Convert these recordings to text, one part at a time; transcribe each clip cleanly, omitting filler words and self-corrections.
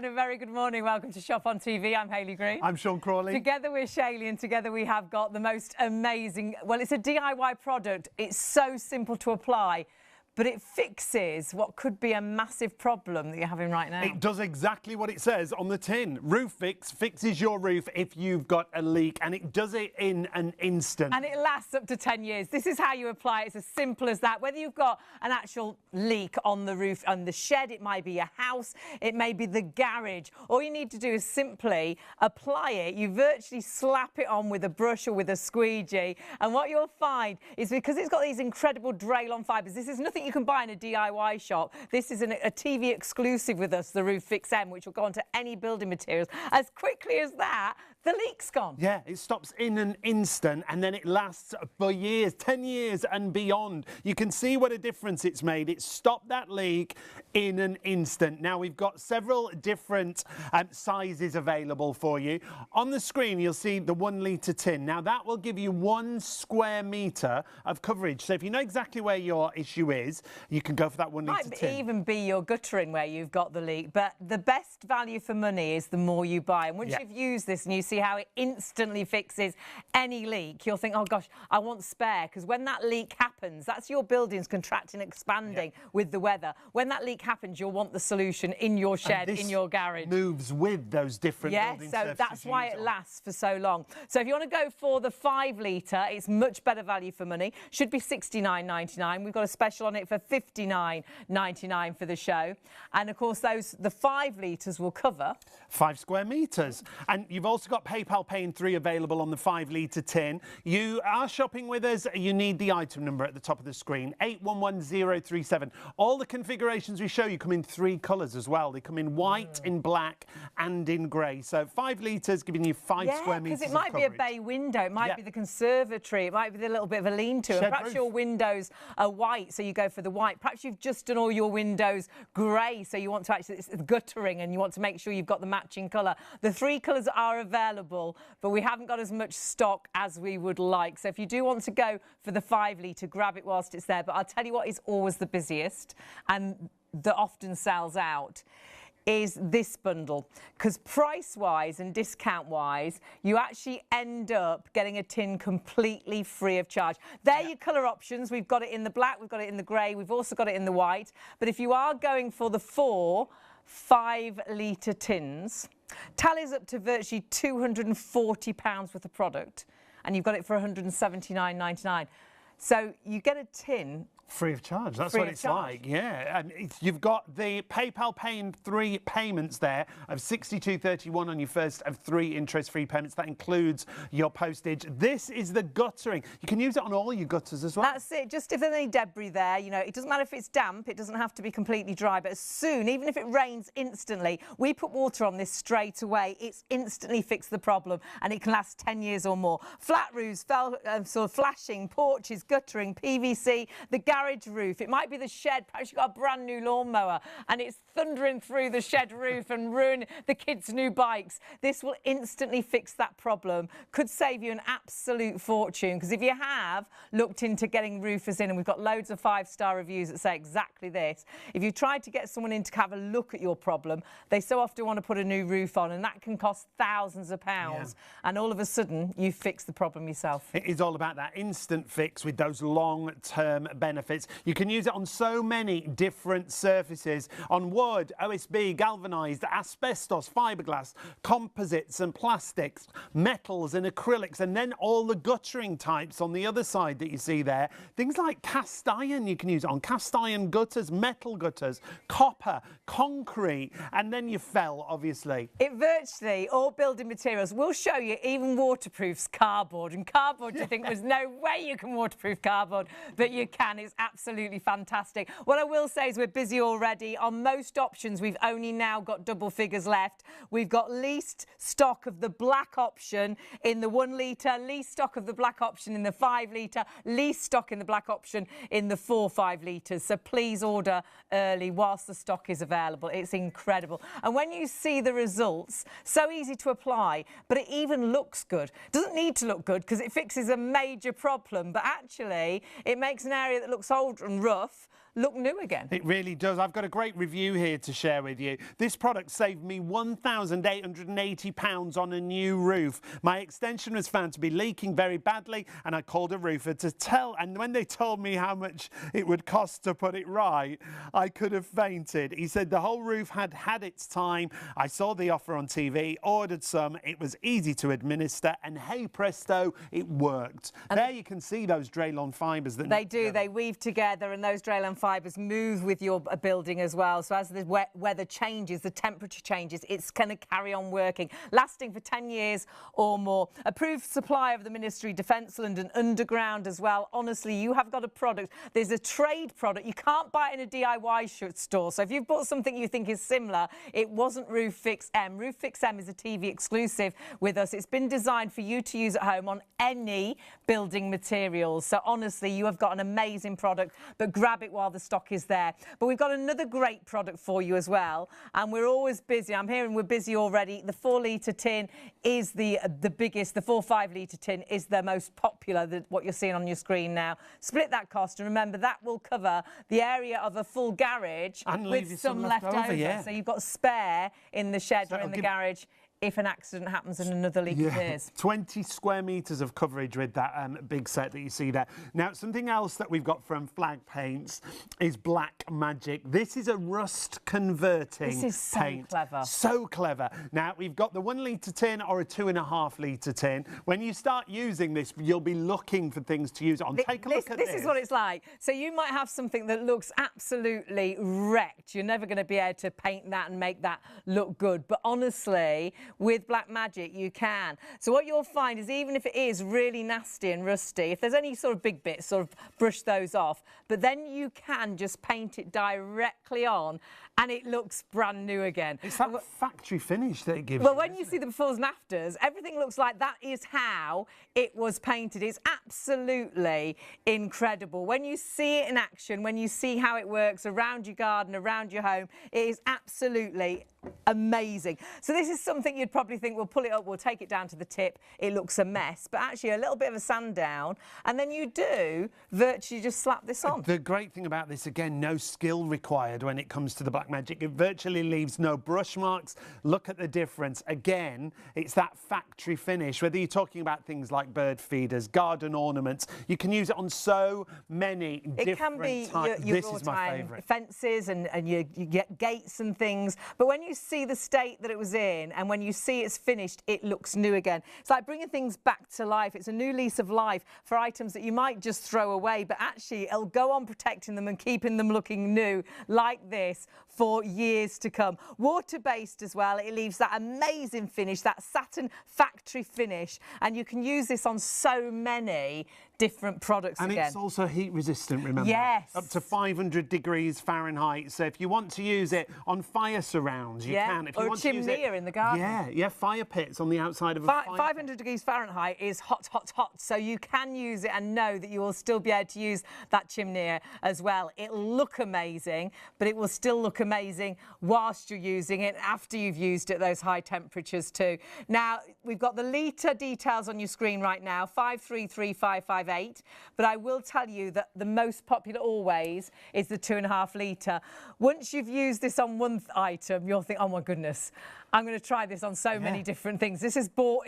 and a very good morning. Welcome to Shop on TV. I'm Hayley Green. I'm Sean Crawley. Together we're Shaylee, and together we have got the most amazing, well, it's a DIY product. It's so simple to apply, but it fixes what could be a massive problem that you're having right now. It does exactly what it says on the tin. Roofix fixes your roof if you've got a leak, and it does it in an instant. And it lasts up to 10 years. This is how you apply it. It's as simple as that. Whether you've got an actual leak on the roof, on the shed, it might be your house, it may be the garage. All you need to do is simply apply it. You virtually slap it on with a brush or with a squeegee. And what you'll find is, because it's got these incredible Draylon fibres, this is nothing you can buy in a DIY shop. This is a TV exclusive with us, the Roofix M, which will go onto any building materials. As quickly as that, the leak's gone. Yeah, it stops in an instant, and then it lasts for years, 10 years and beyond. You can see what a difference it's made. It stopped that leak in an instant. Now, we've got several different sizes available for you. On the screen, you'll see the 1 litre tin. Now, that will give you 1 square metre of coverage. So if you know exactly where your issue is, you can go for that 1 litre tin. Might even be your guttering where you've got the leak, but the best value for money is the more you buy. And once you've used this and you see how it instantly fixes any leak, you'll think, oh gosh, I want spare, because when that leak happens, that's your buildings contracting, expanding with the weather. When that leak happens, you'll want the solution in your shed, in your garage. Moves with those different building surfaces. So that's why it lasts for so long. So if you want to go for the 5 litre, it's much better value for money. Should be $69.99. We've got a special on it for $59.99 for the show. And of course, the 5 litres will cover 5 square metres. And you've also got PayPal Pay in 3 available on the 5 litre tin. You are shopping with us, you need the item number at the top of the screen, 811037. All the configurations we show you come in 3 colours as well. They come in white, in black and in grey. So 5 litres giving you 5 square metres because it might be a bay window, it might be the conservatory, it might be a little bit of a lean-to. And perhaps your windows are white, so you go for the white. Perhaps you've just done all your windows grey, so you want to actually, it's guttering, and you want to make sure you've got the matching colour. The 3 colours are available, but we haven't got as much stock as we would like. So if you do want to go for the 5 litre, grab it whilst it's there. But I'll tell you what is always the busiest and that often sells out is this bundle, because price-wise and discount-wise, you actually end up getting a tin completely free of charge. There are your colour options. We've got it in the black, we've got it in the grey, we've also got it in the white. But if you are going for the 4 5 litre tins, tallies up to virtually £240 worth of product, and you've got it for £179.99. So you get a tin free of charge. That's what it's like. Yeah, and you've got the PayPal Pay in 3 payments there of $62.31 on your first of 3 interest-free payments. That includes your postage. This is the guttering. You can use it on all your gutters as well. That's it. Just if there's any debris there, you know, it doesn't matter if it's damp. It doesn't have to be completely dry. But as soon, even if it rains instantly, we put water on this straight away. It's instantly fixed the problem, and it can last 10 years or more. Flat roofs, sort of flashing, porches, guttering, PVC, the garage roof. It might be the shed. Perhaps you've got a brand new lawnmower and it's thundering through the shed roof and ruin the kids' new bikes. This will instantly fix that problem. Could save you an absolute fortune, because if you have looked into getting roofers in, and we've got loads of 5-star reviews that say exactly this, if you tried to get someone in to have a look at your problem, they so often want to put a new roof on, and that can cost thousands of pounds. And all of a sudden you fix the problem yourself. It is all about that instant fix with those long-term benefits. You can use it on so many different surfaces, on wood, OSB, galvanised, asbestos, fiberglass, composites and plastics, metals and acrylics, and then all the guttering types on the other side that you see there. Things like cast iron you can use it on, cast iron gutters, metal gutters, copper, concrete, and then your felt, obviously. It virtually, all building materials, will show you even waterproofs cardboard. And cardboard, you think there's no way you can waterproof cardboard, but you can. It's absolutely fantastic. What I will say is we're busy already. On most options, we've only now got double figures left. We've got least stock of the black option in the 1 litre, least stock of the black option in the 5 litre, least stock in the black option in the 4 5 litres. So please order early whilst the stock is available. It's incredible. And when you see the results, so easy to apply, but it even looks good. It doesn't need to look good because it fixes a major problem, but actually it makes an area that looks old and rough look new again. It really does. I've got a great review here to share with you. This product saved me £1,880 on a new roof. My extension was found to be leaking very badly, and I called a roofer to tell. And when they told me how much it would cost to put it right, I could have fainted. He said the whole roof had had its time. I saw the offer on TV, ordered some. It was easy to administer, and hey presto, it worked. And there you can see those Draylon fibres that they do. They weave together, and those Draylon fibres move with your building as well. So as the weather changes, the temperature changes, it's going to carry on working, lasting for 10 years or more. Approved supplier of the Ministry, Defence, London Underground as well. Honestly, you have got a product. There's a trade product. You can't buy it in a DIY store. So if you've bought something you think is similar, it wasn't Roofix M. Roofix M is a TV exclusive with us. It's been designed for you to use at home on any building materials. So honestly, you have got an amazing product, but grab it while the stock is there. But we've got another great product for you as well, and we're always busy. I'm hearing we're busy already. The 4-litre tin is the biggest. The 4-5-litre tin is the most popular, what you're seeing on your screen now. Split that cost, and remember that will cover the area of a full garage and with some left over. Yeah. So you've got spare in the shed or in the garage if an accident happens and another leak appears. 20 square metres of coverage with that big set that you see there. Now, something else that we've got from Flag Paints is Black Magic. This is a rust converting paint. This is so clever. So clever. Now, we've got the 1-litre tin or a 2.5-litre tin. When you start using this, you'll be looking for things to use it on. Take a look at this. This is what it's like. So you might have something that looks absolutely wrecked. You're never going to be able to paint that and make that look good. But honestly, with Black Magic, you can. So what you'll find is even if it is really nasty and rusty, if there's any sort of big bits, sort of brush those off. But then you can just paint it directly on and it looks brand new again. It's that factory finish that it gives Well, when you see the befores and afters, everything looks like that is how it was painted. It's absolutely incredible. When you see it in action, when you see how it works around your garden, around your home, it is absolutely amazing. So this is something you'd probably think, we'll pull it up, we'll take it down to the tip, it looks a mess, but actually a little bit of a sand down, and then you do virtually just slap this on. The great thing about this, again, no skill required when it comes to the Black Magic. It virtually leaves no brush marks. Look at the difference. Again, it's that factory finish. Whether you're talking about things like bird feeders, garden ornaments, you can use it on so many different types. Your this is my favourite. Fences and you get gates and things, but when you see the state that it was in and when you see it's finished, it looks new again. It's like bringing things back to life. It's a new lease of life for items that you might just throw away, but actually it'll go on protecting them and keeping them looking new like this for years to come. Water-based as well. It leaves that amazing finish, that satin factory finish, and you can use this on so many different products and again. It's also heat resistant, remember? Yes. Up to 500 degrees Fahrenheit. So if you want to use it on fire surrounds, you can. If you want to use it in the garden. Yeah, fire pits on the outside of a fire. 500 degrees Fahrenheit is hot, hot, hot. So you can use it and know that you will still be able to use that chimney as well. It'll look amazing, but it will still look amazing whilst you're using it, after you've used it, those high temperatures too. Now, we've got the litre details on your screen right now, 533558. But I will tell you that the most popular always is the 2.5 litre. Once you've used this on one item, you'll think, oh my goodness, I'm going to try this on so many different things. This has brought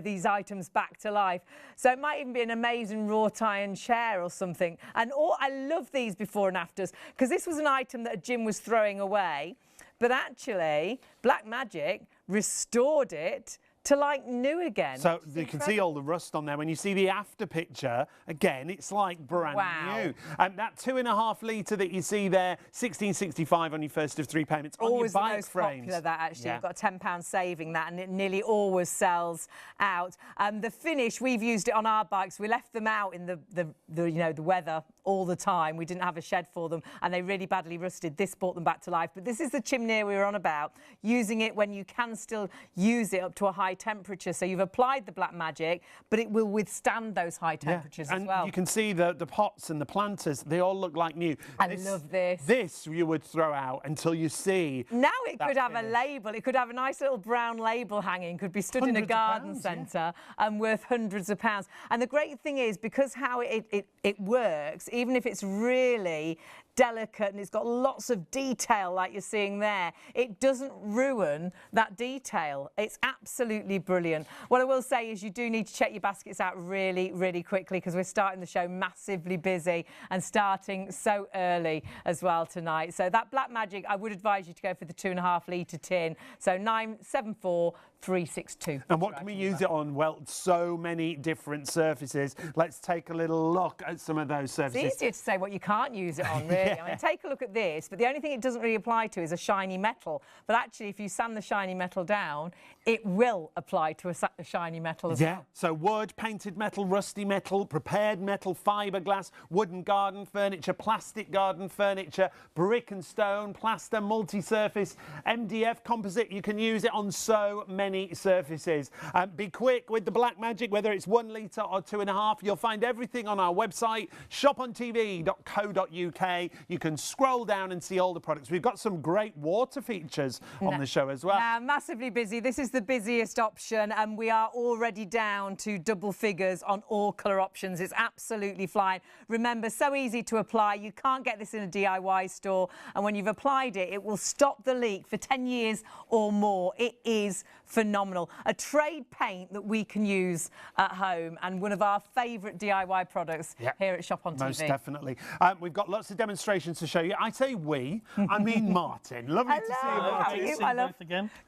these items back to life. So it might even be an amazing wrought iron chair or something. And I love these before and afters, because this was an item that a gym was throwing away, but actually Black Magic restored it to like new again. So you can see all the rust on there. When you see the after picture, again, it's like brand new. And that 2.5 litre that you see there, £16.65 on your first of 3 payments. Always on your bike the most frames. popular, that actually. You've got a £10 saving that, and it nearly always sells out. The finish, we've used it on our bikes. We left them out in the weather all the time. We didn't have a shed for them, and they really badly rusted. This brought them back to life. But this is the chimney we were on about, using it when you can still use it up to a high high temperature. So you've applied the Black Magic, but it will withstand those high temperatures as well. And you can see the pots and the planters, they all look like new. I love this. This you would throw out until you see. Now it could have a label. It could have a nice little brown label hanging, could be stood in a garden centre and worth hundreds of pounds. And the great thing is, because how it works, even if it's really delicate and it's got lots of detail like you're seeing there, it doesn't ruin that detail. It's absolutely brilliant. What I will say is you do need to check your baskets out really, really quickly, because we're starting the show massively busy and starting so early as well tonight. So that Black Magic, I would advise you to go for the 2.5 litre tin. So 974362. And what can we use it on? Well, so many different surfaces. Let's take a little look at some of those surfaces. It's easier to say what you can't use it on, really. I mean, take a look at this, but the only thing it doesn't really apply to is a shiny metal. But actually, if you sand the shiny metal down, it will apply to a shiny metal as well. So wood, painted metal, rusty metal, prepared metal, fiberglass, wooden garden furniture, plastic garden furniture, brick and stone, plaster, multi-surface, MDF, composite. You can use it on so many surfaces. Be quick with the Black Magic, whether it's 1 litre or 2.5. You'll find everything on our website, shopontv.co.uk. You can scroll down and see all the products. We've got some great water features on the show as well. Massively busy. This is the busiest option, and we are already down to double figures on all colour options. It's absolutely flying. Remember, so easy to apply. You can't get this in a DIY store, and when you've applied it, it will stop the leak for 10 years or more. It is phenomenal. A trade paint that we can use at home, and one of our favourite DIY products here at Shop on TV. Most definitely. We've got lots of demonstrations to show you. I say we, I mean Martin. Lovely to see you, Martin. How are you, my love?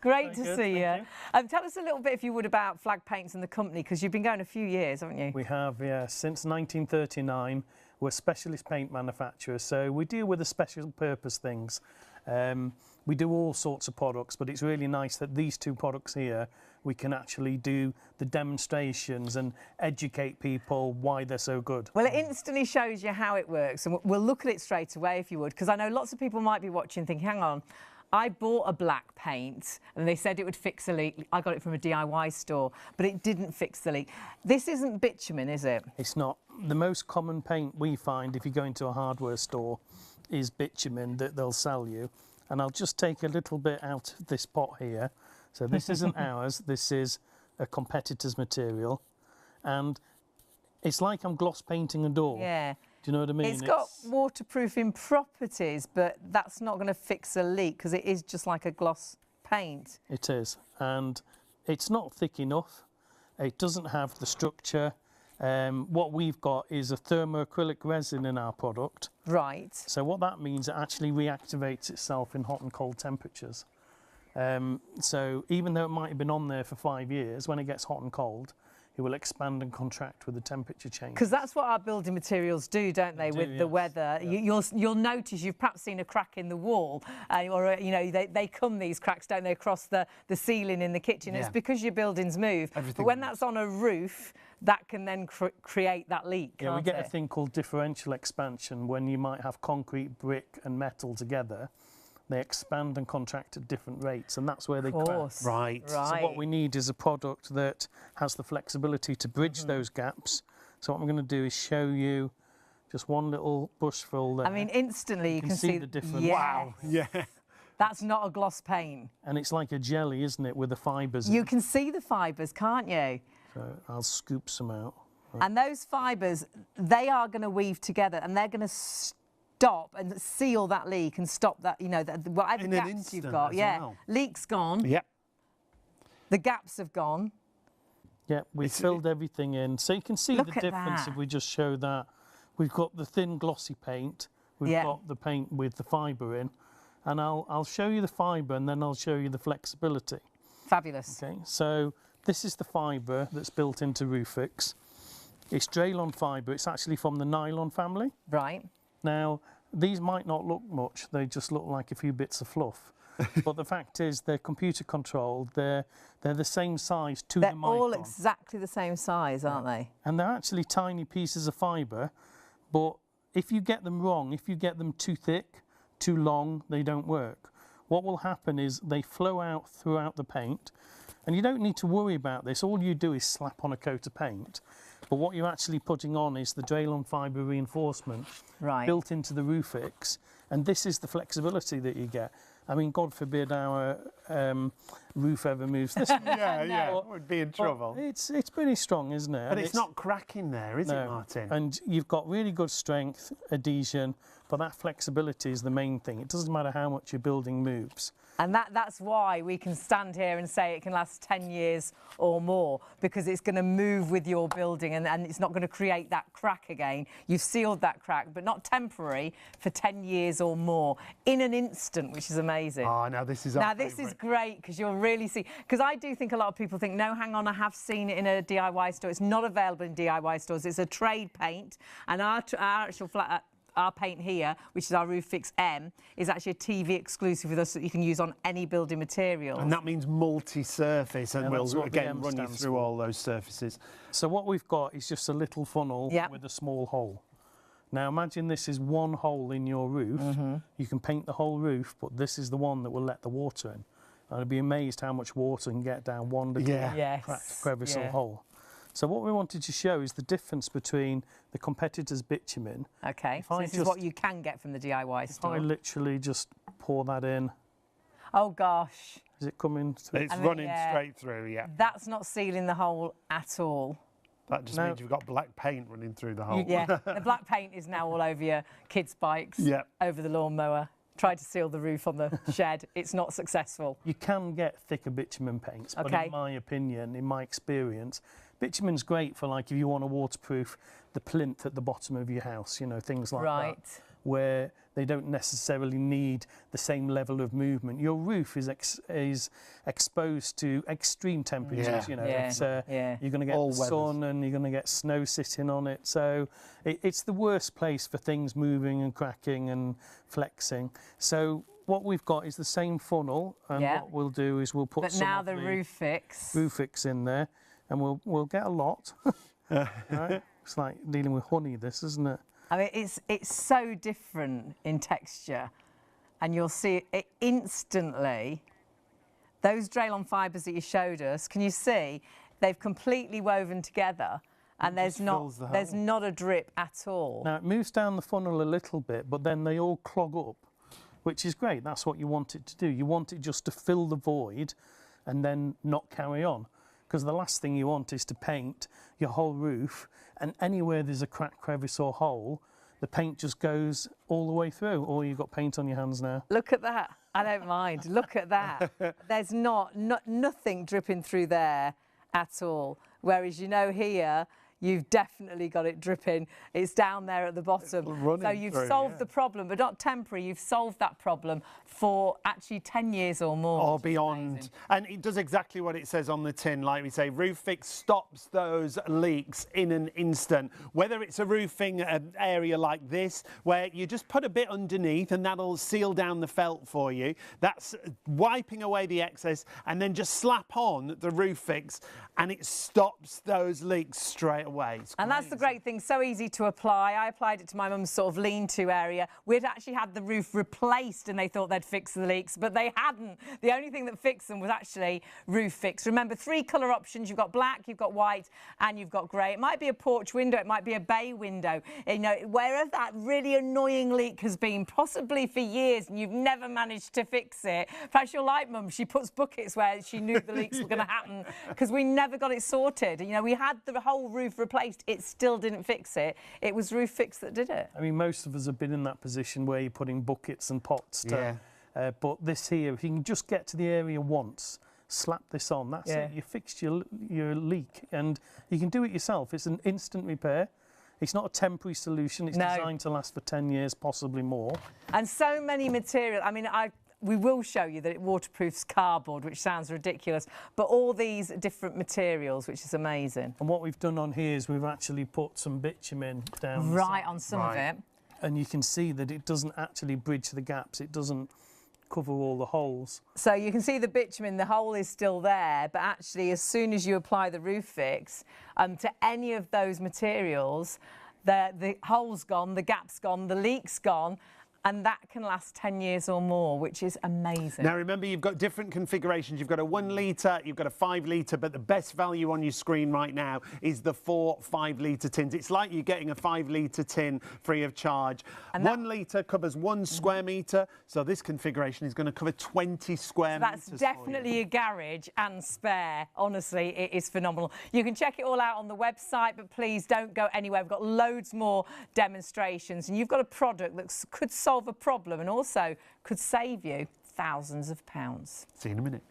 Great to see you. Tell us a little bit, if you would, about Flag Paints and the company, because you've been going a few years, haven't you? We have, yeah. Since 1939, we're specialist paint manufacturers, so we deal with the special purpose things. We do all sorts of products, but it's really nice that these two products here, we can actually do the demonstrations and educate people why they're so good. Well, it instantly shows you how it works, and we'll look at it straight away, if you would, because I know lots of people might be watching thinking, hang on, I bought a black paint and they said it would fix a leak. I got it from a DIY store, but it didn't fix the leak. This isn't bitumen, is it? It's not. The most common paint we find if you go into a hardware store is bitumen that they'll sell you. And I'll just take a little bit out of this pot here. So this isn't ours, this is a competitor's material. And it's like I'm gloss painting a door. Yeah. Do you know what I mean? It's got waterproofing properties, but that's not going to fix a leak because it is just like a gloss paint. It is. And it's not thick enough. It doesn't have the structure. What we've got is a thermoacrylic resin in our product. Right. So what that means, it actually reactivates itself in hot and cold temperatures. So even though it might have been on there for 5 years, when it gets hot and cold, it will expand and contract with the temperature change. Because that's what our building materials do, don't they, with the weather. Yeah. You'll notice you've perhaps seen a crack in the wall, or you know they come, these cracks, don't they, across the ceiling in the kitchen. Yeah. It's because your buildings move. But when that's on a roof, that can then create that leak. Yeah, we get a thing called differential expansion when you might have concrete, brick and metal together. They expand and contract at different rates, and that's where they crack. Right. So what we need is a product that has the flexibility to bridge those gaps. So what I'm going to do is show you just one little bushful there. I mean, instantly you can see the difference. Yes. Wow. Yeah. That's not a gloss paint. And it's like a jelly, isn't it, with the fibres. You can see the fibres, can't you? So I'll scoop some out. And those fibres, they are going to weave together, and they're going to stop and seal that leak and stop that, you know, whatever gaps you've got. Yeah, well. Leak's gone. Yep. The gaps have gone. Yeah, we've filled everything in. So you can see the difference if we just show that. We've got the thin glossy paint. We've got the paint with the fibre in. And I'll show you the fibre and then I'll show you the flexibility. Fabulous. Okay, so this is the fibre that's built into Roofix. It's Draylon fibre. It's actually from the nylon family. Right. Now, these might not look much. They just look like a few bits of fluff. But the fact is, they're computer controlled. They're the same size to the micron. They're all exactly the same size, aren't they? And they're actually tiny pieces of fibre. But if you get them wrong, if you get them too thick, too long, they don't work. What will happen is they flow out throughout the paint. And you don't need to worry about this. All you do is slap on a coat of paint. But what you're actually putting on is the Draylon fibre reinforcement built into the Roofix. And this is the flexibility that you get. I mean, God forbid our roof ever moves this way. Yeah, we'd be in trouble. It's pretty strong, isn't it? But it's not cracking there, is it, Martin? And you've got really good strength, adhesion, but that flexibility is the main thing. It doesn't matter how much your building moves. And that's why we can stand here and say it can last 10 years or more, because it's going to move with your building and it's not going to create that crack again. You've sealed that crack, but not temporary, for 10 years or more in an instant, which is amazing. Oh, now this is this is great, because you'll really see. Because I do think a lot of people think, no, hang on, I have seen it in a DIY store. It's not available in DIY stores. It's a trade paint, and our actual flat. Our paint here, which is our Roofix M, is actually a TV exclusive with us that you can use on any building material. And that means multi-surface, and we'll again run you through all those surfaces. So what we've got is just a little funnel with a small hole. Now imagine this is one hole in your roof. You can paint the whole roof, but this is the one that will let the water in. And I'd be amazed how much water can get down one little cracked crevice or hole. So what we wanted to show is the difference between the competitor's bitumen. Okay, so this is what you can get from the DIY store. I literally just pour that in. Oh, gosh. Is it coming through? It's running straight through, That's not sealing the hole at all. That just means you've got black paint running through the hole. Yeah, the black paint is now all over your kids' bikes, over the lawnmower. Tried to seal the roof on the shed. It's not successful. You can get thicker bitumen paints, but in my opinion, in my experience, bitumen's great for, like, if you want to waterproof the plinth at the bottom of your house, you know, things like that, where they don't necessarily need the same level of movement. Your roof is exposed to extreme temperatures, you know. You're going to get sun and you're going to get snow sitting on it. So it's the worst place for things moving and cracking and flexing. So what we've got is the same funnel, and what we'll do is we'll put some of the Roofix in there, and we'll get a lot. Right? It's like dealing with honey, this, isn't it? I mean, it's so different in texture, and you'll see it instantly. Those Draylon fibres that you showed us, can you see? They've completely woven together, and there's not a drip at all. Now, it moves down the funnel a little bit, but then they all clog up, which is great. That's what you want it to do. You want it just to fill the void and then not carry on. Because the last thing you want is to paint your whole roof, and anywhere there's a crack, crevice or hole, the paint just goes all the way through, or you've got paint on your hands now. Look at that. I don't mind. Look at that. There's nothing dripping through there at all. Whereas, you know, here, you've definitely got it dripping. It's down there at the bottom. So you've solved the problem, but not temporary. You've solved that problem for actually 10 years or more. Or beyond. And it does exactly what it says on the tin. Like we say, Roofix stops those leaks in an instant. Whether it's a roofing area like this, where you just put a bit underneath and that'll seal down the felt for you. That's wiping away the excess, and then just slap on the Roofix and it stops those leaks straight away. And that's the great thing, so easy to apply. I applied it to my mum's sort of lean-to area. We'd actually had the roof replaced and they thought they'd fix the leaks, but they hadn't. The only thing that fixed them was actually Roofix. Remember, 3 colour options. You've got black, you've got white, and you've got grey. It might be a porch window, it might be a bay window. You know, wherever that really annoying leak has been, possibly for years, and you've never managed to fix it. Perhaps you're like Mum, she puts buckets where she knew the leaks were going to happen, because we never got it sorted. You know, we had the whole roof replaced, it still didn't fix it. It was Roofix that did it. I mean, most of us have been in that position where you're putting buckets and pots to, but this here, if you can just get to the area once, slap this on, that's it. You fixed your leak, and you can do it yourself. It's an instant repair. It's not a temporary solution. It's designed to last for 10 years, possibly more. And so many materials. I mean, we will show you that it waterproofs cardboard, which sounds ridiculous, but all these different materials, which is amazing. And what we've done on here is we've actually put some bitumen down on some of it. And you can see that it doesn't actually bridge the gaps. It doesn't cover all the holes. So you can see the bitumen, the hole is still there, but actually as soon as you apply the Roofix to any of those materials, the hole's gone, the gap's gone, the leak's gone. And that can last 10 years or more, which is amazing. Now, remember, you've got different configurations. You've got a 1 litre, you've got a 5 litre, but the best value on your screen right now is the 4 5-litre tins. It's like you're getting a 5-litre tin free of charge. And 1 litre covers 1 square metre, so this configuration is going to cover 20 square metres. That's definitely a garage and spare. Honestly, it is phenomenal. You can check it all out on the website, but please don't go anywhere. We've got loads more demonstrations, and you've got a product that could solve a problem and also could save you thousands of pounds. See you in a minute.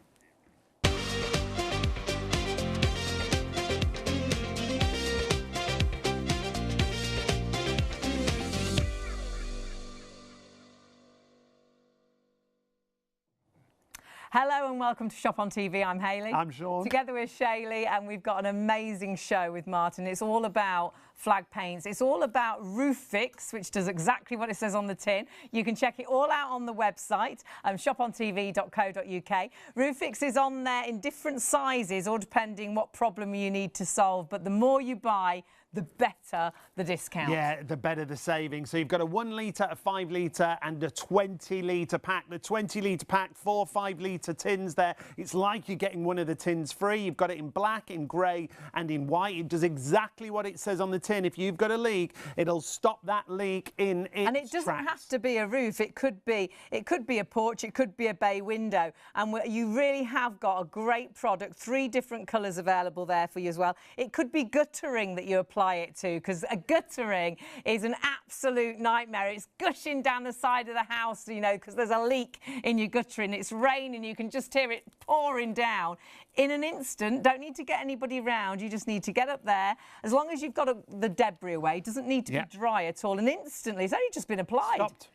Hello and welcome to Shop on TV. I'm Hayley. I'm Sean. Together with Shaylee, and we've got an amazing show with Martin. It's all about flag paints. It's all about Roofix, which does exactly what it says on the tin. You can check it all out on the website, shopontv.co.uk. Roofix is on there in different sizes, all depending what problem you need to solve. But the more you buy, the better the discount. Yeah, the better the saving. So you've got a 1 litre, a 5 litre and a 20 litre pack. The 20 litre pack, 4 5-litre tins there. It's like you're getting one of the tins free. You've got it in black, in grey and in white. It does exactly what it says on the tin. If you've got a leak, it'll stop that leak in its And it doesn't tracks. have to be a roof. It could be a porch. It could be a bay window. And you really have got a great product. 3 different colours available there for you as well. It could be guttering that you apply it to, because a guttering is an absolute nightmare. It's gushing down the side of the house, you know, because there's a leak in your guttering. It's raining. You can just hear it pouring down. In an instant, don't need to get anybody round. You just need to get up there. As long as you've got the debris away, it doesn't need to be dry at all. And instantly, it's only just been applied. Stopped.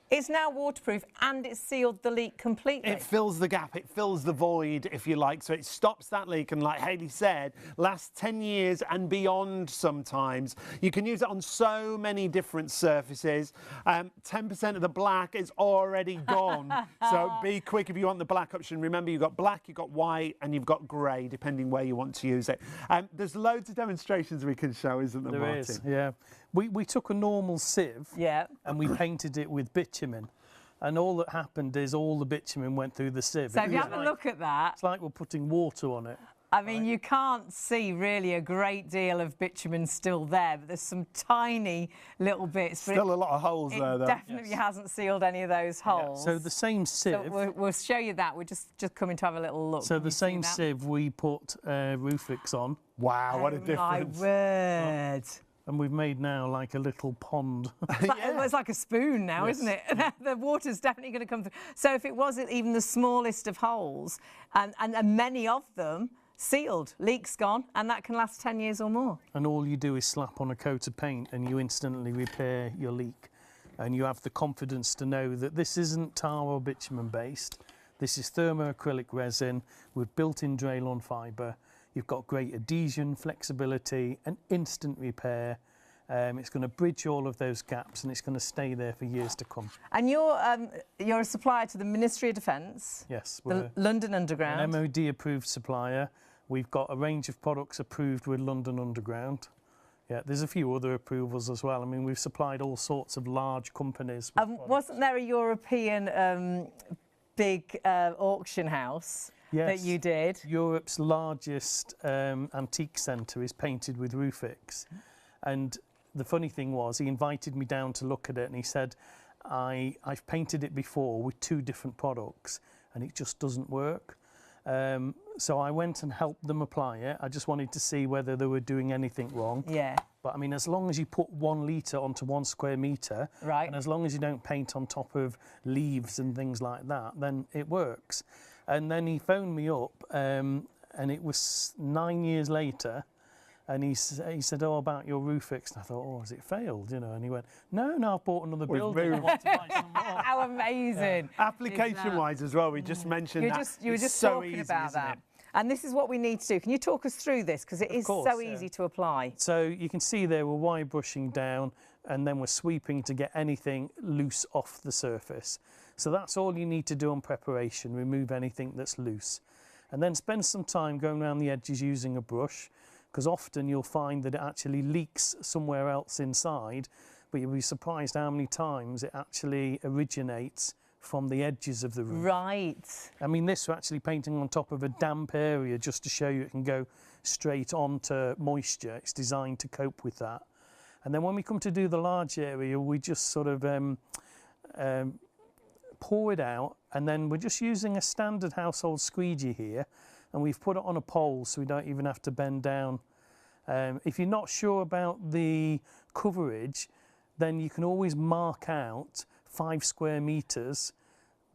It's now waterproof and it's sealed the leak completely. It fills the gap, it fills the void, if you like, so it stops that leak and, like Hayley said, lasts 10 years and beyond sometimes. You can use it on so many different surfaces. 10% of the black is already gone, so be quick if you want the black option. Remember, you've got black, you've got white and you've got grey, depending where you want to use it. There's loads of demonstrations we can show, isn't there, Martin? There is, yeah. We took a normal sieve and we painted it with bitumen. And all that happened is all the bitumen went through the sieve. So if you have a look at that. It's like we're putting water on it. I mean, you can't see really a great deal of bitumen still there, but there's some tiny little bits. Still a lot of holes there, though. It definitely hasn't sealed any of those holes. So the same sieve... So we'll show you that. We're just coming to have a little look. So the same sieve we put Roofix on. Wow, what a difference. My word. And we've made now like a little pond. It's like a spoon now, isn't it? The water's definitely going to come through. So if it wasn't even the smallest of holes, and many of them sealed, leaks gone, and that can last 10 years or more. And all you do is slap on a coat of paint and you instantly repair your leak. And you have the confidence to know that this isn't tar or bitumen based. This is thermoacrylic resin with built-in Draylon fibre. You've got great adhesion, flexibility and instant repair. It's going to bridge all of those gaps and it's going to stay there for years to come. And you're a supplier to the Ministry of Defence? Yes. The London Underground? An MOD approved supplier. We've got a range of products approved with London Underground. Yeah, there's a few other approvals as well. I mean, we've supplied all sorts of large companies. Wasn't there a European big auction house? Yes, that you did? Europe's largest antique centre is painted with Roofix. And the funny thing was, he invited me down to look at it and he said, I've painted it before with 2 different products and it just doesn't work. So I went and helped them apply it. I just wanted to see whether they were doing anything wrong. Yeah. But I mean, as long as you put 1 litre onto 1 square metre, right, and as long as you don't paint on top of leaves and things like that, then it works. And then he phoned me up, and it was 9 years later, and he said, "Oh, about your Roofix." And I thought, "Oh, has it failed?" You know, and he went, "No, I've bought another building. I want to buy some more." How amazing! Yeah. Application-wise as well, we just mentioned you were just talking about that. And this is what we need to do. Can you talk us through this? Because it is so easy to apply. So you can see there we're wire brushing down and then we're sweeping to get anything loose off the surface. So that's all you need to do on preparation, remove anything that's loose. And then spend some time going around the edges using a brush, because often you'll find that it actually leaks somewhere else inside but you'll be surprised how many times it actually originates from the edges of the roof. Right. I mean, this we're actually painting on top of a damp area just to show you it can go straight onto moisture. It's designed to cope with that. And then when we come to do the large area, we just sort of pour it out, and then we're just using a standard household squeegee here, and we've put it on a pole so we don't even have to bend down. If you're not sure about the coverage, then you can always mark out 5 square metres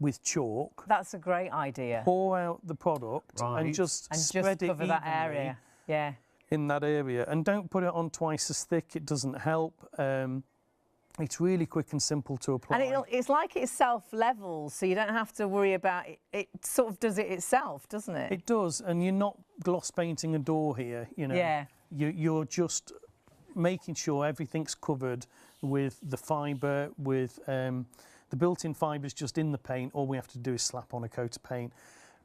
with chalk. That's a great idea. Pour out the product and just spread it cover that area. Yeah. In that area, and don't put it on twice as thick. It doesn't help. It's really quick and simple to apply. And it's like it self-levels, so you don't have to worry about it. It sort of does it itself, doesn't it? It does, and you're not gloss painting a door here, you know. Yeah. You're just making sure everything's covered with the fibre, with the built-in fibres just in the paint. All we have to do is slap on a coat of paint.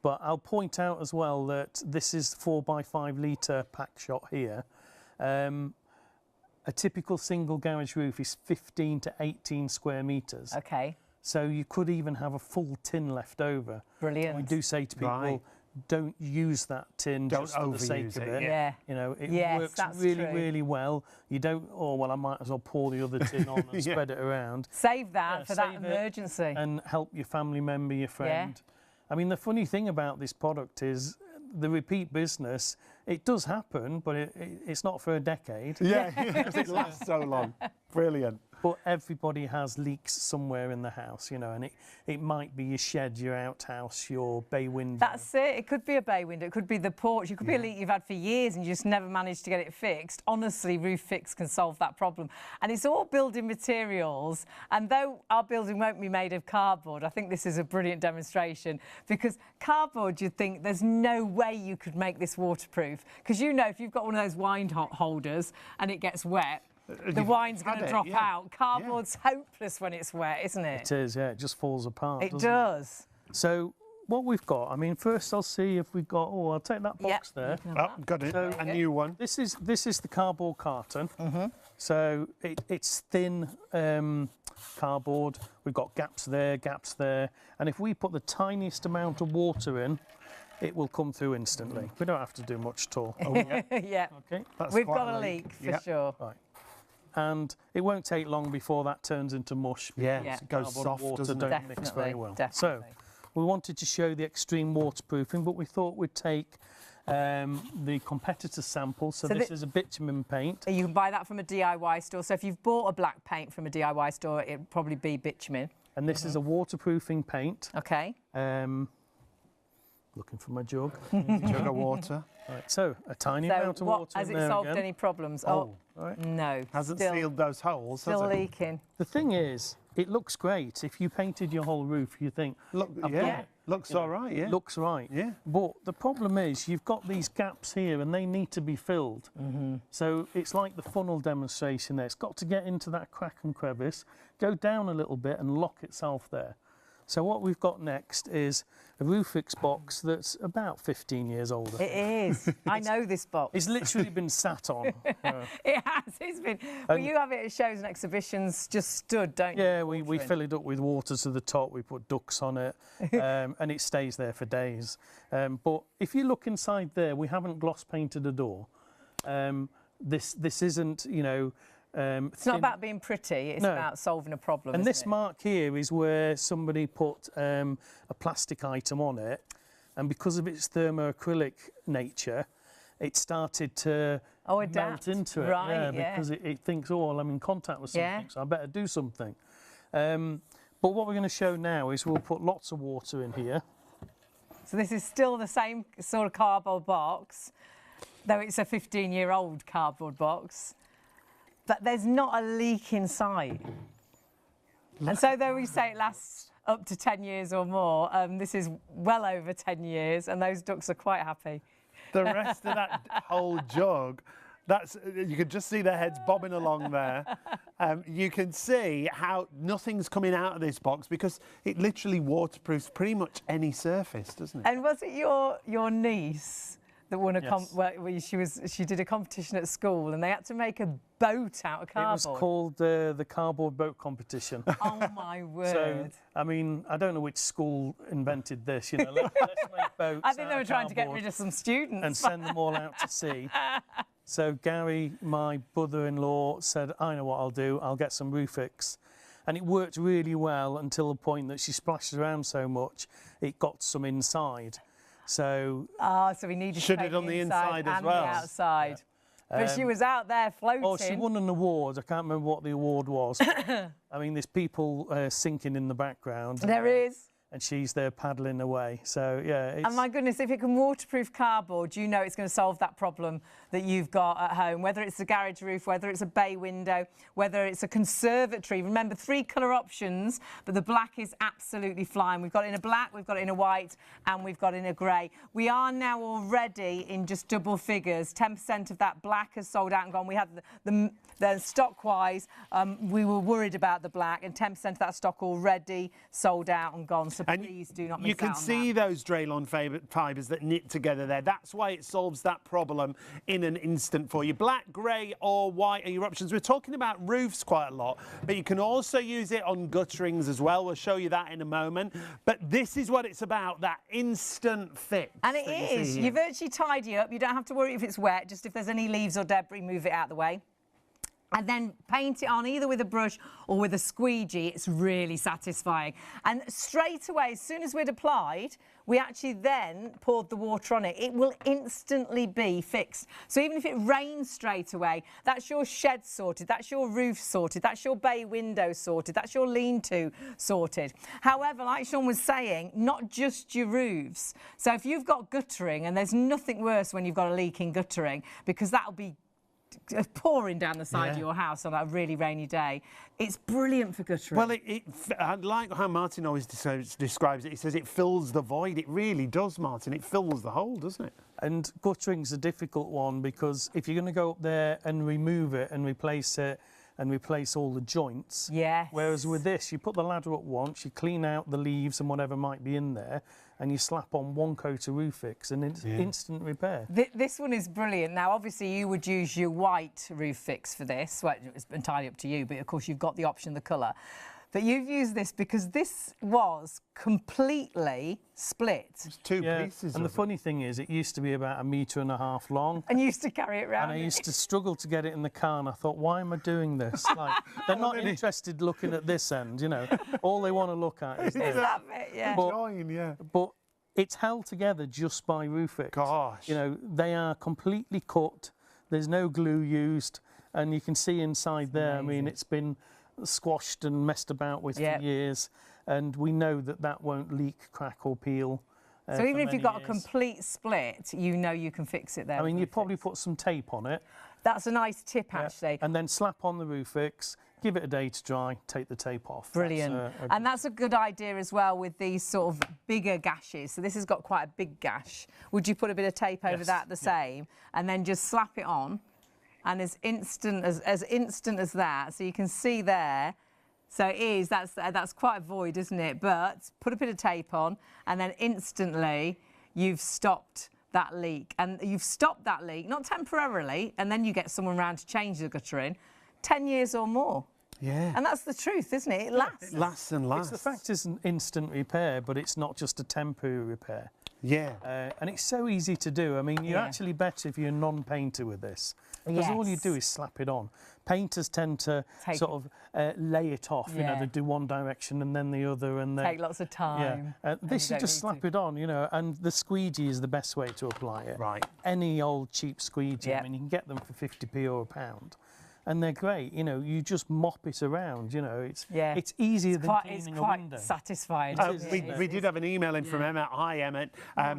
But I'll point out as well that this is 4x5 litre pack shot here. A typical single garage roof is 15 to 18 square metres. Okay. So you could even have a full tin left over. Brilliant. We do say to people, don't use that tin just for the sake of it. Yeah. You know, it works really, really well. You don't, oh, well, I might as well pour the other tin on and spread it around. Save that for that emergency. And help your family member, your friend. Yeah. I mean, the funny thing about this product is the repeat business, it does happen, but it's not for a decade. Yeah, because it lasts so long. Brilliant. But everybody has leaks somewhere in the house, you know, and it might be your shed, your outhouse, your bay window. That's it. It could be a bay window. It could be the porch. It could be a leak you've had for years and you just never managed to get it fixed. Honestly, Roofix can solve that problem. And it's all building materials. And though our building won't be made of cardboard, I think this is a brilliant demonstration, because cardboard, you'd think there's no way you could make this waterproof. Because, you know, if you've got one of those wine holders and it gets wet, the wine's going to drop out. Cardboard's hopeless when it's wet, isn't it? It is, yeah. It just falls apart. It does. So what we've got, I mean, first I'll see if we've got. Oh, I'll take that box there. Oh, got it. So, a new one. This is the cardboard carton. So it's thin cardboard. We've got gaps there, and if we put the tiniest amount of water in, it will come through instantly. We don't have to do much at all. Oh, yeah. Yeah. Okay. We've got a leak for sure. Right. And it won't take long before that turns into mush. Yeah, it goes soft, doesn't it? Don't mix very well. Definitely. So we wanted to show the extreme waterproofing, but we thought we'd take the competitor sample. So this is a bitumen paint. You can buy that from a DIY store. So if you've bought a black paint from a DIY store, it'd probably be bitumen. And this is a waterproofing paint. Okay. Looking for my jug. Jug of water. Right, so a tiny amount of water. Has it solved any problems? Oh, right. No. Hasn't sealed those holes, has it? Still leaking. The thing is, it looks great. If you painted your whole roof, you think, looks all right, yeah. Looks right. Yeah. But the problem is, you've got these gaps here, and they need to be filled. So it's like the funnel demonstration there. It's got to get into that crack and crevice, go down a little bit, and lock itself there. So what we've got next is a Roofix box that's about 15 years older. It is. I know this box. It's literally been sat on. It has. It's been. But you have it at shows and exhibitions, just stood, don't you? Yeah, we fill it up with water to the top. We put ducks on it, and it stays there for days. But if you look inside there, we haven't gloss painted a door. This isn't, you know. It's not about being pretty, it's about solving a problem. And this mark here is where somebody put a plastic item on it, and because of its thermoacrylic nature, it started to melt into it. Because it thinks, oh, well, I'm in contact with something, so I better do something. But what we're going to show now is we'll put lots of water in here. So this is still the same sort of cardboard box, though it's a 15-year-old cardboard box. But there's not a leak inside. And so though we say it lasts up to 10 years or more, this is well over 10 years, and those ducks are quite happy. The rest of that whole jug, you can just see their heads bobbing along there. You can see how nothing's coming out of this box because it literally waterproofs pretty much any surface, doesn't it? And was it your niece that won a she did a competition at school, and they had to make a boat out of cardboard. It was called the cardboard boat competition. Oh my word! So I mean, I don't know which school invented this. You know, let's make boats. I think they were trying to get rid of some students and send them all out to sea. So Gary, my brother-in-law, said, "I know what I'll do. I'll get some Roofix." And it worked really well until the point that she splashed around so much, it got some inside. So so we needed should to have done the inside as and well. The outside. Yeah. But she was out there floating. Oh, she won an award. I can't remember what the award was. I mean, there's people sinking in the background. There is. And she's there paddling away. So, yeah. And my goodness, if it can waterproof cardboard, you know it's going to solve that problem that you've got at home, whether it's a garage roof, whether it's a bay window, whether it's a conservatory. Remember, 3 colour options, but the black is absolutely flying. We've got it in a black, we've got it in a white, and we've got it in a grey. We are now already in just double figures. 10% of that black has sold out and gone. We had the stock-wise, we were worried about the black, and 10% of that stock already sold out and gone. So please do not miss out on that. You can see those Draylon fibres that knit together there. That's why it solves that problem in an instant for you. Black, grey or white are your options. We're talking about roofs quite a lot, but you can also use it on gutterings as well. We'll show you that in a moment. But this is what it's about, that instant fix. And it is. You virtually tidy up. You don't have to worry if it's wet. Just if there's any leaves or debris, move it out of the way. And then paint it on either with a brush or with a squeegee. It's really satisfying. And straight away, as soon as we'd applied, we actually then poured the water on it. It will instantly be fixed. So even if it rains straight away, that's your shed sorted, that's your roof sorted, that's your bay window sorted, that's your lean-to sorted. However, like Sean was saying, not just your roofs. So if you've got guttering, and there's nothing worse when you've got a leaking guttering, because that'll be pouring down the side of your house on a really rainy day. It's brilliant for guttering. Well, I like how Martin always describes it. He says it fills the void. It really does, Martin. It fills the hole, doesn't it? And guttering's a difficult one, because if you're going to go up there and remove it and replace it and replace all the joints. Yes. Whereas with this, you put the ladder up once, you clean out the leaves and whatever might be in there, and you slap on 1 coat of Roofix and it's instant repair. This one is brilliant. Now, obviously, you would use your white Roofix for this. Well, it's entirely up to you, but of course, you've got the option, the colour. But you've used this because this was completely split. It's 2 pieces. And the funny thing is, it used to be about 1.5 meters long. And you used to carry it around. And I used to struggle to get it in the car, and I thought, why am I doing this? Like, they're not interested looking at this end, you know. All they want to look at is this. Love it, yeah. But it's held together just by Roofix. Gosh. You know, they are completely cut. There's no glue used, and you can see inside there. I mean, it's been squashed and messed about with for years, and we know that that won't leak, crack or peel. So even if you've got a complete split, you know you can fix it there. I mean, you probably put some tape on it. That's a nice tip, actually. And then slap on the Roofix, give it a day to dry, take the tape off. Brilliant. And that's a good idea as well with these sort of bigger gashes. So this has got quite a big gash. Would you put a bit of tape over that the same, and then just slap it on? And as instant as that, so you can see there. So it is, that's quite a void, isn't it? But put a bit of tape on, and then instantly you've stopped that leak. And you've stopped that leak, not temporarily, and then you get someone round to change the guttering, 10 years or more. Yeah. And that's the truth, isn't it? It lasts. It lasts and lasts. The fact is an instant repair, but it's not just a temporary repair. Yeah. And it's so easy to do. I mean, you're actually better if you're a non-painter with this, because all you do is slap it on. Painters tend to sort of lay it off, you know, they do one direction and then the other, and then take lots of time. This you just slap it on, you know, and the squeegee is the best way to apply it. Right. Any old cheap squeegee, I mean, you can get them for 50p or £1. And they're great, you know, you just mop it around, you know, it's easier than cleaning a window. It's quite satisfying. We did have an email in from Emmett. Hi, Emmett.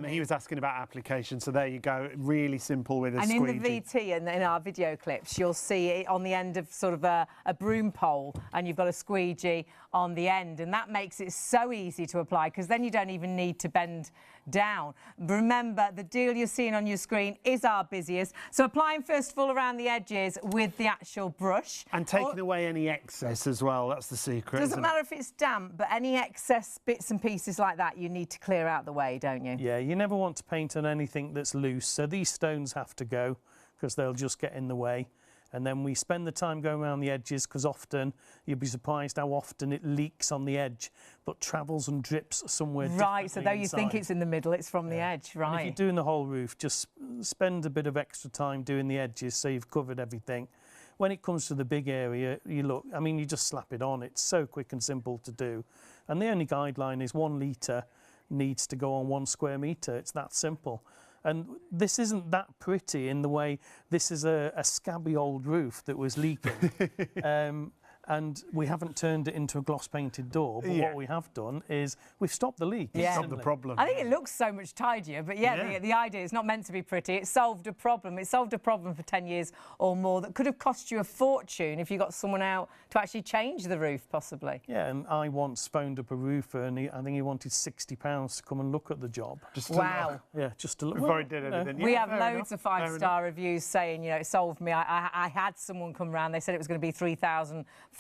He was asking about application, so there you go, really simple with a squeegee. And in the VT and in our video clips, you'll see it on the end of sort of a broom pole, and you've got a squeegee on the end, and that makes it so easy to apply, because then you don't even need to bend down. Remember, the deal you're seeing on your screen is our busiest, so applying first of all around the edges with the actual special brush. And taking away any excess as well, that's the secret. Doesn't matter if it's damp, but any excess bits and pieces like that you need to clear out the way, don't you? Yeah, you never want to paint on anything that's loose, so these stones have to go because they'll just get in the way. And then we spend the time going around the edges because often you'll be surprised how often it leaks on the edge but travels and drips somewhere right, so though you inside. think it's in the middle, it's from the edge, right? And if you're doing the whole roof, just spend a bit of extra time doing the edges so you've covered everything. When it comes to the big area, you just slap it on. It's so quick and simple to do. And the only guideline is 1 litre needs to go on 1 square metre. It's that simple. And this isn't that pretty in the way this is a scabby old roof that was leaking. And we haven't turned it into a gloss painted door, but what we have done is we've stopped the leak. Yeah. Solved the problem. I think it looks so much tidier, but the idea is not meant to be pretty. It solved a problem. It solved a problem for 10 years or more that could have cost you a fortune if you got someone out to actually change the roof, possibly. Yeah, and I once phoned up a roofer and I think he wanted £60 to come and look at the job. Wow. Yeah, just to look. Before he did anything. We have loads of 5-star reviews saying, it solved me. I had someone come round. They said it was going to be £3,400.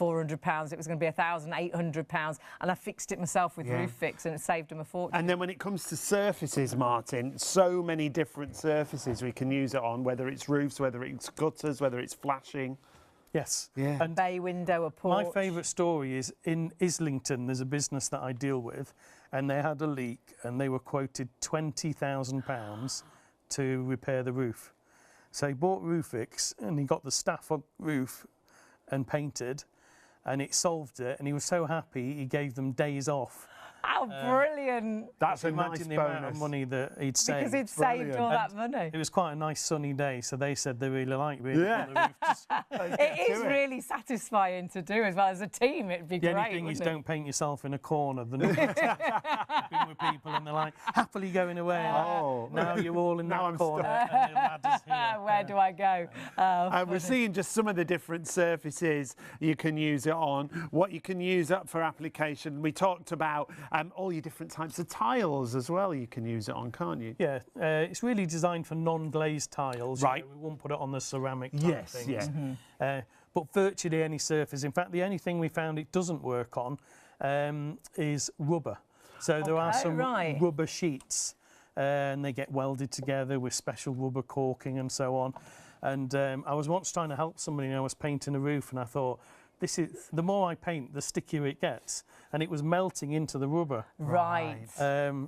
It was going to be £1,800, and I fixed it myself with Roofix, and it saved them a fortune. And then when it comes to surfaces, Martin, so many different surfaces we can use it on, whether it's roofs, whether it's gutters, whether it's flashing. Yes. Yeah. A bay window, a porch. My favourite story is in Islington, there's a business that I deal with, and they had a leak and they were quoted £20,000 to repair the roof. So he bought Roofix and he got the staff on the roof and painted, and it solved it, and he was so happy he gave them days off. How brilliant. That's a nice Imagine the bonus. amount of money that he'd saved. Because he'd saved all that money. It was quite a nice sunny day, so they said they really liked being on the roof. It is really satisfying to do as well. As a team, it'd be The great. only thing is wouldn't it? don't paint yourself in a corner. Been with people and they're like happily going away. Now you're all in that corner and the ladder's here. Where do I go? And we're seeing just some of the different surfaces you can use it on, what you can use it for application. We talked about all your different types of tiles as well you can use it on, can't you? Yeah, it's really designed for non-glazed tiles. Right. We won't put it on the ceramic type things. Yeah. But virtually any surface. In fact, the only thing we found it doesn't work on is rubber. So there are some rubber sheets and they get welded together with special rubber caulking and so on. And I was once trying to help somebody and I was painting a roof and I thought, the more I paint, the stickier it gets, and it was melting into the rubber. Right.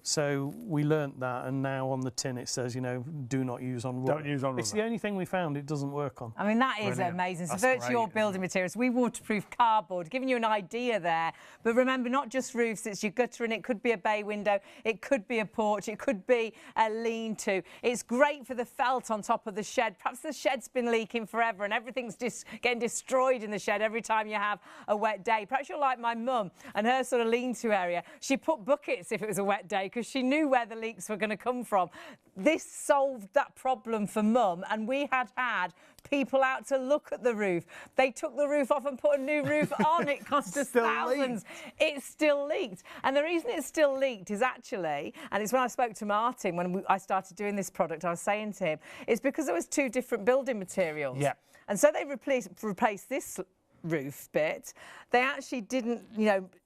So we learnt that, and now on the tin it says, do not use on rubber. Don't use on rubber. It's the only thing we found it doesn't work on. I mean, that is amazing. So virtual building materials. We waterproof cardboard, giving you an idea there. But remember, not just roofs, it's your gutter, and it could be a bay window, it could be a porch, it could be a lean-to. It's great for the felt on top of the shed. Perhaps the shed's been leaking forever and everything's just getting destroyed in the shed every time you have a wet day. Perhaps you're like my mum and her sort of lean-to area. She put buckets if it was a wet day because she knew where the leaks were going to come from. This solved that problem for mum, and we had people out to look at the roof. They took the roof off and put a new roof on. It cost us thousands. It still leaked. And the reason it still leaked is actually, and it's when I spoke to Martin, when I started doing this product, I was saying to him, it's because there was 2 different building materials. Yeah. And so they replaced this roof bit. They actually didn't,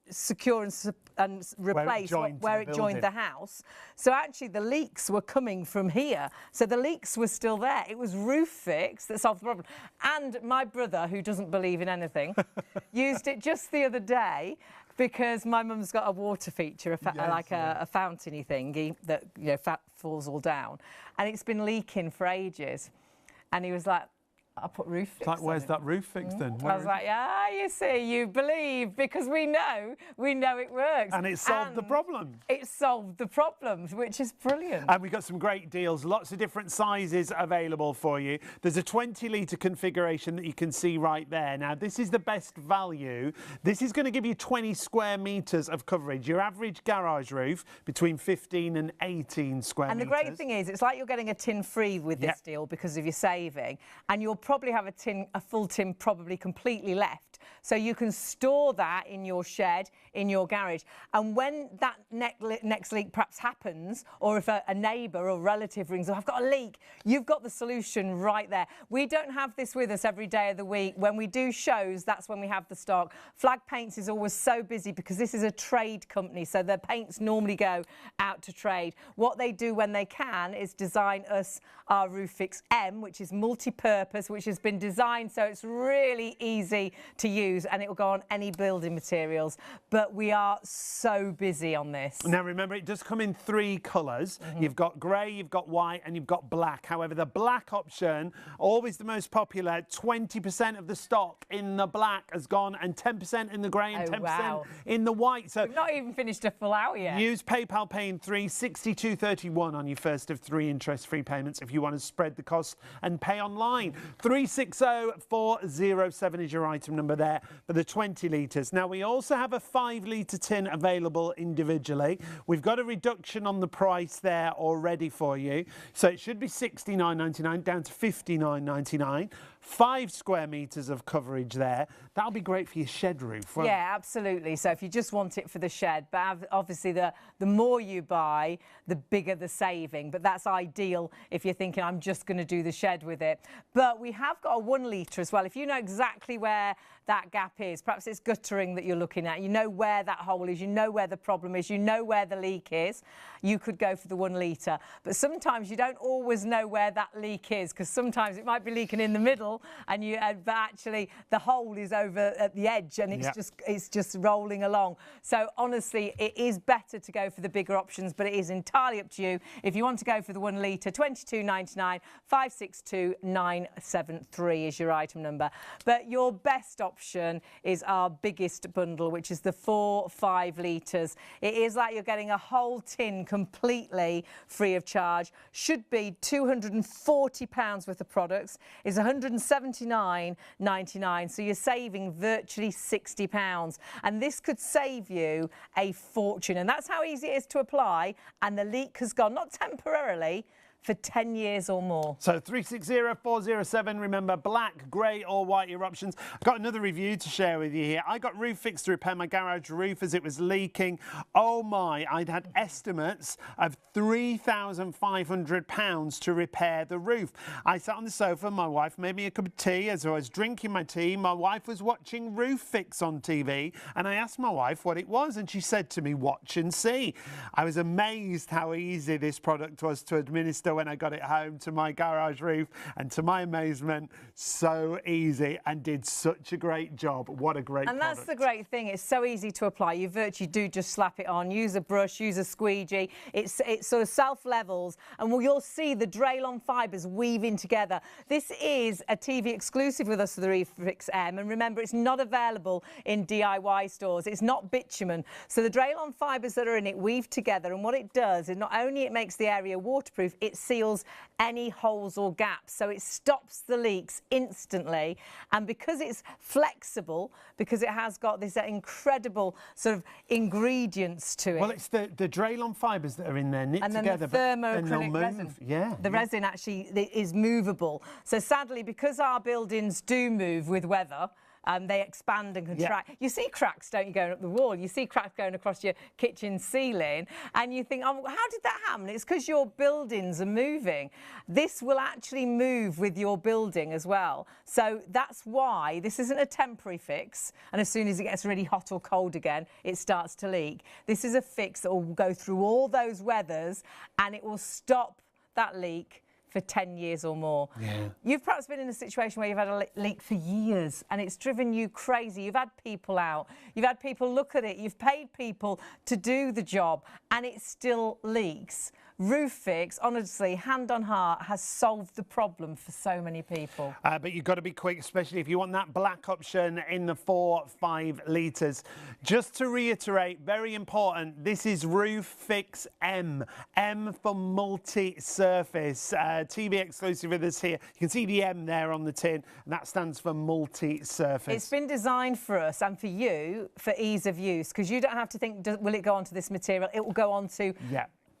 secure and replace where it joined the house. So actually the leaks were coming from here. So the leaks were still there. It was Roofix that solved the problem. And my brother, who doesn't believe in anything, used it just the other day because my mum's got a water feature, a fountainy thingy that falls all down. And it's been leaking for ages. And he was like, I put Roofix. It's like, where's that Roofix then? I was like, you see, you believe, because we know it works. And it solved the problem. It solved the problem, which is brilliant. And we've got some great deals, lots of different sizes available for you. There's a 20-litre configuration that you can see right there. Now, this is the best value. This is going to give you 20 square metres of coverage. Your average garage roof between 15 and 18 square metres. And the great thing is, it's like you're getting a tin free with this deal because of your saving, and you'll probably have a full tin probably completely left So you can store that in your shed, in your garage. And when that next leak perhaps happens, or if a neighbour or relative rings, I've got a leak, you've got the solution right there. We don't have this with us every day of the week. When we do shows, that's when we have the stock. Flag Paints is always so busy because this is a trade company, so their paints normally go out to trade. What they do when they can is design us our Roofix M, which is multi-purpose, which has been designed so it's really easy to use and it will go on any building materials. But we are so busy on this. Now remember, it does come in 3 colours. You've got grey, you've got white and you've got black. However, the black option, always the most popular, 20% of the stock in the black has gone and 10% in the grey and 10% in the white. So we've not even finished a full hour yet. Use PayPal Pay in 3, 62.31 on your first of 3 interest-free payments if you want to spread the cost and pay online. 360407 is your item number there for the 20 litres. Now we also have a 5 litre tin available individually. We've got a reduction on the price there already for you. So it should be $69.99 down to $59.99. 5 square metres of coverage there. That'll be great for your shed roof. Yeah, absolutely. So if you just want it for the shed, but obviously the more you buy, the bigger the saving. But that's ideal if you're thinking, I'm just going to do the shed with it. But we have got a 1 litre as well. If you know exactly where that gap is, perhaps it's guttering that you're looking at, you know where that hole is, you know where the problem is, you know where the leak is, you could go for the 1 litre. But sometimes you don't always know where that leak is, because sometimes it might be leaking in the middle and but actually the hole is over at the edge and it's just rolling along. So honestly, it is better to go for the bigger options, but it is entirely up to you. If you want to go for the 1 litre, $22.99, 562973 is your item number. But your best option is our biggest bundle, which is the 4 5 litres. It is like you're getting a whole tin completely free of charge. Should be £240 worth of products. It's £179.99, so you're saving virtually £60. And this could save you a fortune. And that's how easy it is to apply. And the leak has gone, not temporarily, for 10 years or more. So 360407, remember, black, grey or white, your options. I've got another review to share with you here. I got Roofix to repair my garage roof as it was leaking. Oh my, I'd had estimates of £3,500 to repair the roof. I sat on the sofa, my wife made me a cup of tea. As I was drinking my tea, my wife was watching Roofix on TV, and I asked my wife what it was, and she said to me, watch and see. I was amazed how easy this product was to administer when I got it home to my garage roof, and to my amazement, so easy and did such a great job. What a great product. And that's the great thing, it's so easy to apply. You virtually do just slap it on, use a brush, use a squeegee. It sort of self-levels, and you'll see the Draylon fibres weaving together. This is a TV exclusive with us for the Roofix M, and remember, it's not available in DIY stores. It's not bitumen. So the Draylon fibres that are in it weave together, and what it does is not only it makes the area waterproof, it seals any holes or gaps, so it stops the leaks instantly. And because it's flexible, because it has got this incredible sort of ingredients to it. Well, it's the Draylon fibres that are in there knit and then together, the thermoacrylic resin. Yeah, the resin actually is movable. So sadly, because our buildings do move with weather, they expand and contract. You see cracks, don't you, going up the wall? You see cracks going across your kitchen ceiling, and you think, oh, how did that happen? It's because your buildings are moving. This will actually move with your building as well. So that's why this isn't a temporary fix, and as soon as it gets really hot or cold again, it starts to leak. This is a fix that will go through all those weathers, and it will stop that leak for 10 years or more. Yeah. You've perhaps been in a situation where you've had a leak for years and it's driven you crazy. You've had people out, you've had people look at it, you've paid people to do the job, and it still leaks. Roofix, honestly, hand on heart, has solved the problem for so many people. But you've got to be quick, especially if you want that black option in the 4 5 litres. Just to reiterate, very important, this is Roofix M. M for multi-surface. TV exclusive with us here. You can see the M there on the tin, and that stands for multi-surface. It's been designed for us and for you for ease of use, because you don't have to think, will it go onto this material? It will go onto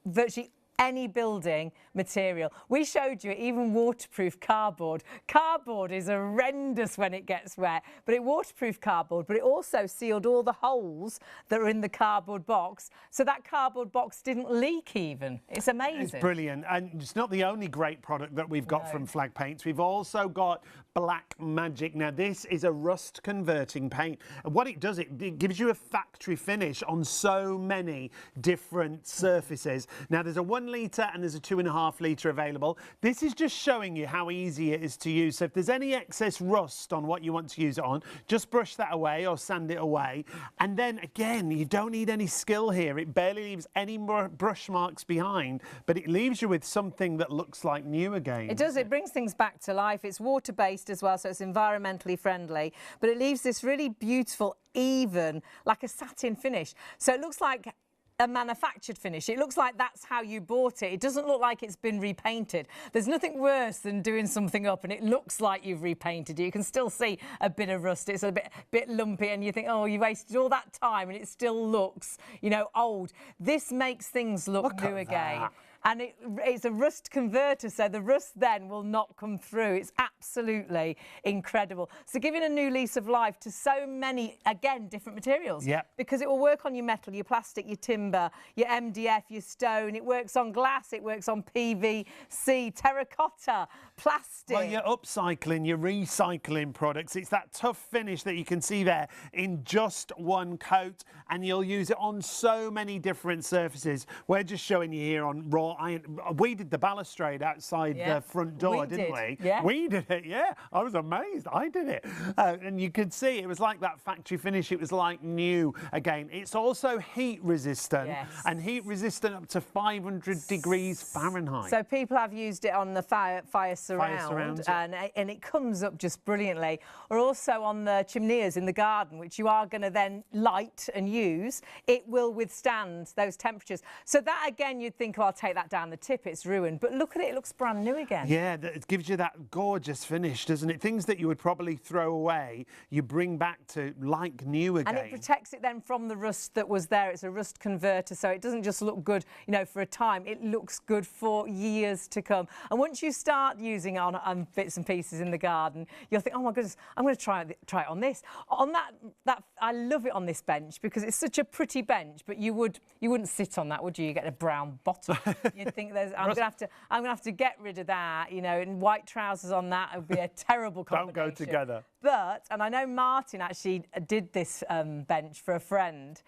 virtually any building material. We showed you even waterproof cardboard. Cardboard is horrendous when it gets wet, but it waterproof cardboard, but it also sealed all the holes that are in the cardboard box, so that cardboard box didn't leak even. It's amazing. It's brilliant, and it's not the only great product that we've got from Flag Paints. We've also got Black Magic. Now, this is a rust converting paint, and what it does, it gives you a factory finish on so many different surfaces. Now, there's a 1 litre and there's a 2.5 litre available. This is just showing you how easy it is to use. So if there's any excess rust on what you want to use it on, just brush that away or sand it away. And then again, you don't need any skill here. It barely leaves any more brush marks behind, but it leaves you with something that looks like new again. It does. It brings things back to life. It's water-based as well, so it's environmentally friendly, but it leaves this really beautiful, even, like a satin finish. So it looks like a manufactured finish. It looks like that's how you bought it. It doesn't look like it's been repainted. There's nothing worse than doing something up and it looks like you've repainted it. You can still see a bit of rust. It's a bit lumpy and you think, oh, you wasted all that time and it still looks, you know, old. This makes things look new again. And it's a rust converter, so the rust then will not come through. It's absolutely incredible. So giving a new lease of life to so many, again, different materials. Yeah. Because it will work on your metal, your plastic, your timber, your MDF, your stone. It works on glass, it works on PVC, terracotta, plastic. Well, you're upcycling, you're recycling products. It's that tough finish that you can see there in just one coat, and you'll use it on so many different surfaces. We're just showing you here on raw iron. We did the balustrade outside the front door, didn't we? Yeah. We did it, yeah. I was amazed. I did it. And you could see it was like that factory finish. It was like new again. It's also heat resistant, and heat resistant up to 500 degrees Fahrenheit. So people have used it on the fire surround, and it comes up just brilliantly. Or also on the chimneys in the garden, which you are going to then light and use. It will withstand those temperatures. So that, again, you'd think, oh, I'll take that down the tip, it's ruined, but look at it, it looks brand new again. Yeah, it gives you that gorgeous finish, doesn't it? Things that you would probably throw away, you bring back to like new again. And it protects it then from the rust that was there. It's a rust converter, so it doesn't just look good, you know, for a time. It looks good for years to come. And once you start using it on bits and pieces in the garden, you'll think, oh my goodness, I'm going to try it on this. On that I love it on this bench because it's such a pretty bench, but you wouldn't sit on that, would you? You get a brown bottom. You'd think I'm gonna have to get rid of that, you know, and white trousers on that would be a terrible combination. Don't go together. But, and I know Martin actually did this bench for a friend,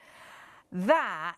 that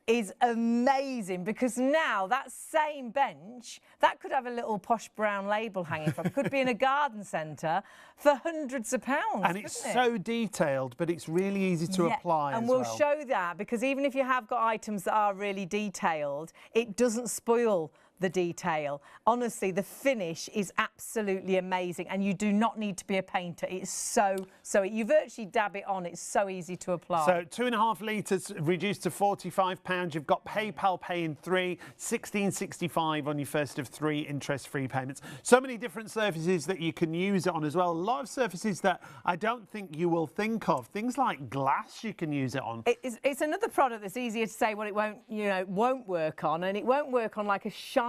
is amazing because now that same bench, that could have a little posh brown label hanging from it. Could be in a garden centre for hundreds of pounds. And it's so detailed, but it's really easy to apply and as we'll well. show that because even if you have got items that are really detailed, it doesn't spoil the detail. Honestly, the finish is absolutely amazing and you do not need to be a painter. It's so you virtually dab it on. It's so easy to apply. So 2.5 litres reduced to £45. You've got PayPal Pay in 3, £16.65 on your first of 3 interest-free payments. So many different surfaces that you can use it on as well. A lot of surfaces that I don't think you will think of. Things like glass you can use it on. It's another product that's easier to say what it won't work on, and it won't work on like a shiny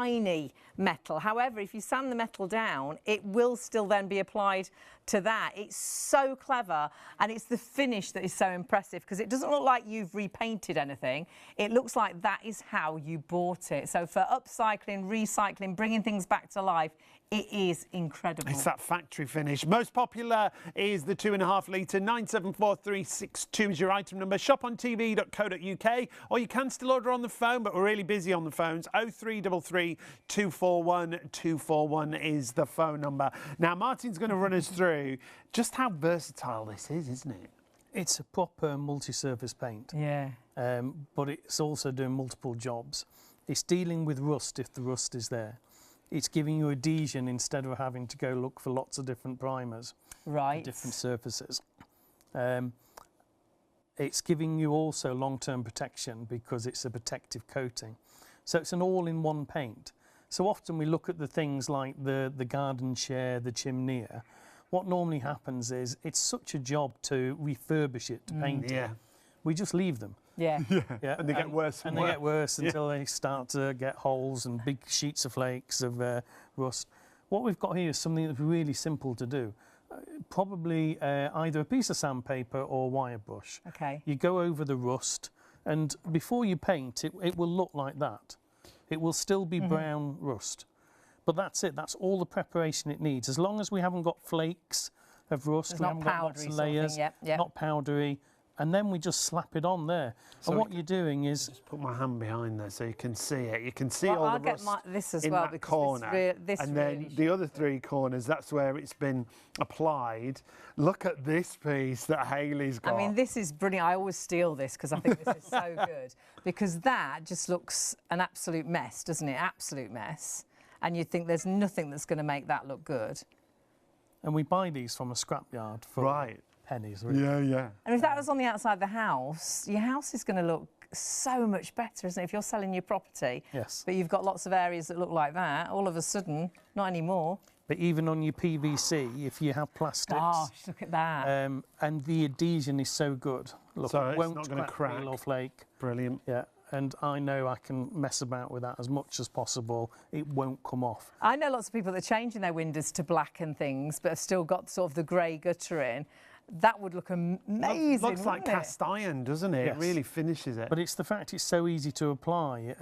metal. However, if you sand the metal down, it will still then be applied to that. It's so clever, and it's the finish that is so impressive because it doesn't look like you've repainted anything. It looks like that is how you bought it. So for upcycling, recycling, bringing things back to life, it is incredible. It's that factory finish. Most popular is the 2.5 litre. 974362 is your item number. shopontv.co.uk, or you can still order on the phone, but we're really busy on the phones. 0333 241 241 is the phone number. Now, Martin's going to run us through just how versatile this is, isn't it? It's a proper multi-surface paint. Yeah. But it's also doing multiple jobs. It's dealing with rust if the rust is there. It's giving you adhesion instead of having to go look for lots of different primers. Right. Different surfaces. It's giving you also long-term protection because it's a protective coating. So it's an all-in-one paint. So often we look at the things like the garden chair, the chimney. What normally happens is it's such a job to refurbish it, to paint it. we just leave them. Yeah. Yeah. And they get worse and they get worse until they start to get holes and big sheets of flakes of rust. What we've got here is something that's really simple to do. Probably either a piece of sandpaper or wire brush. Okay. You go over the rust, and before you paint, it will look like that. It will still be brown rust. But that's it. That's all the preparation it needs. As long as we haven't got flakes of rust, we haven't got lots of layers, not powdery, and then we just slap it on there. So and what you're doing is... Just put my hand behind there so you can see it. You can see all the rust this as in well, that corner. This and then the other 3 corners, that's where it's been applied. Look at this piece that Hayley's got. I mean, this is brilliant. I always steal this because I think this is so good. Because that just looks an absolute mess, doesn't it? Absolute mess. And you'd think there's nothing that's going to make that look good. And we buy these from a scrapyard for pennies, really. Yeah. And if that was on the outside of the house, your house is going to look so much better, isn't it? If you're selling your property, but you've got lots of areas that look like that, all of a sudden, not anymore. But even on your PVC, if you have plastics... Gosh, look at that. And the adhesion is so good. Look, so it it's won't not going to crack or flake. Brilliant. Yeah. And I know I can mess about with that as much as possible. It won't come off. I know lots of people that are changing their windows to black and things, but have still got sort of the grey gutter in. That would look amazing. Looks like cast iron, doesn't it? Yes. It really finishes it. But it's the fact it's so easy to apply.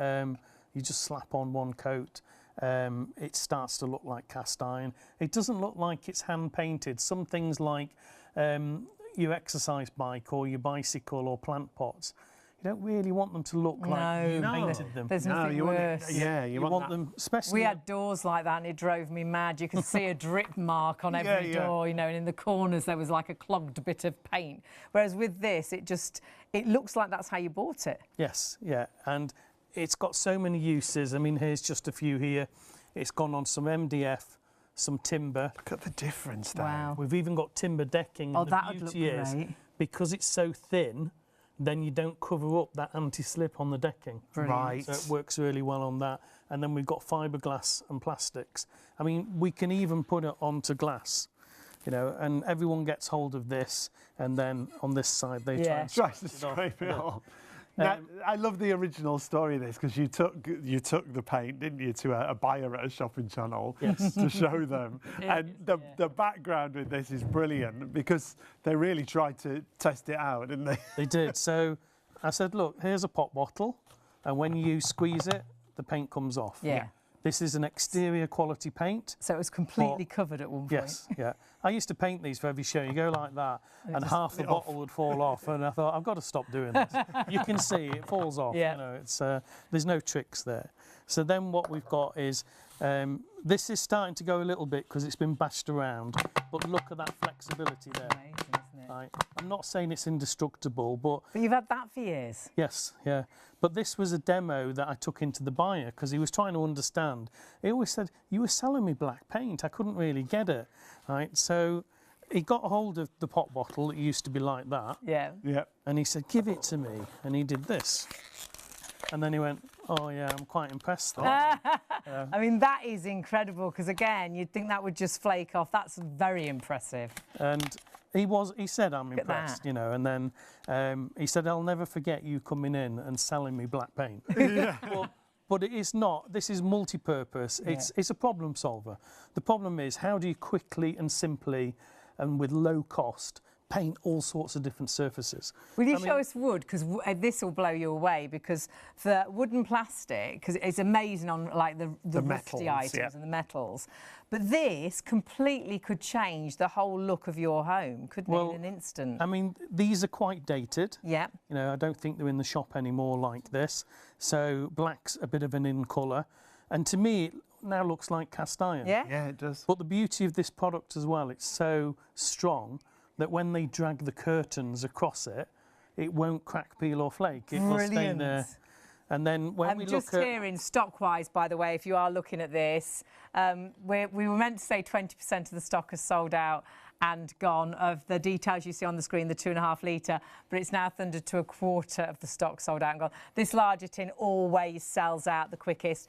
You just slap on 1 coat. It starts to look like cast iron. It doesn't look like it's hand painted. Some things like your exercise bike or your bicycle or plant pots, you don't really want them to look like you painted them. There's nothing worse. You want them, especially... We had doors like that and it drove me mad. You could see a drip mark on every door, you know, and in the corners there was like a clogged bit of paint. Whereas with this, it looks like that's how you bought it. Yes, yeah, and it's got so many uses. I mean, here's just a few here. It's gone on some MDF, some timber. Look at the difference there. Wow. We've even got timber decking. Oh, and that the would look beauty is, great. because it's so thin, then you don't cover up that anti-slip on the decking. Brilliant. Right. So it works really well on that. And then we've got fiberglass and plastics. I mean, we can even put it onto glass, you know, and everyone gets hold of this, and then on this side they try and scrape it off. Now, I love the original story of this because you took the paint, didn't you, to a buyer at a shopping channel to show them. And the background with this is brilliant because they really tried to test it out, didn't they? They did. So I said, look, here's a pop bottle, and when you squeeze it, the paint comes off. Yeah. This is an exterior quality paint. So it was completely covered at one point. Yes, yeah. I used to paint these for every show. You go like that, and half the bottle would fall off. And I thought, I've got to stop doing this. You can see it falls off. Yeah. You know, it's there's no tricks there. So then what we've got is this is starting to go a little bit because it's been bashed around. But look at that flexibility there. Amazing, isn't it? Right. I'm not saying it's indestructible, but you've had that for years. Yes, yeah. But this was a demo that I took into the buyer because he was trying to understand. He always said, you were selling me black paint. I couldn't really get it. Right. So he got a hold of the pop bottle that used to be like that. Yeah. Yeah. And he said, give it to me. And he did this. And then he went, oh, yeah, I'm quite impressed. I mean, that is incredible because, again, you'd think that would just flake off. That's very impressive. And he said, I'm impressed, you know, and then he said, I'll never forget you coming in and selling me black paint. But it is not. This is multi-purpose. It's a problem solver. The problem is, how do you quickly and simply and with low cost paint all sorts of different surfaces? Will you show us wood? Because this will blow you away. Because for wood and plastic, because it's amazing on like the rusty metals, items and the metals. But this completely could change the whole look of your home, couldn't it, in an instant? I mean, these are quite dated. Yeah. You know, I don't think they're in the shop anymore like this. So black's a bit of an in colour. And to me, it now looks like cast iron. Yeah? Yeah, it does. But the beauty of this product as well, it's so strong that when they drag the curtains across it, it won't crack, peel or flake. It will stay there. And then when we look at... just hearing stock-wise, by the way, if you are looking at this, we were meant to say 20% of the stock has sold out, and gone of the details you see on the screen, the 2.5 litre, but it's now thundered to a quarter of the stock sold out and gone. This larger tin always sells out the quickest,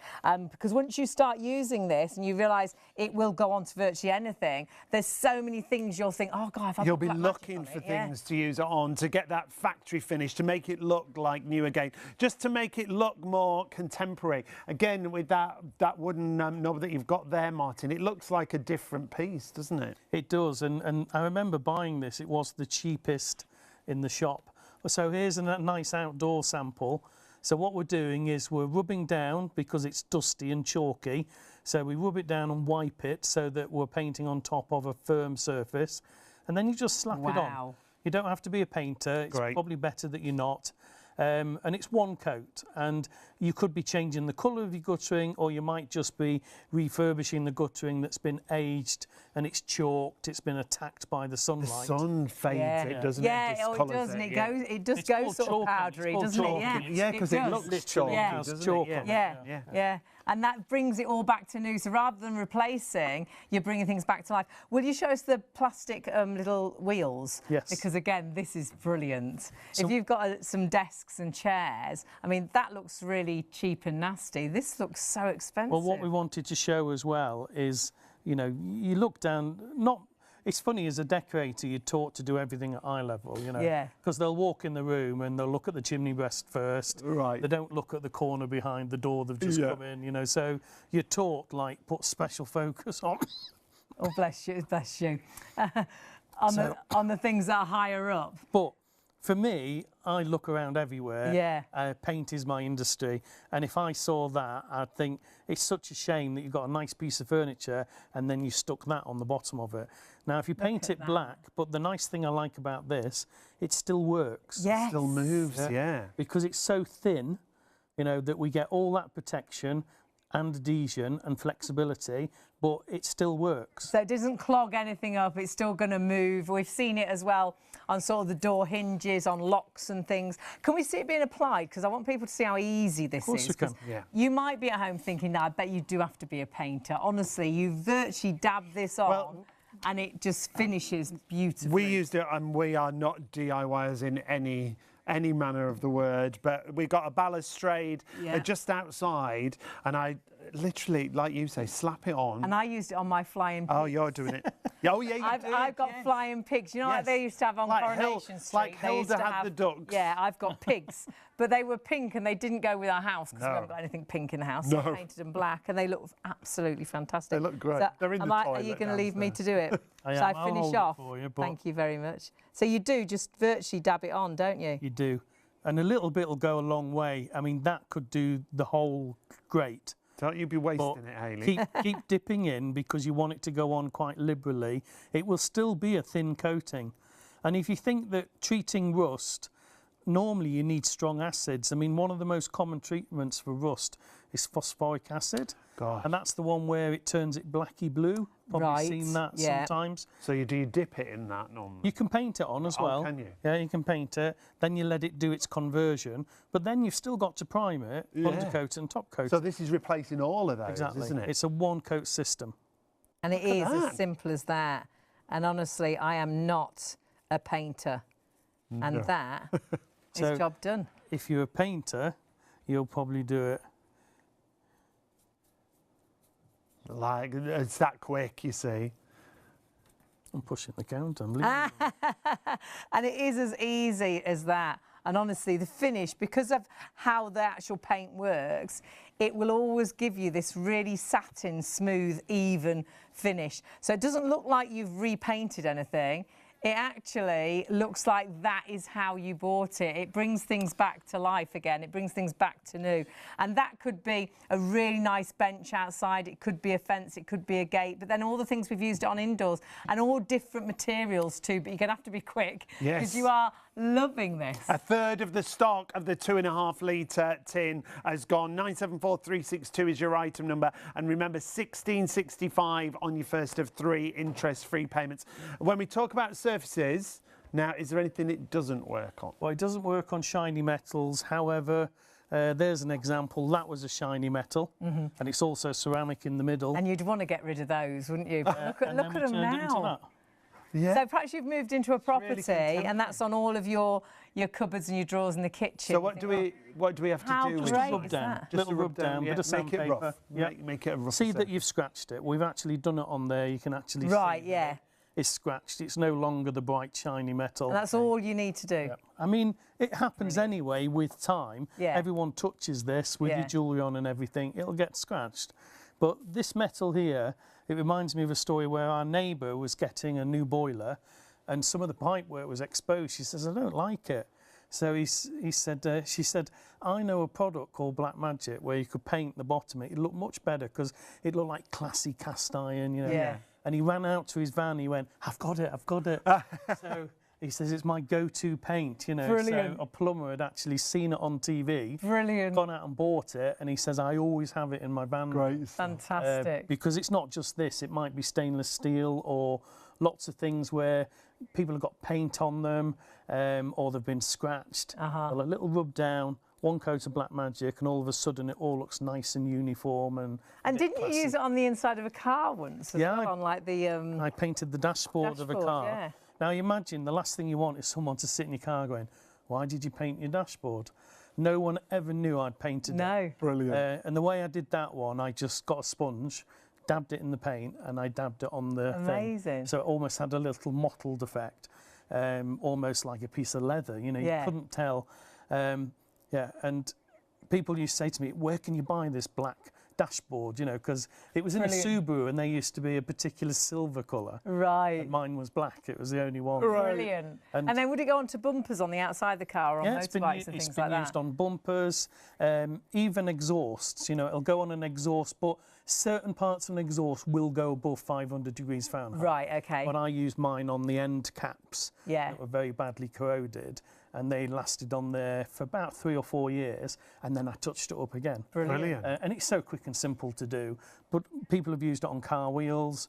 because once you start using this and you realise it will go on to virtually anything, there's so many things you'll think, oh God, if you'll be looking for things to use it on, to get that factory finish, to make it look like new again, just to make it look more contemporary. Again, with that wooden knob that you've got there, Martin, it looks like a different piece, doesn't it? It does, and I remember buying this. It was the cheapest in the shop. So here's a nice outdoor sample. So what we're doing is we're rubbing down because it's dusty and chalky. So we rub it down and wipe it so that we're painting on top of a firm surface. And then you just slap it on. You don't have to be a painter. It's probably better that you're not. And it's one coat, and you could be changing the colour of your guttering, or you might just be refurbishing the guttering that's been aged and it's chalked, it's been attacked by the sunlight. The sun fades it, doesn't it? Yeah, it does, and it does go sort of powdery, doesn't it? Yeah, because it looks chalky, doesn't it? Yeah. And that brings it all back to new. So rather than replacing, you're bringing things back to life. Will you show us the plastic little wheels? Yes. Because again, this is brilliant. So if you've got some desks and chairs, I mean, that looks really cheap and nasty. This looks so expensive. Well, what we wanted to show as well is, you know, you look down, it's funny, as a decorator, you're taught to do everything at eye level, you know. Yeah. Because they'll walk in the room and they'll look at the chimney breast first. Right. They don't look at the corner behind the door they've just come in, you know. So you're taught, like, put special focus on. Oh, bless you, bless you. on the things that are higher up. But for me, I look around everywhere. Yeah. Paint is my industry. And if I saw that, I'd think it's such a shame that you've got a nice piece of furniture and then you stuck that on the bottom of it. Now, if you paint it black, but the nice thing I like about this, it still works. Yes. It still moves, yeah. Because it's so thin, you know, that we get all that protection and adhesion and flexibility, but it still works. So it doesn't clog anything up, it's still going to move. We've seen it as well on sort of the door hinges, on locks and things. Can we see it being applied? Because I want people to see how easy this is. Of course we can. Yeah. You might be at home thinking, no, I bet you do have to be a painter. Honestly, you virtually dab this on and it just finishes beautifully. We used it, and we are not DIYers in any manner of the word, but we got a balustrade just outside, and I literally, like you say, slap it on. And I used it on my flying pigs. Oh, you're doing it. Oh, yeah, you did. I've got flying pigs. You know, like they used to have on Coronation Street. Like Hilda had the ducks. Yeah, I've got pigs. But they were pink and they didn't go with our house because we haven't got anything pink in the house. So I painted them black and they look absolutely fantastic. They look great. So they're in the toilet. Are you going to leave me to do it? I Shall am. I finish off? Thank you very much. So you do just virtually dab it on, don't you? You do. And a little bit will go a long way. I mean, that could do the whole grate. Don't you be wasting it, Hayley. Keep dipping in because you want it to go on quite liberally. It will still be a thin coating. And if you think that treating rust, normally you need strong acids. I mean, one of the most common treatments for rust is phosphoric acid. Gosh. And that's the one where it turns it blacky blue. Probably seen that sometimes. So do you dip it in that normally? You can paint it on as well. Can you? Yeah, you can paint it. Then you let it do its conversion. But then you've still got to prime it, undercoat and top coat. So this is replacing all of those, exactly. isn't it? It's a one-coat system. And it is as simple as that. And honestly, I am not a painter. No. And that is job done. If you're a painter, you'll probably do it. Like, it's that quick, you see. I'm pushing the count, I'm And it is as easy as that. And honestly, the finish, because of how the actual paint works, it will always give you this really satin, smooth, even finish. So it doesn't look like you've repainted anything. It actually looks like that is how you bought it. It brings things back to life again. It brings things back to new. And that could be a really nice bench outside. It could be a fence. It could be a gate. But then all the things we've used it on indoors and all different materials too. But you're going to have to be quick because you are loving this. A third of the stock of the 2.5 litre tin has gone. 974362 is your item number. And remember, 1665 on your first of 3 interest-free payments. When we talk about surfaces, now, is there anything it doesn't work on? Well, it doesn't work on shiny metals. However, there's an example. That was a shiny metal, and it's also ceramic in the middle. And you'd want to get rid of those, wouldn't you? But look at them now. Yeah. So perhaps you've moved into a property really and that's on all of your cupboards and your drawers in the kitchen. So what do we have to do with great Rub is down, that? little rub down, bit of make it rough. sandpaper. Yeah. Make it a rough See surface. that you've scratched it. We've actually done it on there. You can actually Right, see yeah. it's scratched. It's no longer the bright shiny metal. And that's all you need to do. Yeah. I mean, it happens anyway with time. Yeah. Everyone touches this with Yeah. your jewellery on and everything. It'll get scratched. But this metal here, it reminds me of a story where our neighbour was getting a new boiler and some of the pipework was exposed. She says, I don't like it. So she said, I know a product called Black Magic where you could paint the bottom. It looked much better because it looked like classy cast iron, you know. Yeah. And he ran out to his van. He went, I've got it. So he says it's my go-to paint, you know. Brilliant. So a plumber had actually seen it on TV, Brilliant. gone out and bought it, and he says I always have it in my van. Great. Fantastic. Because it's not just this; it might be stainless steel or lots of things where people have got paint on them, or they've been scratched. Well, a little rub down, one coat of Black Magic, and all of a sudden it all looks nice and uniform And didn't you use it on the inside of a car once? As Yeah, well, on like the I painted the dashboard of a car. Yeah. Now you imagine the last thing you want is someone to sit in your car going, why did you paint your dashboard? No one ever knew I'd painted it. No. Brilliant. And the way I did that one, I just got a sponge, dabbed it in the paint, and I dabbed it on the Amazing. thing. So it almost had a little mottled effect, almost like a piece of leather. You know, Yeah. you couldn't tell. Yeah, and people used to say to me, where can you buy this black dashboard? You know, because it was in a Subaru and they used to be a particular silver colour. Right. And mine was black. It was the only one. Brilliant. And then would it go onto bumpers on the outside of the car, or on motorbikes and it's things been like used that? on bumpers, even exhausts. You know, it'll go on an exhaust, but certain parts of an exhaust will go above 500 degrees Fahrenheit. Right, okay. But I used mine on the end caps that were very badly corroded, and they lasted on there for about 3 or 4 years, and then I touched it up again. Brilliant. And it's so quick and simple to do, but people have used it on car wheels,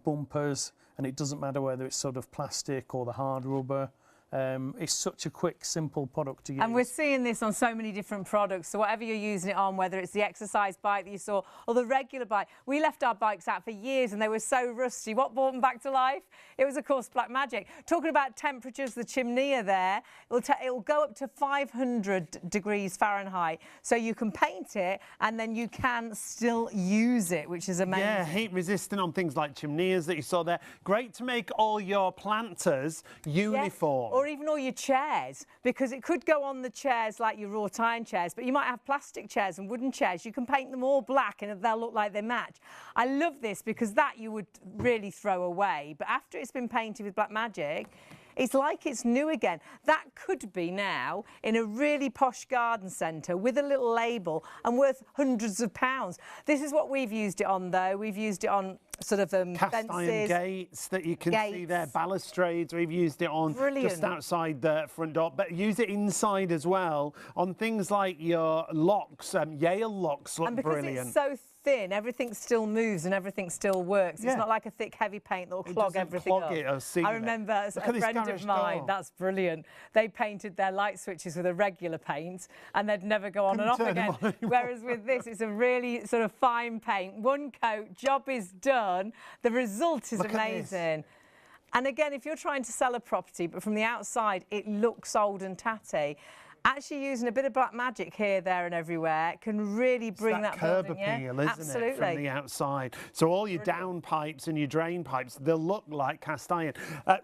bumpers, and it doesn't matter whether it's sort of plastic or the hard rubber. It's such a quick, simple product to use. And we're seeing this on so many different products. So whatever you're using it on, whether it's the exercise bike that you saw or the regular bike. We left our bikes out for years and they were so rusty. What brought them back to life? It was, of course, Black Magic. Talking about temperatures, the chimney there, it'll go up to 500 degrees Fahrenheit. So you can paint it and then you can still use it, which is amazing. Yeah, heat resistant on things like chimneys that you saw there. Great to make all your planters uniform. Or even all your chairs, because it could go on the chairs like your wrought iron chairs, but you might have plastic chairs and wooden chairs. You can paint them all black and they'll look like they match. I love this because that you would really throw away, but after it's been painted with Black Magic, it's like it's new again. That could be now in a really posh garden centre with a little label and worth hundreds of pounds. This is what we've used it on, though. We've used it on sort of cast fences, iron gates that you can see there, balustrades. We've used it on just outside the front door, but use it inside as well on things like your locks. Yale locks look brilliant. And because it's so thin, everything still moves and everything still works. It's not like a thick, heavy paint that will clog everything up. I remember a friend of mine, that's brilliant, they painted their light switches with a regular paint and they'd never go on and off again. Whereas with this, it's a really sort of fine paint. One coat, job is done. The result is amazing. And again, if you're trying to sell a property, but from the outside, it looks old and tatty, actually using a bit of Black Magic here, there and everywhere can really bring that curb building, appeal, isn't it, from the outside. So all your down pipes and your drain pipes, they'll look like cast iron.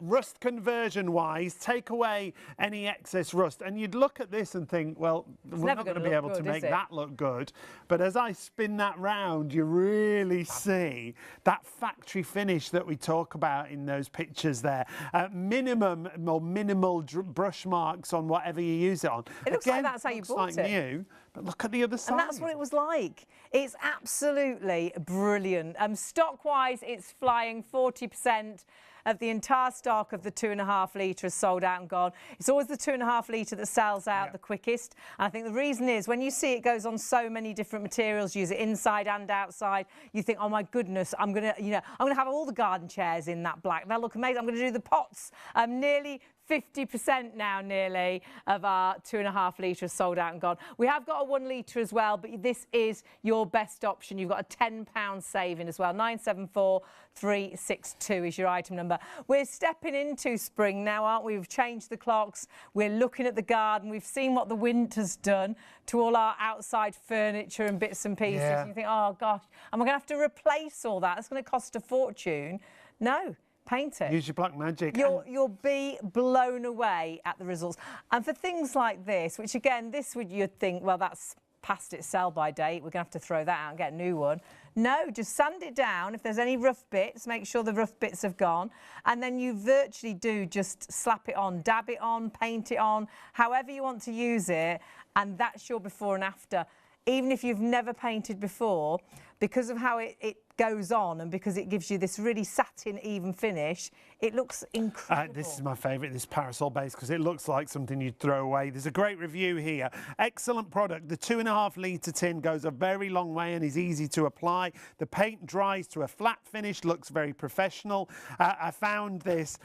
Rust conversion wise, take away any excess rust, and you'd look at this and think, well, we're not going to be able to make that look good. But as I spin that round, you really see that factory finish that we talk about in those pictures there. Minimum or minimal brush marks on whatever you use it on. It looks like that's how you bought it. New, but look at the other side. And that's what it was like. It's absolutely brilliant. Stock-wise, it's flying 40% of the entire stock of the 2.5 litre is sold out and gone. It's always the 2.5 litre that sells out the quickest. And I think the reason is when you see it goes on so many different materials, use it inside and outside, you think, oh my goodness, I'm gonna have all the garden chairs in that black. They'll look amazing. I'm gonna do the pots. Nearly 50% now nearly of our 2.5 litres sold out and gone. We have got a 1 litre as well, but this is your best option. You've got a £10 saving as well. 974362 is your item number. We're stepping into spring now, aren't we? We've changed the clocks. We're looking at the garden. We've seen what the winter's done to all our outside furniture and bits and pieces. Yeah. And you think, oh gosh, am I going to have to replace all that? It's going to cost a fortune. No. Paint it. Use your black magic. You'll be blown away at the results. And for things like this, which again, you'd think, well, that's past its sell-by date. We're going to have to throw that out and get a new one. No, just sand it down. If there's any rough bits, make sure the rough bits have gone. And then you virtually do just slap it on, dab it on, paint it on, however you want to use it. And that's your before and after. Even if you've never painted before, because of how it goes on and because it gives you this really satin even finish, it looks incredible. This is my favourite, this parasol base, because it looks like something you'd throw away. There's a great review here. Excellent product. The 2.5 litre tin goes a very long way and is easy to apply. The paint dries to a flat finish, looks very professional. I found this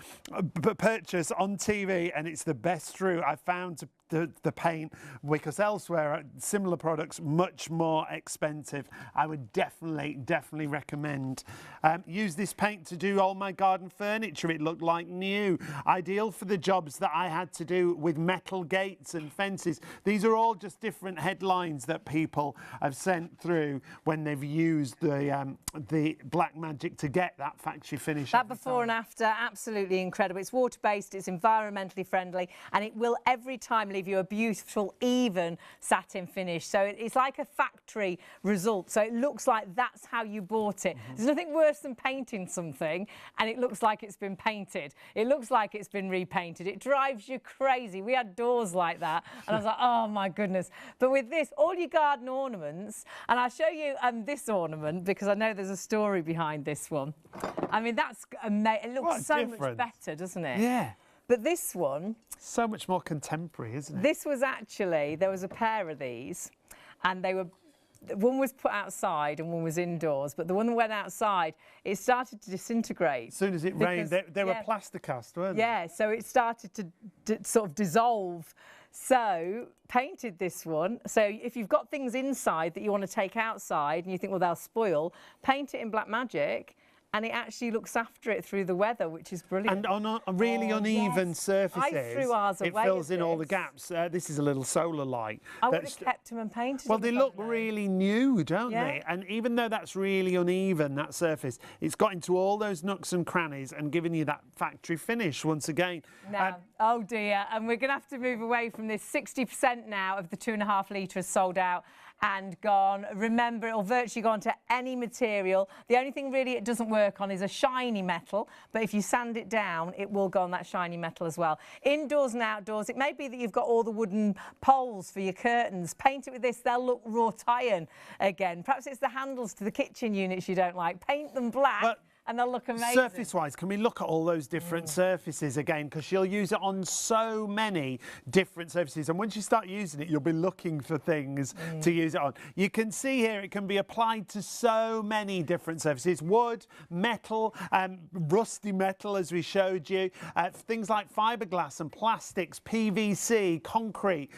purchase on TV and it's the best through I found to the paint, because elsewhere similar products much more expensive. I would definitely recommend use this paint to do all my garden furniture. It looked like new. Ideal for the jobs that I had to do with metal gates and fences. These are all just different headlines that people have sent through when they've used the black magic to get that factory finish. That before and after, absolutely incredible. It's water-based, it's environmentally friendly, and it will every time leave you a beautiful, even satin finish. So it's like a factory result. So it looks like that's how you bought it. There's nothing worse than painting something and it looks like it's been painted. It looks like it's been repainted. It drives you crazy. We had doors like that and I was like, oh my goodness. But with this, all your garden ornaments, and I'll show you this ornament because I know there's a story behind this one. I mean, that's amazing. It looks so much better, doesn't it? Yeah. But this one... so much more contemporary, isn't it? This was actually, there was a pair of these and they were, one was put outside and one was indoors, but the one that went outside, it started to disintegrate. As soon as it rained, they were plasticast, weren't they? Yeah, so it started to sort of dissolve. So painted this one. So if you've got things inside that you want to take outside and you think, well, they'll spoil, paint it in black magic. And it actually looks after it through the weather, which is brilliant. And on really uneven surfaces, I threw ours away. It fills in all the gaps. This is a little solar light. I would have kept them and painted them. Well, they look really new, don't they? And even though that's really uneven, that surface, it's got into all those nooks and crannies and given you that factory finish once again. Now, oh dear, and we're going to have to move away from this. 60% now of the 2.5 litres sold out and gone. Remember, it'll virtually go onto any material. The only thing really it doesn't work on is a shiny metal, but if you sand it down, it will go on that shiny metal as well. Indoors and outdoors, it may be that you've got all the wooden poles for your curtains. Paint it with this, they'll look wrought iron again. Perhaps it's the handles to the kitchen units you don't like. Paint them black. And they'll look amazing. Surface-wise, can we look at all those different surfaces again? Because you'll use it on so many different surfaces. And once you start using it, you'll be looking for things to use it on. You can see here it can be applied to so many different surfaces. Wood, metal, rusty metal, as we showed you. Things like fiberglass and plastics, PVC, concrete,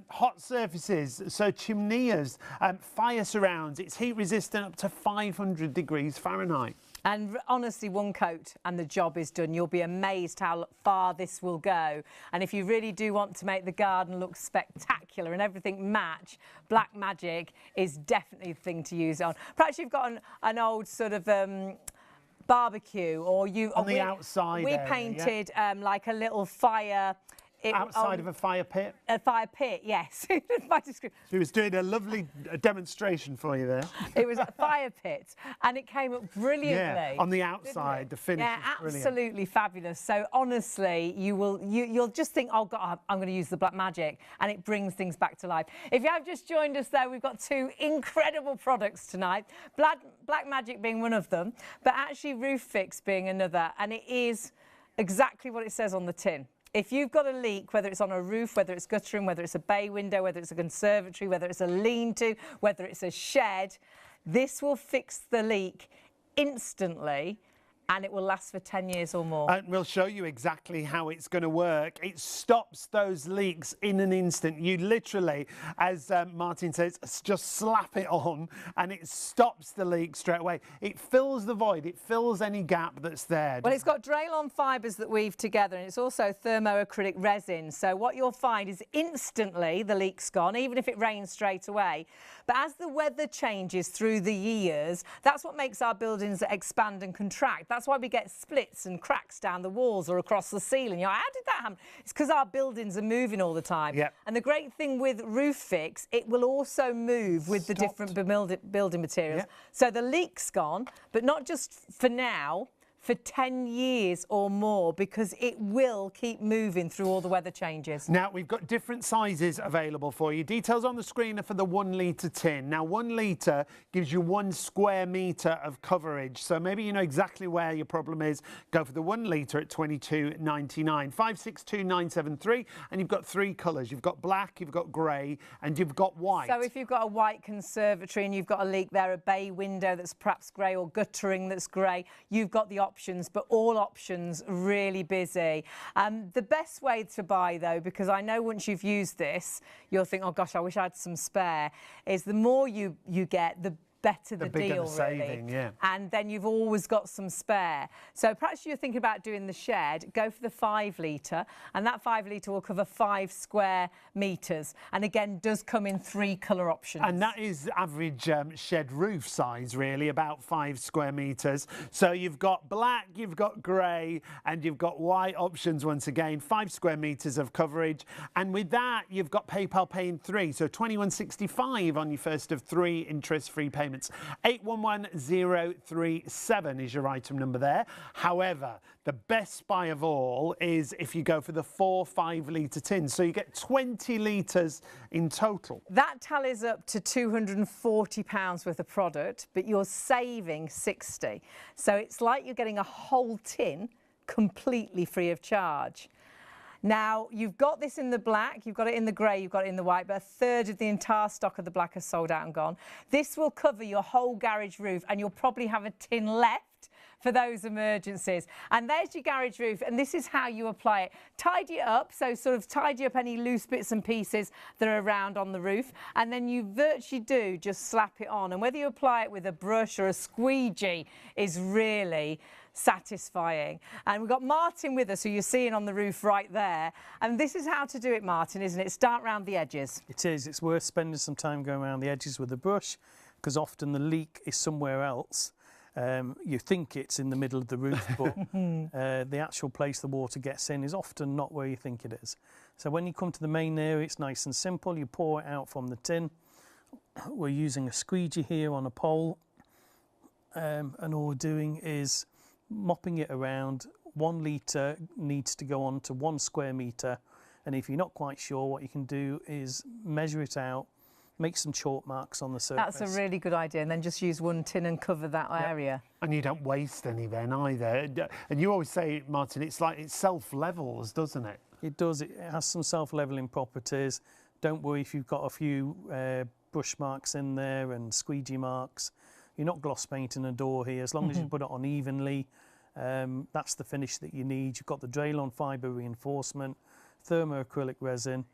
hot surfaces, so chimneys, fire surrounds. It's heat resistant up to 500 degrees Fahrenheit. And honestly, one coat and the job is done. You'll be amazed how far this will go. And if you really do want to make the garden look spectacular and everything match, black magic is definitely the thing to use it on. Perhaps you've got an old sort of barbecue, or you on the outside. We painted like a little fire. Outside of a fire pit? A fire pit, yes. She was doing a lovely demonstration for you there. It was a fire pit, and it came up brilliantly. Yeah, on the outside, the finish is brilliant. Absolutely fabulous. So honestly, you'll just think, oh God, I'm going to use the black magic, and it brings things back to life. If you have just joined us there, we've got two incredible products tonight. Black magic being one of them, but actually Roofix being another, and it is exactly what it says on the tin. If you've got a leak, whether it's on a roof, whether it's guttering, whether it's a bay window, whether it's a conservatory, whether it's a lean-to, whether it's a shed, this will fix the leak instantly And it will last for 10 years or more. And we'll show you exactly how it's going to work. It stops those leaks in an instant. You literally, as Martin says, just slap it on and it stops the leak straight away. It fills the void. It fills any gap that's there. Well, it's got Draylon fibres that weave together, and it's also thermoacrylic resin. So what you'll find is instantly the leak's gone, even if it rains straight away. But as the weather changes through the years, that's what makes our buildings expand and contract. That's why we get splits and cracks down the walls or across the ceiling. You're like, how did that happen? It's because our buildings are moving all the time. Yep. And the great thing with Roofix, it will also move with the different building materials. Yep. So the leak's gone, but not just for now, for 10 years or more, because it will keep moving through all the weather changes. Now, we've got different sizes available for you. Details on the screen are for the 1 litre tin. Now, 1 litre gives you 1 square metre of coverage. So maybe you know exactly where your problem is. Go for the 1 litre at £22.99. 562973, and you've got 3 colours. You've got black, you've got grey, and you've got white. So if you've got a white conservatory and you've got a leak there, a bay window that's perhaps grey or guttering that's grey, you've got the options, but all options really busy. The best way to buy, though, because I know once you've used this, you'll think, oh gosh, I wish I had some spare, is the more you get, the better the deal, the saving, really. yeah. And then you've always got some spare. So perhaps you're thinking about doing the shed, go for the 5 litre, and that 5 litre will cover 5 square metres, and again does come in 3 colour options. And that is average shed roof size, really, about 5 square metres. So you've got black, you've got grey, and you've got white options once again, 5 square metres of coverage. And with that, you've got PayPal Pay in 3, so £21.65 on your first of 3 interest-free payments. 811037 is your item number there. However, the best buy of all is if you go for the 4 5-litre tins. So you get 20 litres in total. That tallies up to £240 worth of product, but you're saving 60. So it's like you're getting a whole tin completely free of charge. Now, you've got this in the black, you've got it in the grey, you've got it in the white, but a third of the entire stock of the black has sold out and gone. This will cover your whole garage roof, and you'll probably have a tin left for those emergencies. And there's your garage roof, and this is how you apply it. Tidy it up, so sort of tidy up any loose bits and pieces that are around on the roof, and then you virtually do just slap it on. And whether you apply it with a brush or a squeegee is really satisfying. And we've got Martin with us, who you're seeing on the roof right there. And this is how to do it, Martin, isn't it? Start round the edges. It is. It's worth spending some time going around the edges with a brush, because often the leak is somewhere else. You think it's in the middle of the roof, but the actual place the water gets in is often not where you think it is. So when you come to the main area, it's nice and simple. You pour it out from the tin. We're using a squeegee here on a pole, and all we're doing is mopping it around. 1 litre needs to go on to 1 square metre, and if you're not quite sure, what you can do is measure it out, make some chalk marks on the surface. That's a really good idea, and then just use 1 tin and cover that area. And you don't waste any then either. And you always say, Martin, it's like it self-levels, doesn't it? It does. It has some self-levelling properties. Don't worry if you've got a few brush marks in there and squeegee marks. You're not gloss painting a door here. As long as you put it on evenly, that's the finish that you need. You've got the Draylon fibre reinforcement, thermoacrylic resin.